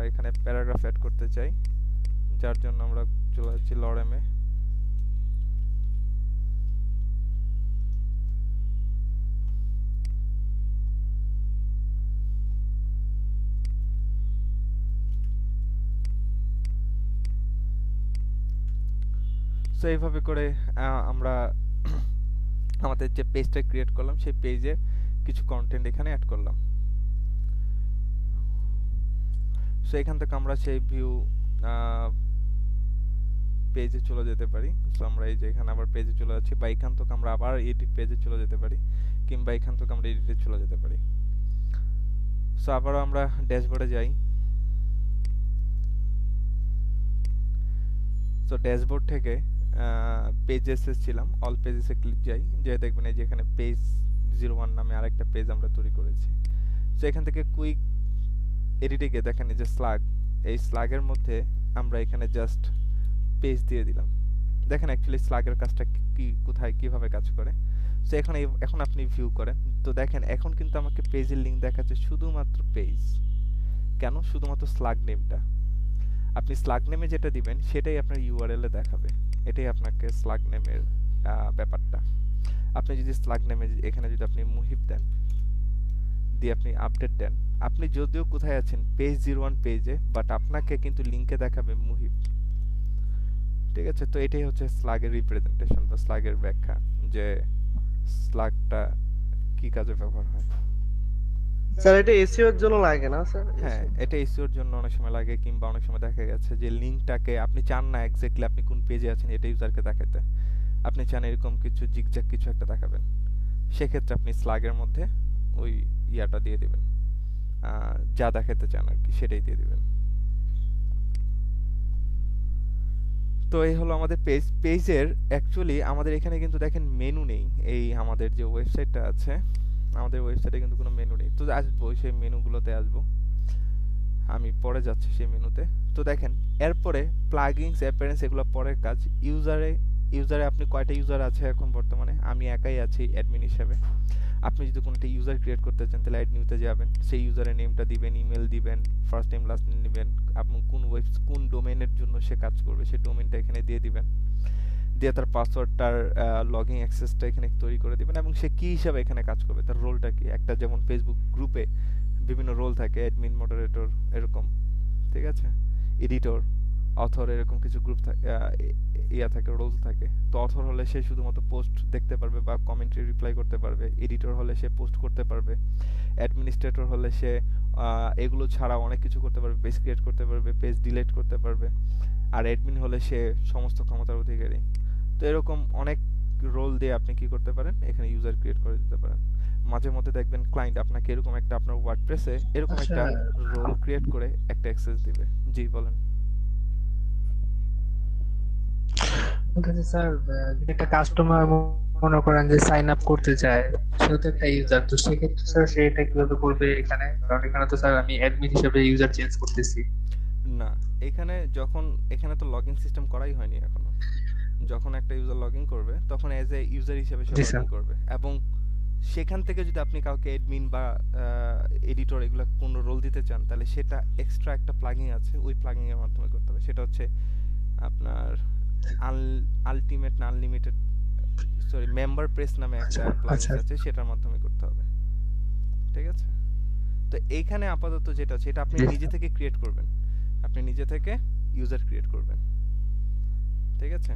এখানে প্যারাগ্রাফ অ্যাড করতে চাই, যার জন্য আমরা চলে যাচ্ছি লরেমে। সো এইভাবে করে আমরা আমাদের যে পেজটা ক্রিয়েট করলাম, সেই পেজে কিছু কন্টেন্ট এখানে অ্যাড করলাম। সো এখান থেকে আমরা সেই ভিউ পেজে চলে যেতে পারি। সো আমরা এই যে এখানে আবার পেজে চলে যাচ্ছি, বা এখান থেকে আমরা আবার এডিট পেজে চলে যেতে পারি, কিংবা এখান থেকে আমরা এডিটে চলে যেতে পারি। সো আবারও আমরা ড্যাশবোর্ডে যাই। সো ড্যাশবোর্ড থেকে পেজেসে ছিলাম, অল পেজেসে ক্লিক যাই, যে দেখবেন এই যে এখানে পেজ 01 নামে আরেকটা পেজ আমরা তৈরি করেছি। সো এখান থেকে কুইক এডিটে গিয়ে দেখেন এই যে স্লাগ, এই স্লাগের মধ্যে আমরা এখানে জাস্ট পেজ দিয়ে দিলাম। দেখেন অ্যাকচুয়ালি স্লাগের কাজটা কি, কোথায় কিভাবে কাজ করে। সো এখন আপনি ভিউ করেন, তো দেখেন এখন কিন্তু আমাকে পেজের লিংক দেখাচ্ছে শুধুমাত্র পেজ। কেন? শুধুমাত্র স্লাগ নেমটা। আপনি স্লাগ নেমে যেটা দিবেন সেটাই আপনার ইউআরএল এ দেখাবে। এটাই আপনাকে স্লাগ নেমের ব্যাপারটা। আপনি যদি স্লাগ নেমে এখানে যদি আপনি মুহিব দেন, দিয়ে আপনি আপডেট দেন, আপনি যদিও কোথায় আছেন পেজ 01 পেজে, বাট আপনাকে কিন্তু লিংকে দেখাবে মুহিব। ঠিক আছে, তো এটাই হচ্ছে স্লাগের রিপ্রেজেন্টেশন বা স্লাগের ব্যাখ্যা, যে স্লাগটা কি কাজে ব্যবহার হয়। স্যার এটা এসইও এর জন্য লাগে না স্যার? হ্যাঁ, এটা এসইও এর জন্য অনেক সময় লাগে, কিংবা অনেক সময় দেখা গেছে যে লিংকটাকে আপনি চান না এক্স্যাক্টলি আপনি কোন পেজে আছেন এটা ইউজারকে দেখাতে, আপনি চান এরকম কিছু জিগজ্যাগ কিছু একটা দেখাবেন, সেক্ষেত্রে আপনি স্লাগের মধ্যে ওই ইয়াটা দিয়ে দিবেন। যা দেখাতে চান আর কি সেটাই দিয়ে দিবেন। তো এই হলো আমাদের পেজের অ্যাকচুয়ালি আমাদের এখানে কিন্তু দেখেন মেনু নেই। এই আমাদের যে ওয়েবসাইটটা আছে, আমাদের ওয়েবসাইটে কিন্তু কোনো মেনু নেই। তো আসবো সেই মেনুগুলোতে আসবো, আমি পরে যাচ্ছি সেই মেনুতে। তো দেখেন এরপরে প্লাগইনস অ্যাপিয়ারেন্স এগুলো পরের কাজ। ইউজারে আপনি কয়টা ইউজার আছে এখন বর্তমানে? আমি একাই আছি অ্যাডমিন হিসেবে। আপনি যদি কোনো একটা ইউজার ক্রিয়েট করতে চান তাহলে অ্যাড নিউতে যাবেন, সেই ইউজারের নেমটা দিবেন, ইমেল দিবেন, ফার্স্ট নেম লাস্ট নেম দিবেন, আপনি কোন ডোমেইনের জন্য সে কাজ করবে সেই ডোমেইনটা এখানে দিয়ে দিবেন, দিয়ে তার পাসওয়ার্ডটার লগইন অ্যাক্সেসটা এখানে তৈরি করে দিবেন এবং সে কী হিসাবে এখানে কাজ করবে, তার রোলটা কি। একটা যেমন ফেসবুক গ্রুপে বিভিন্ন রোল থাকে, অ্যাডমিন, মডারেটর এরকম, ঠিক আছে, এডিটর, অথর, এরকম কিছু গ্রুপ থাকে, রোলস থাকে। তো অথর হলে সে শুধুমাত্র পোস্ট দেখতে পারবে বা কমেন্টে রিপ্লাই করতে পারবে, এডিটর হলে সে পোস্ট করতে পারবে, অ্যাডমিনিস্ট্রেটর হলে সে এগুলো ছাড়া অনেক কিছু করতে পারবে, পেজ ক্রিয়েট করতে পারবে, পেজ ডিলিট করতে পারবে, আর অ্যাডমিন হলে সে সমস্ত ক্ষমতার অধিকারী। তো এরকম অনেক রোল দিয়ে আপনি কি করতে পারেন, এখানে ইউজার ক্রিয়েট করে দিতে পারেন। মাঝে মধ্যে দেখবেন ক্লায়েন্ট আপনাকে এরকম একটা আপনার ওয়ার্ডপ্রেসে এরকম একটা রোল ক্রিয়েট করে একটা অ্যাক্সেস দিবে। জি বলেন। স্যার যদি একটা কাস্টমার মনে করেন যে সাইন আপ করতে চায়, সেও তো একটা ইউজার, তো সেক্ষেত্রে স্যার সেটা কিভাবে করবে এখানে? কারণ এখানে তো স্যার আমি অ্যাডমিন হিসেবে ইউজার চেঞ্জ করতেছি। না, এখানে তো লগইন সিস্টেম করাই হয়নি এখনো। যখন একটা ইউজার লগইন করবে তখন এজ এ ইউজার হিসেবে সে লগইন করবে, এবং সেখান থেকে যদি আপনি কাউকে অ্যাডমিন বা এডিটর এগুলো কোনো রোল দিতে চান তাহলে সেটা এক্সট্রা একটা প্লাগইন আছে, ওই প্লাগইন এর মাধ্যমে করতে হবে। সেটা হচ্ছে আপনার আলটিমেট না আনলিমিটেড, সরি, মেম্বার প্রেস নামে একটা প্লাগইন আছে, সেটার মাধ্যমে করতে হবে, ঠিক আছে। তো এইখানে আপাতত যেটা সেটা আপনি নিজে থেকে ক্রিয়েট করবেন, আপনি নিজে থেকে ইউজার ক্রিয়েট করবেন, ঠিক আছে।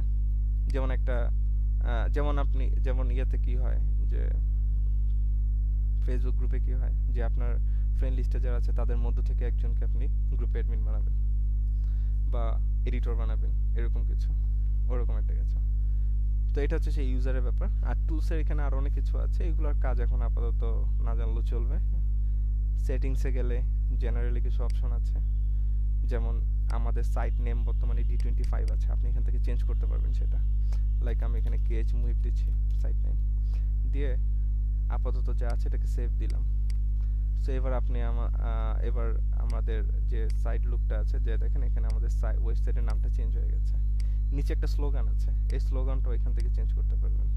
যেমন একটা যেমন ইয়াতে কি হয় যে ফেসবুক গ্রুপে কি হয় যে আপনার ফ্রেন্ড লিস্টে যারা আছে তাদের মধ্য থেকে একজনকে আপনি গ্রুপে অ্যাডমিন বানাবেন বা এডিটর বানাবেন, এরকম কিছু, ওরকম একটা কিছু। তো এটা হচ্ছে সেই ইউজারের ব্যাপার। আর টুলসের এখানে আরো অনেক কিছু আছে, এগুলোর কাজ এখন আপাতত না জানলেও চলবে। সেটিংসে গেলে জেনারেলি কিছু অপশন আছে, যেমন আমাদের সাইট নেম বর্তমানে D25 আছে, আপনি এখান থেকে চেঞ্জ করতে পারবেন সেটা। লাইক আমি এখানে KH মুহিব দিচ্ছি সাইট নেম দিয়ে, আপাতত যা আছে এটাকে সেভ দিলাম। সো এবার আপনি এবার আমাদের যে সাইট লুকটা আছে, যে দেখেন এখানে আমাদের ওয়েবসাইটের নামটা চেঞ্জ হয়ে গেছে, নিচে একটা স্লোগান আছে, এই স্লোগানটাও এখান থেকে চেঞ্জ করতে পারবেন।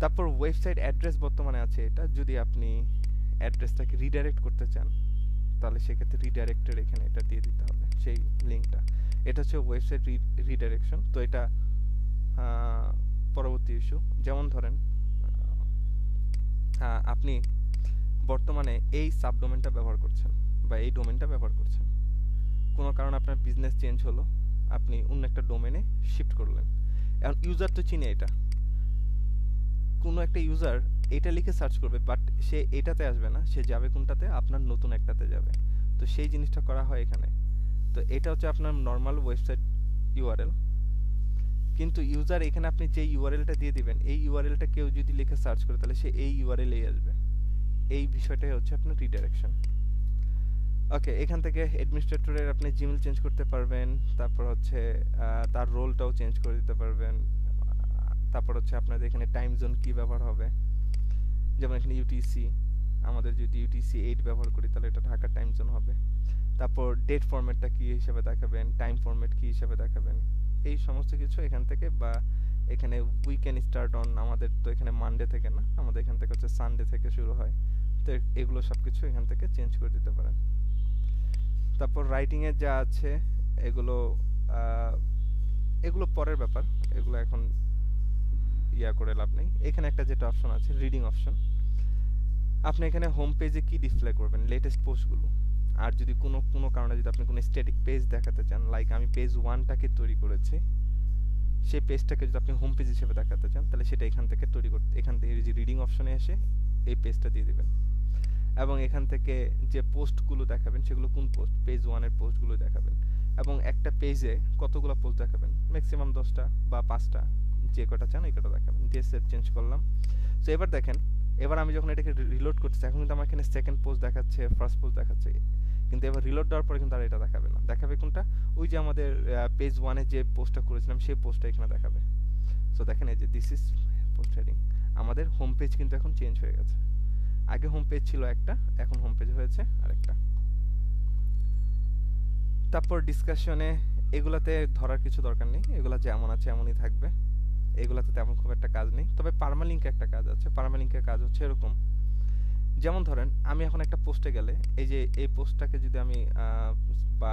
তারপর ওয়েবসাইট অ্যাড্রেস বর্তমানে আছে এটা, যদি আপনি অ্যাড্রেসটাকে রিডাইরেক্ট করতে চান তাহলে সেক্ষেত্রে রিডাইরেক্টের এখানে এটা দিয়ে দিতে হবে, সেই লিঙ্কটা। এটা হচ্ছে ওয়েবসাইট রিডাইরেকশন। তো এটা পরবর্তী ইস্যু। যেমন ধরেন আপনি বর্তমানে এই সাবডোমেনটা ব্যবহার করছেন বা এই ডোমেনটা ব্যবহার করছেন, কোনো কারণে আপনার বিজনেস চেঞ্জ হলো, আপনি অন্য একটা ডোমেনে শিফট করলেন। এখন ইউজার তো চিনে এটা, কোনো একটা ইউজার এটা লিখে সার্চ করবে, বাট সে এটাতে আসবে না, সে যাবে কোনটাতে, আপনার নতুন একটাতে যাবে। তো সেই জিনিসটা করা হয় এখানে। তো এটা হচ্ছে আপনার নর্মাল ওয়েবসাইট ইউআরএল, কিন্তু ইউজার এখানে আপনি যে ইউআরএলটা দিয়ে দিবেন, এই ইউআরএলটা কেউ যদি লিখে সার্চ করে তাহলে সে এই ইউআরএলেই আসবে। এই বিষয়টাই হচ্ছে আপনার রিডাইরেকশন। ওকে, এখান থেকে অ্যাডমিনিস্ট্রেটরের আপনি জিমেল চেঞ্জ করতে পারবেন, তারপর হচ্ছে তার রোলটাও চেঞ্জ করে দিতে পারবেন, তারপর হচ্ছে আপনাদের এখানে টাইম জোন কি ব্যবহার হবে, যেমন এখানে ইউটিসি, আমাদের যদি ইউটিসি 8 ব্যবহার করি তাহলে এটা ঢাকার টাইম জোন হবে। তারপর ডেট ফরম্যাটটা কি হিসাবে দেখাবেন, টাইম ফরম্যাট কি হিসাবে দেখাবেন, এই সমস্ত কিছু এখান থেকে। বা এখানে উইকেন্ড স্টার্ট অন, আমাদের তো এখানে মানডে থেকে না, আমাদের এখান থেকে হচ্ছে সানডে থেকে শুরু হয়। তো এগুলো সব কিছু এখান থেকে চেঞ্জ করে দিতে পারেন। তারপর রাইটিংয়ে যা আছে এগুলো পরের ব্যাপার, এগুলো এখন করে লাভ নেই। এখানে একটা যেটা অপশন আছে রিডিং অপশন, আপনি এখানে হোম পেজে কি ডিসপ্লে করবেন, লেটেস্ট পোস্টগুলো। আর যদি কোনো কারণে যদি আপনি কোনো স্ট্যাটিক পেজ দেখাতে চান, লাইক আমি পেজ 1টাকে তৈরি করেছি, সেই পেজটাকে যদি আপনি হোম পেজ হিসেবে দেখাতে চান তাহলে সেটা এখান থেকে এখান থেকে যে রিডিং অপশনে এসে এই পেজটা দিয়ে দিবেন। এবং এখান থেকে যে পোস্টগুলো দেখাবেন সেগুলো কোন পোস্ট, পেজ 1 এর পোস্টগুলো দেখাবেন। এবং একটা পেজে কতগুলো পোস্ট দেখাবেন, ম্যাক্সিমাম 10টা বা 5টা, যে কটা চান এই কটা দেখাবেন। দিয়ে সেভ চেঞ্জ করলাম। সো এবার দেখেন এবার আমি যখন এটাকে রিলোড করতেছি, এখন কিন্তু আমার এখানে সেকেন্ড পোস্ট দেখাচ্ছে, ফার্স্ট পোস্ট দেখাচ্ছে, কিন্তু এবার রিলোড দেওয়ার পরে কিন্তু আর এটা দেখাবে না। দেখাবে কোনটা? ওই যে আমাদের পেজ 1 এ যে পোস্টটা করেছিলাম সেই পোস্টটা এখানে দেখাবে। সো দেখেন এই যে দিস ইজ পোস্ট হেডিং, আমাদের হোম পেজ কিন্তু এখন চেঞ্জ হয়ে গেছে। আগে হোম পেজ ছিল একটা, এখন হোম পেজ হয়েছে আরেকটা। তারপর ডিসকাশনে এগুলাতে ধরার কিছু দরকার নেই, এগুলা যেমন আছে এমনই থাকবে, এগুলাতে তেমন খুব একটা কাজ নেই। তবে পার্মালিঙ্কে একটা কাজ আছে। পার্মালিঙ্কের কাজ হচ্ছে এরকম, যেমন ধরেন আমি এখন একটা পোস্টে গেলে এই যে এই পোস্টটাকে যদি আমি বা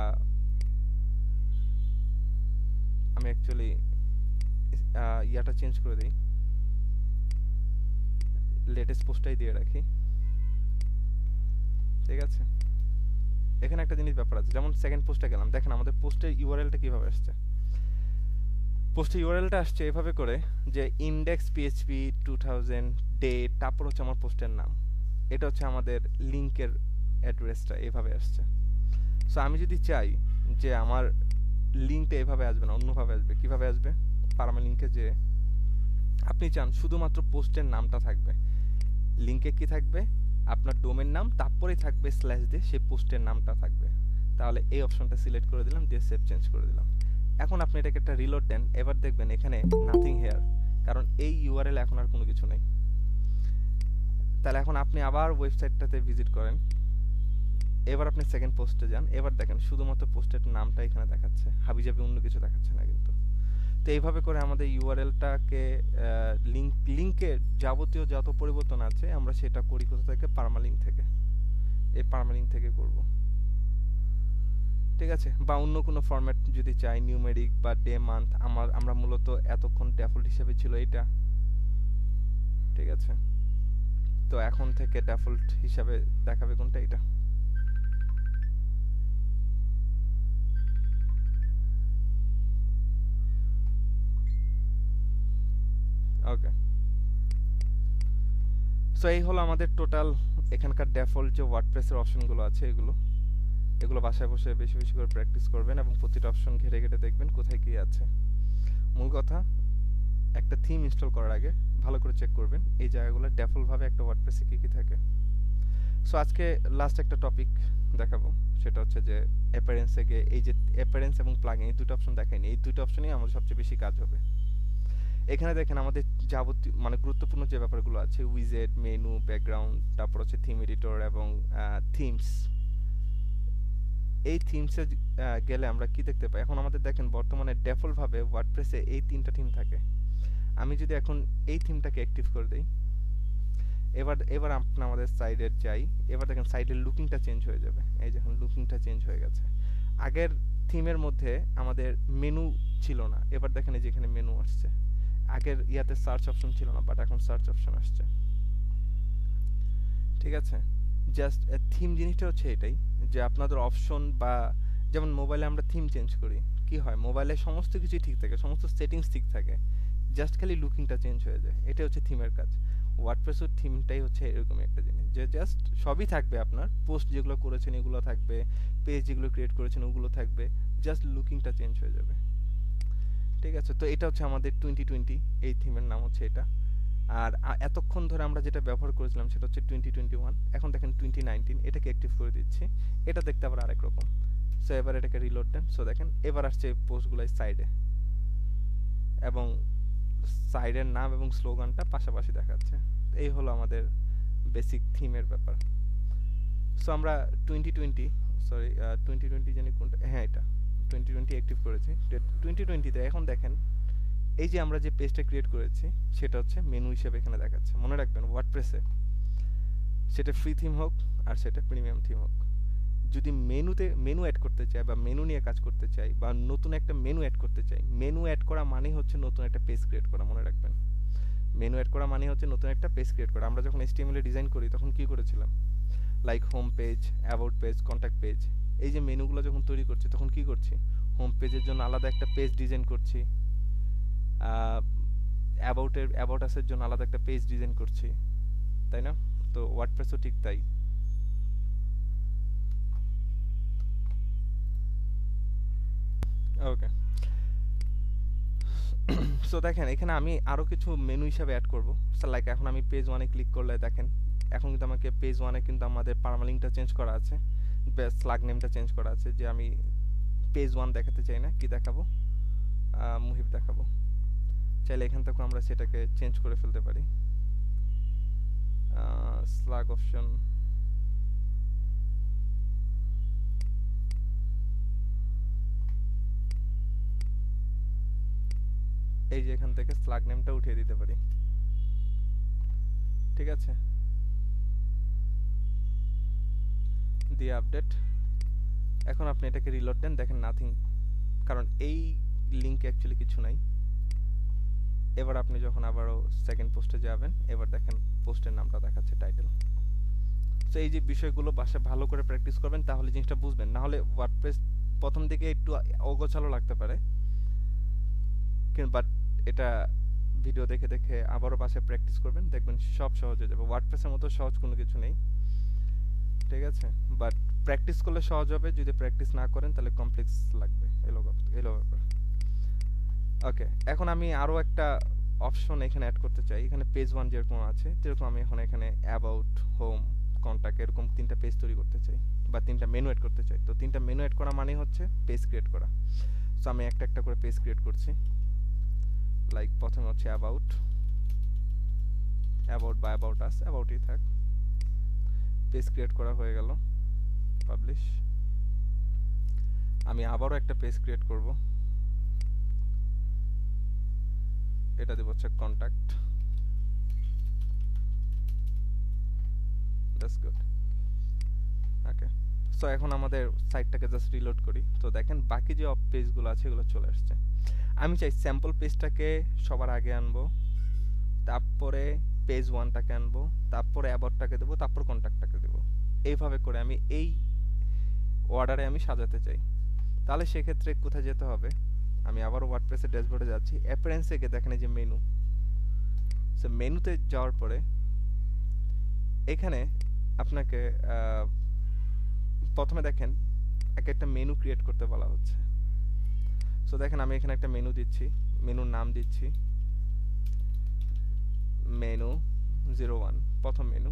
আমি অ্যাকচুয়ালি ইয়াটা চেঞ্জ করে দিই, লেটেস্ট পোস্টটাই দিয়ে রাখি, ঠিক আছে? এখানে একটা জিনিস ব্যাপার আছে, যেমন সেকেন্ড পোস্টে গেলাম, দেখেন আমাদের পোস্টের ইউআরএলটা কিভাবে আসছে। পোস্টের ইউআরএলটা আসছে এভাবে করে যে ইন্ডেক্স পিএইচপি 2000 ডেট, তারপর হচ্ছে আমার পোস্টের নাম, এটা হচ্ছে আমাদের লিংকের অ্যাড্রেসটা, এভাবে আসছে। সো আমি যদি চাই যে আমার লিঙ্কটা এভাবে আসবে না, অন্যভাবে আসবে, কিভাবে আসবে? পার্মালিঙ্কে যে আপনি চান শুধুমাত্র পোস্টের নামটা থাকবে, লিঙ্কে কি থাকবে? আপনার ডোমেন নাম, তারপরেই থাকবে স্ল্যাশ দিয়ে সেই পোস্টের নামটা থাকবে। তাহলে এই অপশনটা সিলেক্ট করে দিলাম, দিয়ে সেভ চেঞ্জ করে দিলাম। এখন আপনি এটাকে একটা রিলোড দেন, এবার দেখবেন এখানে নাথিং হেয়ার, কারণ এই ইউআরএল এখন আর কোনো কিছু নেই। তাহলে এখন আপনি আবার ওয়েবসাইটটাতে ভিজিট করেন, এবার আপনি সেকেন্ড পোস্টে যান, এবার দেখেন শুধুমাত্র পোস্টের নামটা এখানে দেখাচ্ছে, হাবিজাবি অন্য কিছু দেখাচ্ছে না কিন্তু। তো এইভাবে করে আমাদের ইউআরএলটাকে লিঙ্কের যাবতীয় যত পরিবর্তন আছে আমরা সেটা করি কোথা থেকে? পার্মালিঙ্ক থেকে। এই পার্মালিঙ্ক থেকে করব, ঠিক আছে? বা অন্য কোনো ফরম্যাট যদি চাই, নিউমেরিক বা ডে মান্থ, আমরা মূলত এতক্ষণ ডিফল্ট হিসেবে ছিল এইটা, ঠিক আছে? তো এখন থেকে ডিফল্ট হিসাবে দেখাবে কোনটা? এটা। ওকে, সো এই হলো আমাদের টোটাল এখানকার ডিফল্ট যে ওয়ার্ডপ্রেসের অপশনগুলো আছে, এগুলো বাসায় বসে বেশি বেশি করে প্র্যাকটিস করবেন এবং প্রতিটা অপশন ঘেটে ঘেটে দেখবেন কোথায় কি আছে। মূল কথা, একটা থিম ইনস্টল করার আগে ভালো করে চেক করবেন এই জায়গাগুলো ডিফল্টভাবে একটা ওয়ার্ডপ্রেসে কি কি থাকে। সো আজকে লাস্ট একটা টপিক দেখাবো, সেটা হচ্ছে যে অ্যাপিয়ারেন্সে গিয়ে এই যে অ্যাপিয়ারেন্স এবং প্লাগইন, এই দুটো অপশন দেখাইনি, এই দুটো অপশনই আমাদের সবচেয়ে বেশি কাজ হবে। এখানে দেখেন আমাদের যাবতীয় মানে গুরুত্বপূর্ণ যে ব্যাপারগুলো আছে, উইজেট, মেনু, ব্যাকগ্রাউন্ড, তারপর হচ্ছে থিম এডিটর এবং থিমস। এই থিমসে গেলে আমরা কি দেখতে পাই? এখন আমাদের দেখেন বর্তমানে ডিফল্টভাবে ওয়ার্ডপ্রেসে এই তিনটা থিম থাকে। আমি যদি এখন এই থিমটাকে অ্যাক্টিভ করে দেই, এবার আপনি আমাদের সাইডে যাই, এবার দেখেন সাইডের লুকিংটা চেঞ্জ হয়ে যাবে। এই দেখুন লুকিংটা চেঞ্জ হয়ে গেছে। আগের থিমের মধ্যে আমাদের মেনু ছিল না, এবার দেখেন এই যেখানে মেনু আসছে। আগের ইয়াতে সার্চ অপশন ছিল না, বাট এখন সার্চ অপশন আসছে, ঠিক আছে? জাস্ট থিম জিনিসটা হচ্ছে এটাই যে আপনাদের অপশন, বা যেমন মোবাইলে আমরা থিম চেঞ্জ করি, কি হয়? মোবাইলে সমস্ত কিছু ঠিক থাকে, সমস্ত সেটিংস ঠিক থাকে, জাস্ট খালি লুকিংটা চেঞ্জ হয়ে যায়। এটা হচ্ছে থিমের কাজ। ওয়ার্ডপ্রেসের থিমটাই হচ্ছে এরকম একটা জিনিস যে জাস্ট সবই থাকবে, আপনার পোস্ট যেগুলো করেছেন এগুলো থাকবে, পেজ যেগুলো ক্রিয়েট করেছেন ওগুলো থাকবে, জাস্ট লুকিংটা চেঞ্জ হয়ে যাবে, ঠিক আছে? তো এটা হচ্ছে আমাদের 2020, এই থিমের নাম হচ্ছে এটা। আর এতক্ষণ ধরে আমরা যেটা ব্যবহার করেছিলাম সেটা হচ্ছে 2021, এখন দেখেন 2019, এটাকে অ্যাক্টিভ করে দিচ্ছি, এটা দেখতে আবার আরেক রকম। সো এবার এটাকে রিলোড দেন, সো দেখেন এবার আসছে পোস্টগুলাই সাইডে, এবং সাইডের নাম এবং স্লোগানটা পাশাপাশি দেখাচ্ছে। এই হলো আমাদের বেসিক থিমের ব্যাপার। সো আমরা 2020 জানি কোনটা, হ্যাঁ এটা 2020 অ্যাক্টিভ করেছি। 2020তে এখন দেখেন এই যে আমরা যে পেজটা ক্রিয়েট করেছি সেটা হচ্ছে মেনু হিসেবে এখানে দেখাচ্ছে। মনে রাখবেন ওয়ার্ডপ্রেসে সেটা ফ্রি থিম হোক আর সেটা প্রিমিয়াম থিম হোক, যদি মেনু অ্যাড করতে চাই বা মেনু নিয়ে কাজ করতে চাই বা নতুন একটা মেনু অ্যাড করতে চাই, মেনু অ্যাড করা মানে হচ্ছে নতুন একটা পেজ ক্রিয়েট করা। মনে রাখবেন মেনু অ্যাড করা মানে হচ্ছে নতুন একটা পেজ ক্রিয়েট করা। আমরা যখন HTML এ ডিজাইন করি তখন কি করেছিলাম? Like home page, about page, contact page, এই যে মেনুগুলো যখন তৈরি করছি তখন কি করছি? হোম পেজের জন্য আলাদা একটা পেজ ডিজাইন করছি, অ্যাবাউট আসের জন্য আলাদা একটা পেজ ডিজাইন করছি, তাই না? তো ওয়ার্ডপ্রেসও ঠিক তাই। ওকে, সো দেখেন এখানে আমি আরো কিছু মেনু হিসাবে অ্যাড করব। সো লাইক এখন আমি পেজ 1 এ ক্লিক করলে দেখেন এখন কিন্তু আমাকে পেজ 1 এ কিন্তু আমাদের পারমালিঙ্কটা চেঞ্জ করা আছে, স্লাগ নেমটা চেঞ্জ করা আছে, যে আমি পেজ 1 দেখাতে চাই না, কি দেখাবো, মুহিব দেখাবো। চাইলে এখান থেকে আমরা সেটাকে চেঞ্জ করে ফেলতে পারি। স্লাগ অপশন, এই যে এখান থেকে স্লাগ নেমটা উঠিয়ে দিতে পারি, ঠিক আছে, দিয়ে আপডেট। এখন আপনি এটাকে রিলোড দেন, দেখেন নাথিং, কারণ এই লিংকে অ্যাকচুয়ালি কিছু নাই। এবার আপনি যখন আবারও সেকেন্ড পোস্টে যাবেন, এবার দেখেন পোস্টের নামটা দেখাচ্ছে, টাইটেল। সো এই যে বিষয়গুলো বাসায় ভালো করে প্র্যাকটিস করবেন, তাহলে জিনিসটা বুঝবেন। না হলে ওয়ার্ডপ্রেস প্রথম দিকে একটু অগোছালো লাগতে পারে, কিন্তু বাট এটা ভিডিও দেখে দেখে আবারও বাসায় প্র্যাকটিস করবেন, দেখবেন সব সহজ হয়ে যাবে। ওয়ার্ডপ্রেসের মতো সহজ কোনো কিছু নেই, ঠিক আছে, বাট প্র্যাকটিস করলে সহজ হবে, যদি প্র্যাকটিস না করেন তাহলে কমপ্লেক্স লাগবে, এলো ব্যাপার। ওকে, এখন আমি আরও একটা অপশন এখানে অ্যাড করতে চাই। এখানে পেজ 1 যেরকম আছে যেরকম আমি এখন এখানে অ্যাবাউট, হোম, কন্ট্যাক্ট এরকম 3টা পেজ তৈরি করতে চাই, বা 3টা মেনু অ্যাড করতে চাই। তো 3টা মেনু অ্যাড করা মানে হচ্ছে পেজ ক্রিয়েট করা। সো আমি একটা একটা করে পেজ ক্রিয়েট করছি। লাইক প্রথমে হচ্ছে অ্যাবাউট বা অ্যাবাউট আস, অ্যাবাউটই থাক। পেজ ক্রিয়েট করা হয়ে গেল, পাবলিশ। আমি আবারও একটা পেজ ক্রিয়েট করব, এটা দেব হচ্ছে contact. That's good. Okay, so এখন আমাদের সাইটটাকে জাস্ট রিলোড করি। তো দেখেন বাকি যে পেজগুলো আছে এগুলো চলে আসছে। আমি চাই স্যাম্পল পেজটাকে সবার আগে আনবো, তারপরে পেজ 1টাকে আনবো, তারপরে অ্যাবাউটটাকে দেবো, তারপর কন্ট্যাক্টটাকে দেবো। এইভাবে করে আমি এই অর্ডারে আমি সাজাতে চাই। তাহলে সেক্ষেত্রে কোথায় যেতে হবে, আমি আবার ওয়ার্ডপ্রেসের ড্যাশবোর্ডে যাচ্ছি, অ্যাপিয়ারেন্সে গিয়ে দেখেন এই যে মেনু। সো মেনুতে যাওয়ার পরে এখানে আপনাকে প্রথমে দেখেন একটা মেনু ক্রিয়েট করতে বলা হচ্ছে। সো দেখেন আমি এখানে একটা মেনু দিচ্ছি, মেনুর নাম দিচ্ছি মেনু 01, প্রথম মেনু।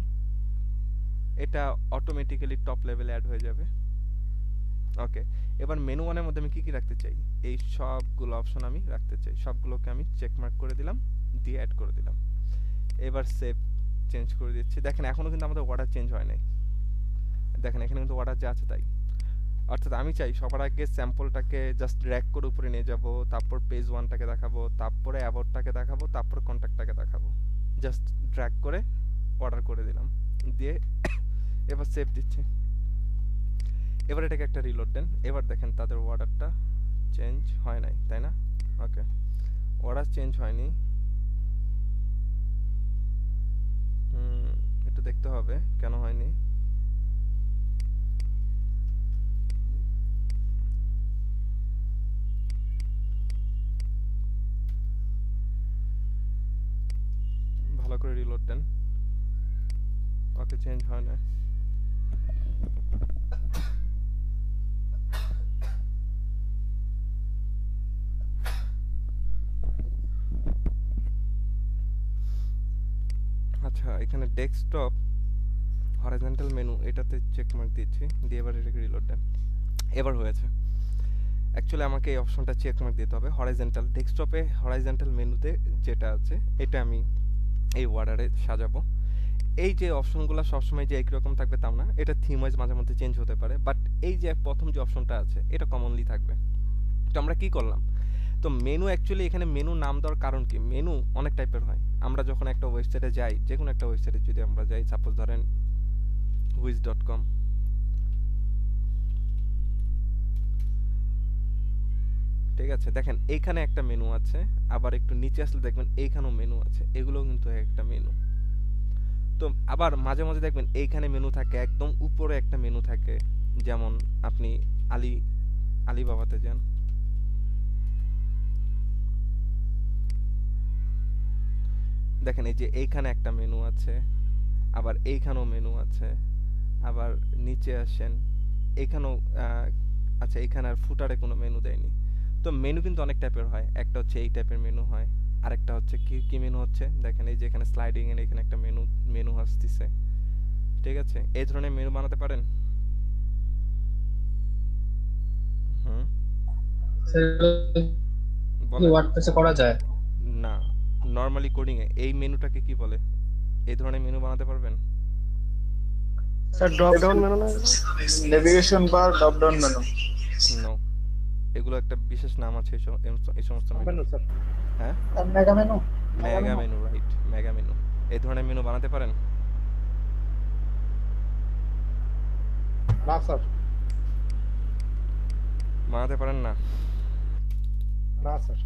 এটা অটোমেটিক্যালি টপ লেভেলে অ্যাড হয়ে যাবে। ওকে, এবার মেনু 1 এর মধ্যে আমি কি কি রাখতে চাই, এই সবগুলো অপশন আমি রাখতে চাই, সবগুলোকে আমি চেক মার্ক করে দিলাম, দিয়ে অ্যাড করে দিলাম। এবার সেভ চেঞ্জ করে দিচ্ছি। দেখেন এখনো কিন্তু আমাদের অর্ডার চেঞ্জ হয় নাই, দেখেন এখানে কিন্তু অর্ডার যা আছে তাই। অর্থাৎ আমি চাই সবার আগে স্যাম্পলটাকে জাস্ট ড্র্যাগ করে উপরে নিয়ে যাব, তারপর পেজ 1টাকে দেখাবো, তারপরে অ্যাবাউটটাকে দেখাবো, তারপর কন্ট্যাক্টটাকে দেখাবো। জাস্ট ড্র্যাগ করে অর্ডার করে দিলাম, দিয়ে এবার সেভ দিচ্ছি। এবার এটাকে একটা রিলোড দেন। এবার দেখেন তাদের অর্ডারটা চেঞ্জ হয় নাই, তাই না? ওকে, অর্ডার চেঞ্জ হয়নি, একটু দেখতে হবে কেন হয়নি। ভালো করে রিলোড দেন। ওকে, চেঞ্জ হয় না। আচ্ছা, এখানে ডেস্কটপ হরাইজন্টাল মেনু এটাতে চেক মার্ক দিচ্ছি, দিয়ে এবার এটাকে রিলোড দেন। এবার হয়েছে। অ্যাকচুয়ালি আমাকে এই অপশনটা চেক মার্ক দিতে হবে। হরাইজন্টাল ডেস্কটপে হরাইজন্টাল মেনুতে যেটা আছে এটা আমি এই অর্ডারে সাজাবো। এই যে অপশনগুলো সবসময় যে একই রকম থাকবে তাও না, এটা থিম ওয়াইজ মাঝে মধ্যে চেঞ্জ হতে পারে, বাট এই যে প্রথম যে অপশনটা আছে এটা কমনলি থাকবে। তো আমরা কি করলাম, তো মেনু অ্যাকচুয়ালি এখানে মেনু নাম দেওয়ার কারণ কি, মেনু অনেক টাইপের হয়। আমরা যখন একটা ওয়েবসাইটে যাই, যে কোনো একটা ওয়েবসাইটে যদি আমরা যাই, সাপোজ ধরেন wiz.com, ঠিক আছে, দেখেন এইখানে একটা মেনু আছে, আবার একটু নিচে আসলে দেখবেন এইখানেও মেনু আছে, এগুলোও কিন্তু একটা মেনু। তো আবার মাঝে মাঝে দেখবেন এইখানে মেনু থাকে, একদম উপরে একটা মেনু থাকে, যেমন আপনি আলিবাবাতে যান, দেখেন এই যে এইখানে একটা মেনু আছে, আবার এইখানেও মেনু আছে, আবার নিচে আসেন এইখানেও, আচ্ছা এখানে আর ফুটারে কোনো মেনু দেয়নি। তো মেনু কিন্তু অনেক টাইপের হয়, একটা হচ্ছে এই টাইপের মেনু হয়, আরেকটা হচ্ছে কি কি মেনু হচ্ছে দেখেন এই যে এখানে স্লাইডিং এর এখানে একটা মেনু মেনু আসতেছে, ঠিক আছে? এই ধরনের মেনু বানাতে পারেন? হুম, বলেন। ওয়ার্ডপ্রেসে করা যায়? না, নর্মালি কোডিং এ এই মেনুটাকে কি বলে? এই ধরনের মেনু বানাতে পারবেন? স্যার ড্রপ ডাউন মেনু না? Navigation bar, drop down menu. No, এগুলো একটা বিশেষ নাম আছে এই সমস্ত মেনু। Menu sir. হ্যাঁ, আর mega menu? Mega menu, right, mega menu. এই ধরনের মেনু বানাতে পারেন? না স্যার। বানাতে পারেন না? না স্যার।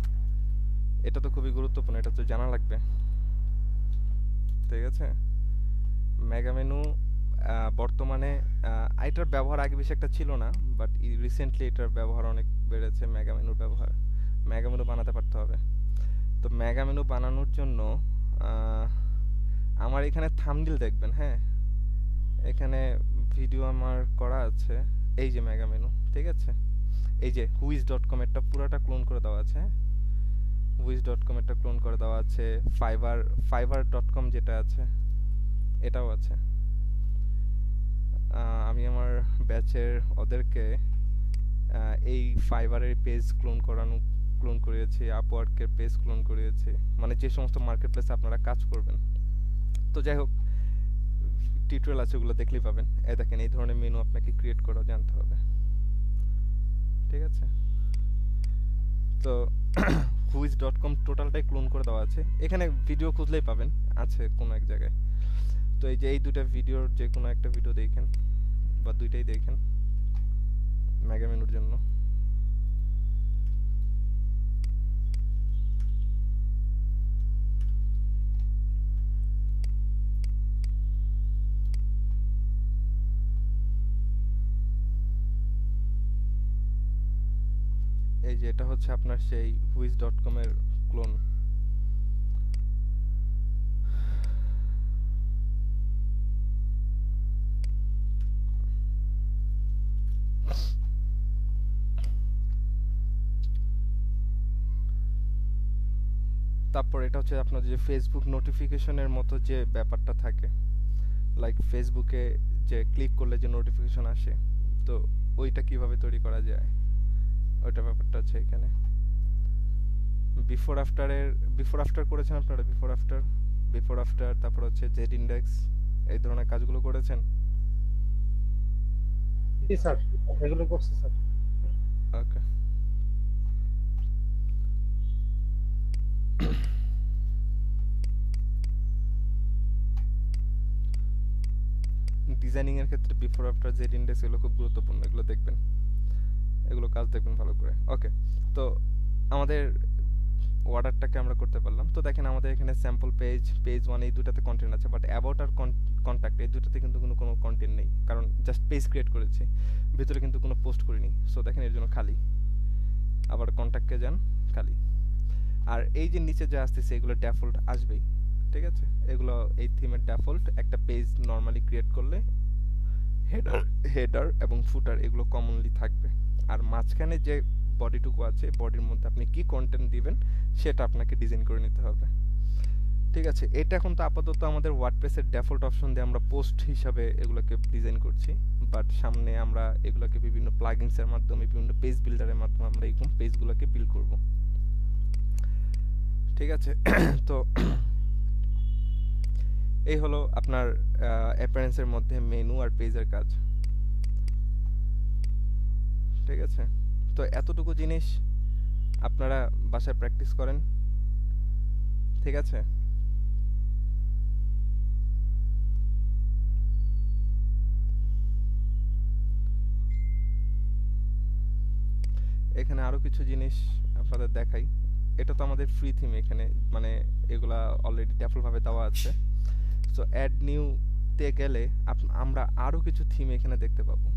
এটা তো খুবই গুরুত্বপূর্ণ, এটা তো জানা লাগবে, ঠিক আছে? মেগা মেনু বর্তমানে এটার ব্যবহার আগে বেশি একটা ছিল না, বাট রিসেন্টলি এটার ব্যবহার অনেক বেড়েছে। মেগা মেনুর ব্যবহার, মেগা মেনু বানাতে পারতে হবে। তো মেগা মেনু বানানোর জন্য আমার এখানে থাম্বনেল দেখবেন, হ্যাঁ, এখানে ভিডিও আমার করা আছে, এই যে মেগা মেনু, ঠিক আছে? এই যে হুইজ.com এরটা পুরোটা ক্লোন করে দেওয়া আছে, হ্যাঁ, হুইজ.com এরটা ক্লোন করে দেওয়া আছে, ফাইবার.com যেটা আছে এটাও আছে। আমি আমার ব্যাচের ওদেরকে এই ফাইবারের পেজ ক্লোন করিয়েছি, আপওয়ার্কের পেজ ক্লোন করিয়েছি, মানে যে সমস্ত মার্কেট প্লেসে আপনারা কাজ করবেন। তো যাই হোক, টিউটোরিয়াল আছে, ওগুলো দেখলেই পাবেন। এই দেখেন, এই ধরনের মেনু আপনাকে ক্রিয়েট করা জানতে হবে, ঠিক আছে? তো হুইজ.com টোটালটাই ক্লোন করে দেওয়া আছে, এখানে ভিডিও খুঁজলেই পাবেন, আছে কোনো এক জায়গায়। তো এই যে এই দুটা ভিডিওর যে কোনো একটা ভিডিও দেখেন বা দুইটাই দেখেন মেগা মেনুর জন্য। এই যে এটা হচ্ছে আপনার সেই হুইজ.com এর ক্লোন। তারপর এটা হচ্ছে আপনার যে ফেসবুক নোটিফিকেশনের মতো যে ব্যাপারটা থাকে, লাইক ফেসবুকে যে ক্লিক করলে যে নোটিফিকেশন আসে, তো ওইটা কিভাবে তৈরি করা যায়, ওইটা ব্যাপারটা আছে এখানে। বিফোর আফটার করেছেন আপনারা? বিফোর আফটার তারপর হচ্ছে জেড ইন্ডেক্স, এই ধরনের কাজগুলো করেছেন? জি স্যার, এগুলো করছি স্যার। ওকে, ডিজাইনিং এর ক্ষেত্রে বিফোর আফটার জেড ইন্ডেক্স এগুলো খুব গুরুত্বপূর্ণ, এগুলো দেখবেন, এগুলো কাজ দেখবেন ভালো করে। ওকে, তো আমাদের অর্ডারটাকে আমরা করতে পারলাম। তো দেখেন আমাদের এখানে স্যাম্পল পেজ 1 এই দুটাতে কন্টেন্ট আছে, বাট অ্যাবাউট আর কন্টাক্ট এই দুটাতে কিন্তু কোনো কন্টেন্ট নেই, কারণ জাস্ট পেজ ক্রিয়েট করেছি, ভিতরে কিন্তু কোনো পোস্ট করিনি। সো দেখেন এর জন্য খালি। আবার কন্টাক্টে যান, খালি। আর এই যে নিচে যা আসতেছে এগুলো ডিফল্ট আসবেই, ঠিক আছে? এগুলো এই থিমের ডিফল্ট। একটা পেজ নরমালি ক্রিয়েট করলে হেডার এবং ফুটার এগুলো কমনলি থাকবে, আর মাঝখানে যে বডিটুকু আছে বডির মধ্যে আপনি কি কন্টেন্ট দিবেন সেটা আপনাকে ডিজাইন করে নিতে হবে, ঠিক আছে? এটা এখন তো আপাতত আমাদের ওয়ার্ডপ্রেসের ডিফল্ট অপশন দিয়ে আমরা পোস্ট হিসাবে এগুলোকে ডিজাইন করছি, বাট সামনে আমরা এগুলোকে বিভিন্ন প্লাগইনস এর মাধ্যমে, বিভিন্ন পেজ বিল্ডারের মাধ্যমে আমরা এরকম পেজগুলোকে বিল্ড করব, ঠিক আছে? তো এই হলো আপনার অ্যাপিয়ারেন্সের মধ্যে মেনু আর পেজের কাজ, ঠিক আছে? তো এতটুকু জিনিস আপনারা বাসায় প্র্যাকটিস করেন, ঠিক আছে? এখানে আরো কিছু জিনিস আপনাদের দেখাই। এটা তো আমাদের ফ্রি থিম, এখানে মানে এগুলা অলরেডি ডিফল্ট ভাবে দেওয়া আছে। সো অ্যাড নিউ তে গেলে আমরা আরো কিছু থিম এখানে দেখতে পাবো,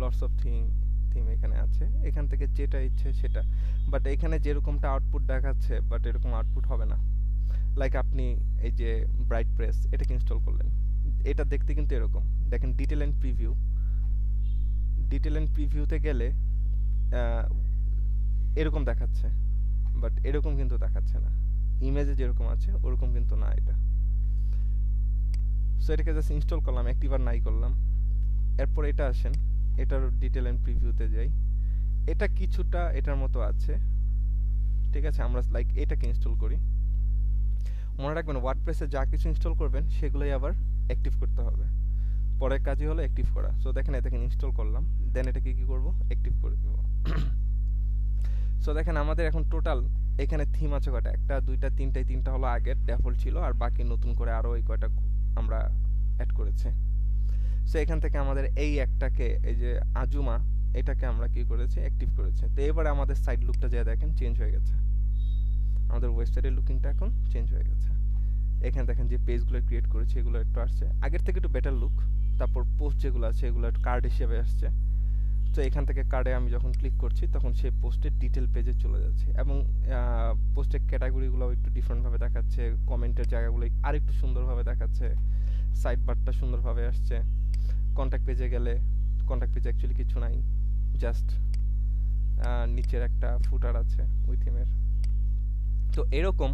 লটস অফ থিম এখানে আছে, এখান থেকে যেটা ইচ্ছে সেটা। বাট এখানে যেরকমটা আউটপুট দেখাচ্ছে, বাট এরকম আউটপুট হবে না। লাইক আপনি এই যে ব্রাইট প্রেস এটাকে ইনস্টল করলেন, এটা দেখতে কিন্তু এরকম। দেখেন ডিটেল এন্ড প্রিভিউতে গেলে এরকম দেখাচ্ছে, বাট এরকম কিন্তু দেখাচ্ছে না, ইমেজে যেরকম আছে ওরকম কিন্তু না এটা। সো এটাকে জাস্ট ইনস্টল করলাম, একটিবার নাই করলাম। এরপর এটা আসেন, এটার ডিটেল এন্ড প্রিভিউতে যাই। এটা কিছুটা এটার মতো আছে, ঠিক আছে। আমরা লাইক এটাকে ইনস্টল করি। মনে রাখবেন ওয়ার্ডপ্রেসে যা কিছু ইনস্টল করবেন সেগুলোই আবার অ্যাক্টিভ করতে হবে, পরের কাজই হলো অ্যাক্টিভ করা। সো দেখেন এটাকে ইনস্টল করলাম, দেন এটাকে কি করব, অ্যাক্টিভ করে দেব। সো দেখেন আমাদের এখন টোটাল এখানে থিম আছে কয়টা, একটা দুইটা তিনটায়, তিনটা হলো আগের ডিফল্ট ছিল, আর বাকি নতুন করে আরো এই কয়টা আমরা অ্যাড করেছি। সো এখান থেকে আমাদের এই একটাকে, এই যে আজুমা, এটাকে আমরা কি করেছি, অ্যাক্টিভ করেছি। তো এবারে আমাদের সাইড লুকটা যা দেখেন চেঞ্জ হয়ে গেছে, আমাদের ওয়েবসাইটের লুকিংটা এখন চেঞ্জ হয়ে গেছে। এখানে দেখেন যে পেজগুলো ক্রিয়েট করেছি এগুলো একটু আসছে আগের থেকে একটু বেটার লুক। তারপর পোস্ট যেগুলো আছে এগুলো একটু কার্ড হিসেবে আসছে। তো এখান থেকে কার্ডে আমি যখন ক্লিক করছি তখন সেই পোস্টের ডিটেল পেজে চলে যাচ্ছে, এবং পোস্টের ক্যাটাগরিগুলো একটু ডিফারেন্টভাবে দেখাচ্ছে, কমেন্টের জায়গাগুলো আরেকটু সুন্দরভাবে দেখাচ্ছে, সাইড বারটা সুন্দরভাবে আসছে। কন্ট্যাক্ট পেজে গেলে কন্ট্যাক্ট পেজে অ্যাকচুয়ালি কিছু নাই, জাস্ট নিচের একটা ফুটার আছে ওই থিমের। তো এরকম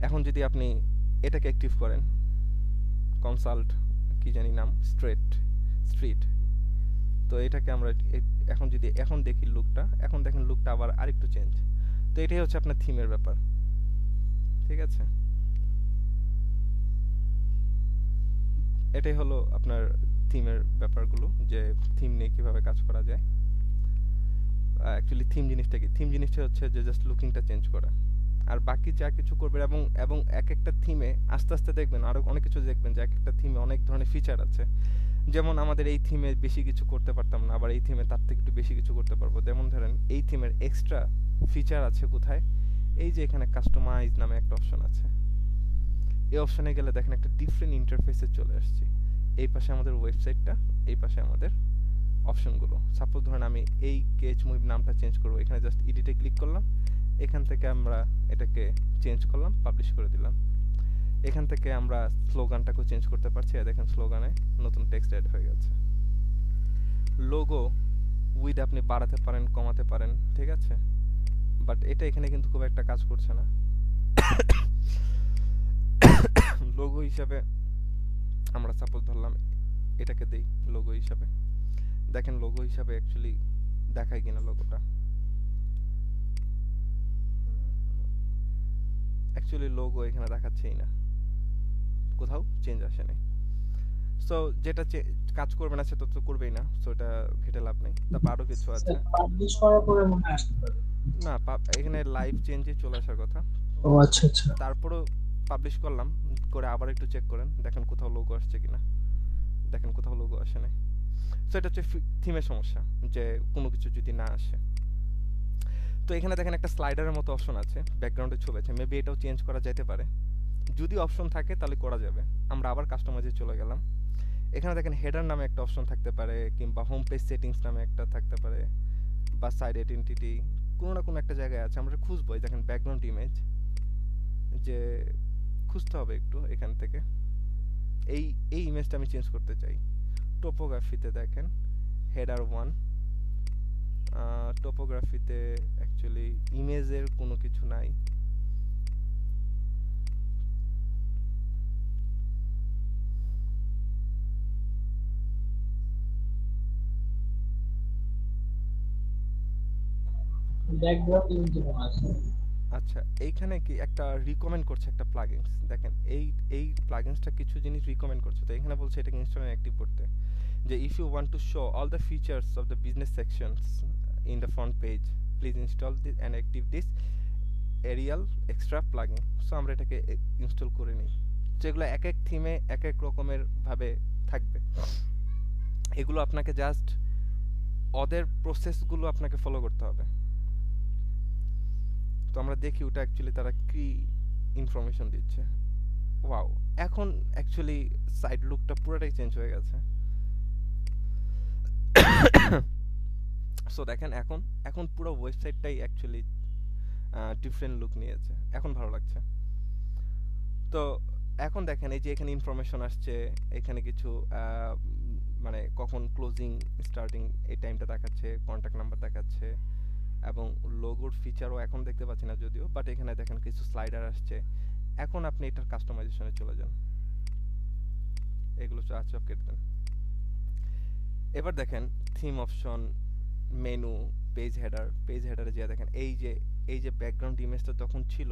এখন যদি আপনি এটাকে অ্যাক্টিভ করেন, কনসাল্ট কি জানি নাম, স্ট্রিট, তো এটাকে আমরা এখন যদি এখন দেখি লুকটা, এখন দেখেন লুকটা আবার আরেকটু চেঞ্জ। তো এটাই হচ্ছে আপনার থিমের ব্যাপার, ঠিক আছে। এটাই হলো আপনার থিমের ব্যাপারগুলো, যে থিম নিয়ে কিভাবে কাজ করা যায়। অ্যাকচুয়ালি থিম জিনিসটা কি, থিম জিনিসটা হচ্ছে যে জাস্ট লুকিংটা চেঞ্জ করা, আর বাকি যা কিছু করবেন। এবং এক একটা থিমে আস্তে আস্তে দেখবেন আরো অনেক কিছু দেখবেন, যে এক একটা থিমে অনেক ধরনের ফিচার আছে। যেমন আমাদের এই থিমে বেশি কিছু করতে পারতাম না, আবার এই থিমে তার থেকে একটু বেশি কিছু করতে পারবো। যেমন ধরেন এই থিমের এক্সট্রা ফিচার আছে কোথায়, এই যে এখানে কাস্টমাইজ নামে একটা অপশন আছে, এই অপশনে গেলে দেখেন একটা ডিফারেন্ট ইন্টারফেসে চলে আসছে। এই পাশে আমাদের ওয়েবসাইটটা, এই পাশে আমাদের অপশনগুলো। সাপোজ ধরেন আমি এই কেচ মুভ নামটা চেঞ্জ করবো, এখানে জাস্ট এডিটে ক্লিক করলাম, এখান থেকে আমরা এটাকে চেঞ্জ করলাম, পাবলিশ করে দিলাম। এখান থেকে আমরা স্লোগানটাকেও চেঞ্জ করতে পারছি, আর দেখেন স্লোগানে নতুন টেক্সট অ্যাড হয়ে গেছে। লোগো উইথ আপনি বাড়াতে পারেন, কমাতে পারেন, ঠিক আছে। বাট এটা এখানে কিন্তু খুব একটা কাজ করছে না। লোগো হিসাবে আমরা সাপোজ ধরলাম এটাকে দেই লোগো হিসাবে, দেখেন লোগো হিসাবে অ্যাকচুয়ালি দেখায় কিনা লোগোটা। অ্যাকচুয়ালি লোগো এখানে দেখাচ্ছেই না, কোথাও চেঞ্জ আসে নাই। সো যেটা কাজ করবে না সেটা তো করবেই না, সো এটা ঘেটে লাভ নেই। তারপর আরো কিছু আছে, পাবলিশ করার পরে মনে হয় আসতে পারে না এখানে লাইভ চেঞ্জে চলে আসার কথা। ও আচ্ছা আচ্ছা। তারপরও পাবলিশ করলাম করে আবার একটু চেক করেন, দেখেন কোথাও লোগো আসছে কিনা, দেখেন কোথাও লোগো আসে নাই। সো এটা হচ্ছে থিমের সমস্যা, যে কোনো কিছু যদি না আসে। তো এখানে দেখেন একটা স্লাইডারের মতো অপশন আছে, ব্যাকগ্রাউন্ডে ছবি আছে, মেবি এটাও চেঞ্জ করা যেতে পারে। যদি অপশন থাকে তাহলে করা যাবে। আমরা আবার কাস্টমাইজে চলে গেলাম, এখানে দেখেন হেডার নামে একটা অপশন থাকতে পারে, কিংবা হোম পেজ সেটিংস নামে একটা থাকতে পারে, বা সাইড আইডেন্টিটি, কোনো না কোনো একটা জায়গায় আছে। আমরা খুঁজবো, দেখেন ব্যাকগ্রাউন্ড ইমেজ, যে খুঁজতে হবে একটু এখান থেকে। এই ইমেজটা আমি চেঞ্জ করতে চাই। টোপোগ্রাফিতে দেখেন হেডার 1, টোপোগ্রাফিতে অ্যাকচুয়ালি ইমেজের কোনো কিছু নাই। ব্যাকগ্রাউন্ড ইমেজ মনে আছে। আচ্ছা, এইখানে কি একটা রিকমেন্ড করছে একটা প্লাগইনস, দেখেন এই প্লাগইনসটা কিছু জিনিস রিকমেন্ড করছে। তো এখানে বলছে এটাকে ইনস্টল এন্ড অ্যাক্টিভ করতে, যে if you want to show all the features of the business sections in the front page, please install this and active this aerial extra plugin. So আমরা এটাকে ইনস্টল করে নিই। যেগুলো এক এক থিমে এক এক রকমের ভাবে থাকবে, এগুলো আপনাকে জাস্ট ওদের প্রসেসগুলো আপনাকে ফলো করতে হবে। তো আমরা দেখি ওটা অ্যাকচুয়ালি তারা কি ইনফরমেশন দিচ্ছে। ওয়াও, এখন অ্যাকচুয়ালি সাইড লুকটা পুরোটাই চেঞ্জ হয়ে গেছে। সো দেখেন এখন পুরো ওয়েবসাইটটাই অ্যাকচুয়ালি ডিফারেন্ট লুক নিয়েছে, এখন ভালো লাগছে। তো এখন দেখেন এই যে এখানে ইনফরমেশন আসছে, এখানে কিছু মানে কখন ক্লোজিং স্টার্টিং এই টাইমটা দেখাচ্ছে, কন্ট্যাক্ট নাম্বার দেখাচ্ছে, এবং লোগোর ফিচারও এখন দেখতে পাচ্ছি না যদিও, বাট এখানে দেখেন কিছু স্লাইডার আসছে। এখন আপনি এটার কাস্টমাইজেশনে চলে যান, এগুলো সব কেটে দেন। এবার দেখেন থিম অপশন, মেনু, পেজ হেডারে যেয়ে দেখেন এই যে ব্যাকগ্রাউন্ড ইমেজটা তখন ছিল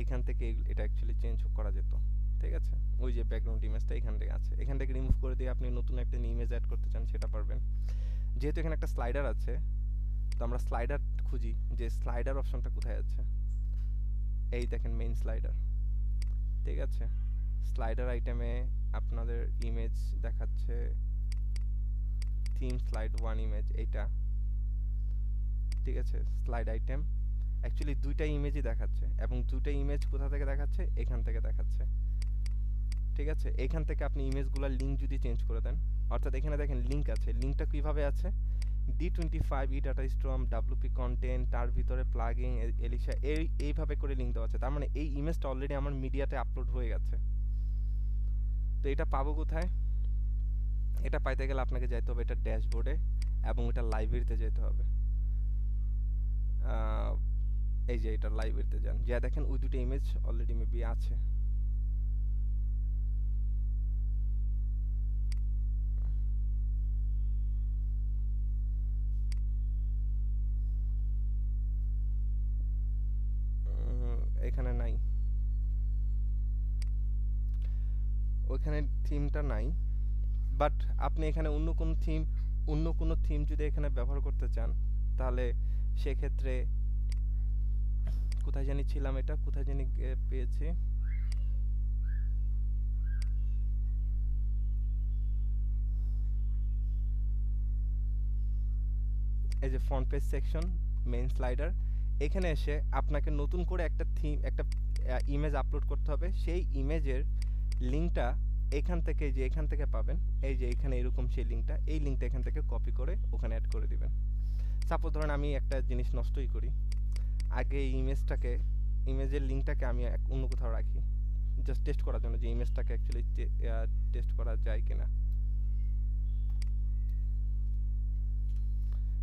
এখান থেকে এটা অ্যাকচুয়ালি চেঞ্জ করা যেত। ঠিক আছে, ওই যে ব্যাকগ্রাউন্ড ইমেজটা এখান থেকে আছে, এখান থেকে রিমুভ করে দিয়ে আপনি নতুন একটা ইমেজ অ্যাড করতে চান সেটা পারবেন। যেহেতু এখানে একটা স্লাইডার আছে, তো আমরা স্লাইডার খুঁজি যে স্লাইডার অপশনটা কোথায় আছে। এই দেখেন মেইন স্লাইডার। ঠিক আছে, স্লাইডার আইটেমে আপনাদের ইমেজ দেখাচ্ছে থিম স্লাইড 1 ইমেজ, এইটা। ঠিক আছে, স্লাইড আইটেম অ্যাকচুয়ালি দুইটা ইমেজই দেখাচ্ছে, এবং দুইটা ইমেজ কোথা থেকে দেখাচ্ছে, এখান থেকে দেখাচ্ছে। ঠিক আছে, এখান থেকে আপনি ইমেজগুলোর লিঙ্ক যদি চেঞ্জ করে দেন, অর্থাৎ এখানে দেখেন লিঙ্ক আছে, লিঙ্কটা কিভাবে আছে, D25 ই ডাটা স্ট্রম WP কন্টেন্ট, তার ভিতরে প্লাগিং এলিশা, এইভাবে করে লিঙ্ক দেওয়া আছে। তার মানে এই ইমেজটা অলরেডি আমার মিডিয়াতে আপলোড হয়ে গেছে। তো এটা পাবো কোথায়? এটা পাইতে গেলে আপনাকে যাইতে হবে এটা ড্যাশবোর্ডে, এবং এটা লাইব্রেরিতে যেতে হবে। এই যে এটা লাইব্রেরিতে যান, যা দেখেন ওই দুটো ইমেজ অলরেডি মেবি আছে। এখানে নাই, ওইখানে থিমটা নাই, বাট আপনি এখানে অন্য কোনো থিম যদি এখানে ব্যবহার করতে চান, তাহলে সেক্ষেত্রে কোথায় জানি ছিলাম, এটা কোথায় জানি পেয়েছি, এই যে front page section, main slider. এখানে এসে আপনাকে নতুন করে একটা ইমেজ আপলোড করতে হবে। সেই ইমেজের লিঙ্কটা এখান থেকে পাবেন। এই যে এখানে এরকম সেই লিঙ্কটা, এই লিঙ্কটা এখান থেকে কপি করে ওখানে অ্যাড করে দিবেন। সাপোজ ধরেন আমি একটা জিনিস নষ্টই করি, আগে এই ইমেজের লিঙ্কটাকে আমি অন্য কোথাও রাখি, জাস্ট টেস্ট করার জন্য যে ইমেজটাকে অ্যাকচুয়ালি টেস্ট করা যায় কিনা।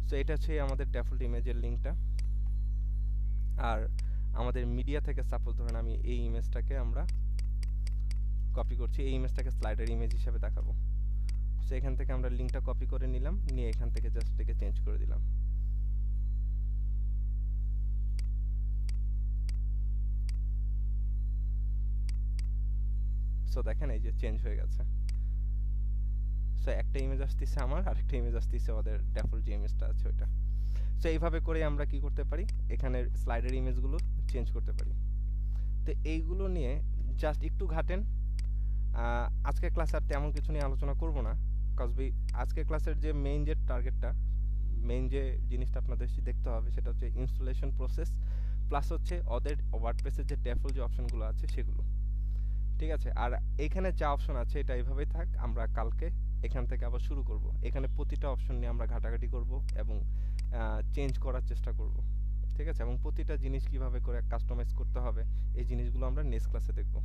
সো এটা হচ্ছে আমাদের ডিফল্ট ইমেজের লিঙ্কটা। আর আমাদের মিডিয়া থেকে সাপোজ ধরেন আমি এই ইমেজটাকে আমরা কপি করছি, এই ইমেজটাকে স্লাইডার ইমেজ হিসেবে দেখাবো। সো এখান থেকে আমরা লিঙ্কটা কপি করে নিলাম, নিয়ে এখান থেকে জাস্ট এটাকে চেঞ্জ করে দিলাম। সো দেখেন এই যে চেঞ্জ হয়ে গেছে। সো একটা ইমেজ আসতেছে আমার, আরেকটা ইমেজ আসতেছে আমাদের ডিফল্ট যে ইমেজটা আছে ওইটা। সো এইভাবে করে আমরা কি করতে পারি, এখানের স্লাইডার ইমেজগুলো চেঞ্জ করতে পারি। তো এইগুলো নিয়ে জাস্ট একটু ঘাটেন। আজকের ক্লাসে আর তেমন কিছু নিয়ে আলোচনা করব না, কজ আজকের ক্লাসের যে মেইন যে টার্গেটটা, মেইন যে জিনিসটা আপনাদের দেখতে হবে সেটা হচ্ছে ইনস্টলেশন প্রসেস, প্লাস হচ্ছে ওদের ওয়ার্ডপ্রেসের যে ডিফল্ট যে অপশনগুলো আছে সেগুলো। ঠিক আছে, আর এখানে যা অপশন আছে এটা এইভাবেই থাক, আমরা কালকে এখান থেকে আবার শুরু করব। এখানে প্রতিটা অপশন নিয়ে আমরা ঘাটাঘাটি করব এবং চেঞ্জ করার চেষ্টা করব। ঠিক আছে, এবং প্রতিটা জিনিস কিভাবে করে কাস্টমাইজ করতে হবে এই জিনিসগুলো আমরা নেক্সট ক্লাসে দেখব।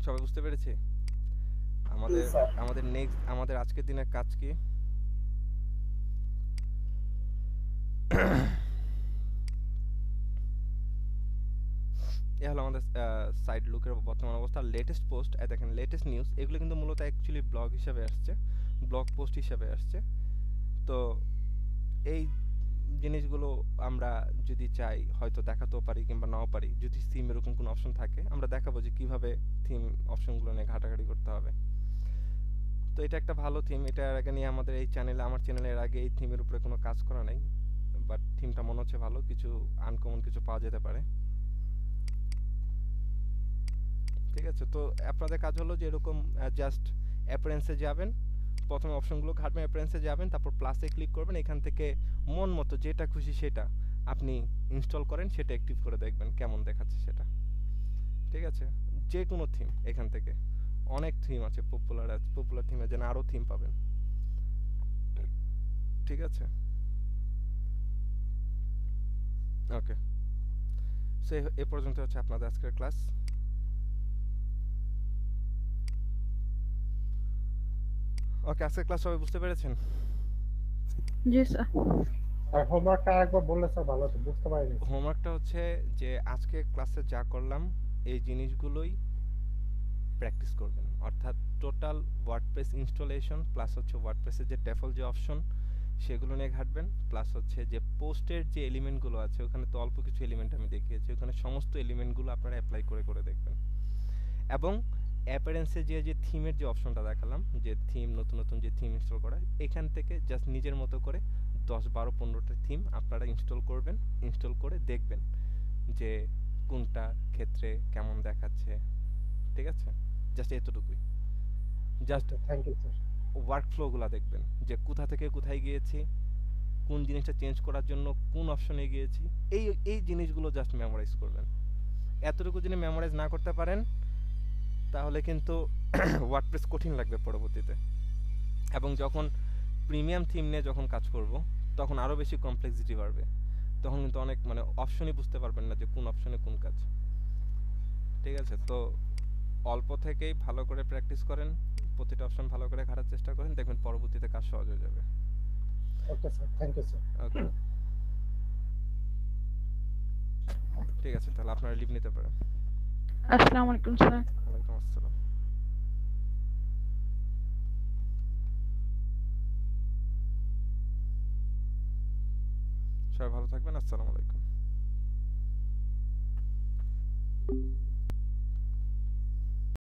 সবাই বুঝতে পেরেছি? আমাদের আজকের দিনের কাজ কি? এ হলো আমাদের সাইড লুকের বর্তমান অবস্থা। লেটেস্ট পোস্ট, দেখেন লেটেস্ট নিউজ, এগুলো কিন্তু মূলত অ্যাকচুয়ালি ব্লগ হিসাবে আসছে, ব্লগ পোস্ট হিসাবে আসছে। তো এই জিনিসগুলো আমরা যদি চাই হয়তো দেখাতেও পারি কিংবা নাও পারি। যদি থিম এরকম কোনো অপশন থাকে আমরা দেখাবো যে কিভাবে থিম অপশনগুলো নিয়ে ঘাটাঘাটি করতে হবে। তো এটা একটা ভালো থিম, এটা এর আগে নিয়ে আমার চ্যানেলের আগে এই থিমের উপরে কোনো কাজ করা নাই, বাট থিমটা মনে হচ্ছে ভালো, কিছু আনকমন কিছু পাওয়া যেতে পারে। ঠিক আছে, তো আপনাদের কাজ হলো যে এরকম জাস্ট অ্যাপারেন্সে যাবেন, প্রথমে অপশনগুলো ঘাটবেন, অ্যাপারেন্সে যাবেন, তারপর প্লাসে ক্লিক করবেন, এখান থেকে মন মতো যেটা খুশি সেটা আপনি ইনস্টল করেন, সেটা অ্যাক্টিভ করে দেখবেন কেমন দেখাচ্ছে সেটা। ঠিক আছে, যে কোনো থিম, এখান থেকে অনেক থিম আছে, পপুলার থিম আছে, আরও থিম পাবেন। ঠিক আছে, ওকে, সো এ পর্যন্ত হচ্ছে আপনাদের আজকের ক্লাস। ওকে, আজকের ক্লাস সবাই বুঝতে পেরেছেন? জি স্যার। আর হোমওয়ার্কটা একবার বললে স্যার ভালো হতো, বুঝতে পারিনি। হোমওয়ার্কটা হচ্ছে যে আজকে ক্লাসে যা করলাম এই জিনিসগুলোই প্র্যাকটিস করবেন, অর্থাৎ টোটাল ওয়ার্ডপ্রেস ইনস্টলেশন প্লাস হচ্ছে ওয়ার্ডপ্রেসের যে ডেফল্ট যে অপশন সেগুলো নিয়ে ঘাটবেন, প্লাস হচ্ছে যে পোস্টের যে এলিমেন্টগুলো আছে ওখানে তো অল্প কিছু এলিমেন্ট আমি দেখিয়েছি, ওখানে সমস্ত এলিমেন্টগুলো আপনারা অ্যাপ্লাই করে করে দেখবেন। এবং অ্যাপারেন্সে যে থিমের যে অপশনটা দেখালাম, যে থিম নতুন নতুন যে থিম ইনস্টল করা, এখান থেকে জাস্ট নিজের মতো করে 10 12 15টা থিম আপনারা ইনস্টল করবেন, ইনস্টল করে দেখবেন যে কোনটা ক্ষেত্রে কেমন দেখাচ্ছে, ঠিক আছে? জাস্ট এতটুকুই, জাস্ট থ্যাংক ইউ স্যার। ওয়ার্কফ্লোগুলো দেখবেন যে কোথা থেকে কোথায় গিয়েছি, কোন জিনিসটা চেঞ্জ করার জন্য কোন অপশনে গিয়েছি, এই এই জিনিসগুলো জাস্ট মেমোরাইজ করবেন। এতটুকু যদি মেমোরাইজ না করতে পারেন তাহলে কিন্তু ওয়ার্ডপ্রেস কঠিন লাগবে পরবর্তীতে। এবং যখন প্রিমিয়াম থিম নিয়ে যখন কাজ করব তখন আরও বেশি কমপ্লেক্সিটি বাড়বে, তখন কিন্তু অনেক মানে অপশনই বুঝতে পারবেন না যে কোন অপশনে কোন কাজ, ঠিক আছে? তো অল্প থেকেই ভালো করে প্র্যাকটিস করেন, প্রতিটা অপশন ভালো করে ঘাটার চেষ্টা করেন, দেখবেন পরবর্তীতে কাজ সহজ হয়ে যাবে। Okay sir, thank you sir. Okay, ঠিক আছে, তাহলে আপনারা লিভ নিতে পারেন। আসসালামু আলাইকুম স্যার। ওয়ালাইকুম আসসালাম। সবাই ভালো থাকবেন, আসসালামু আলাইকুম।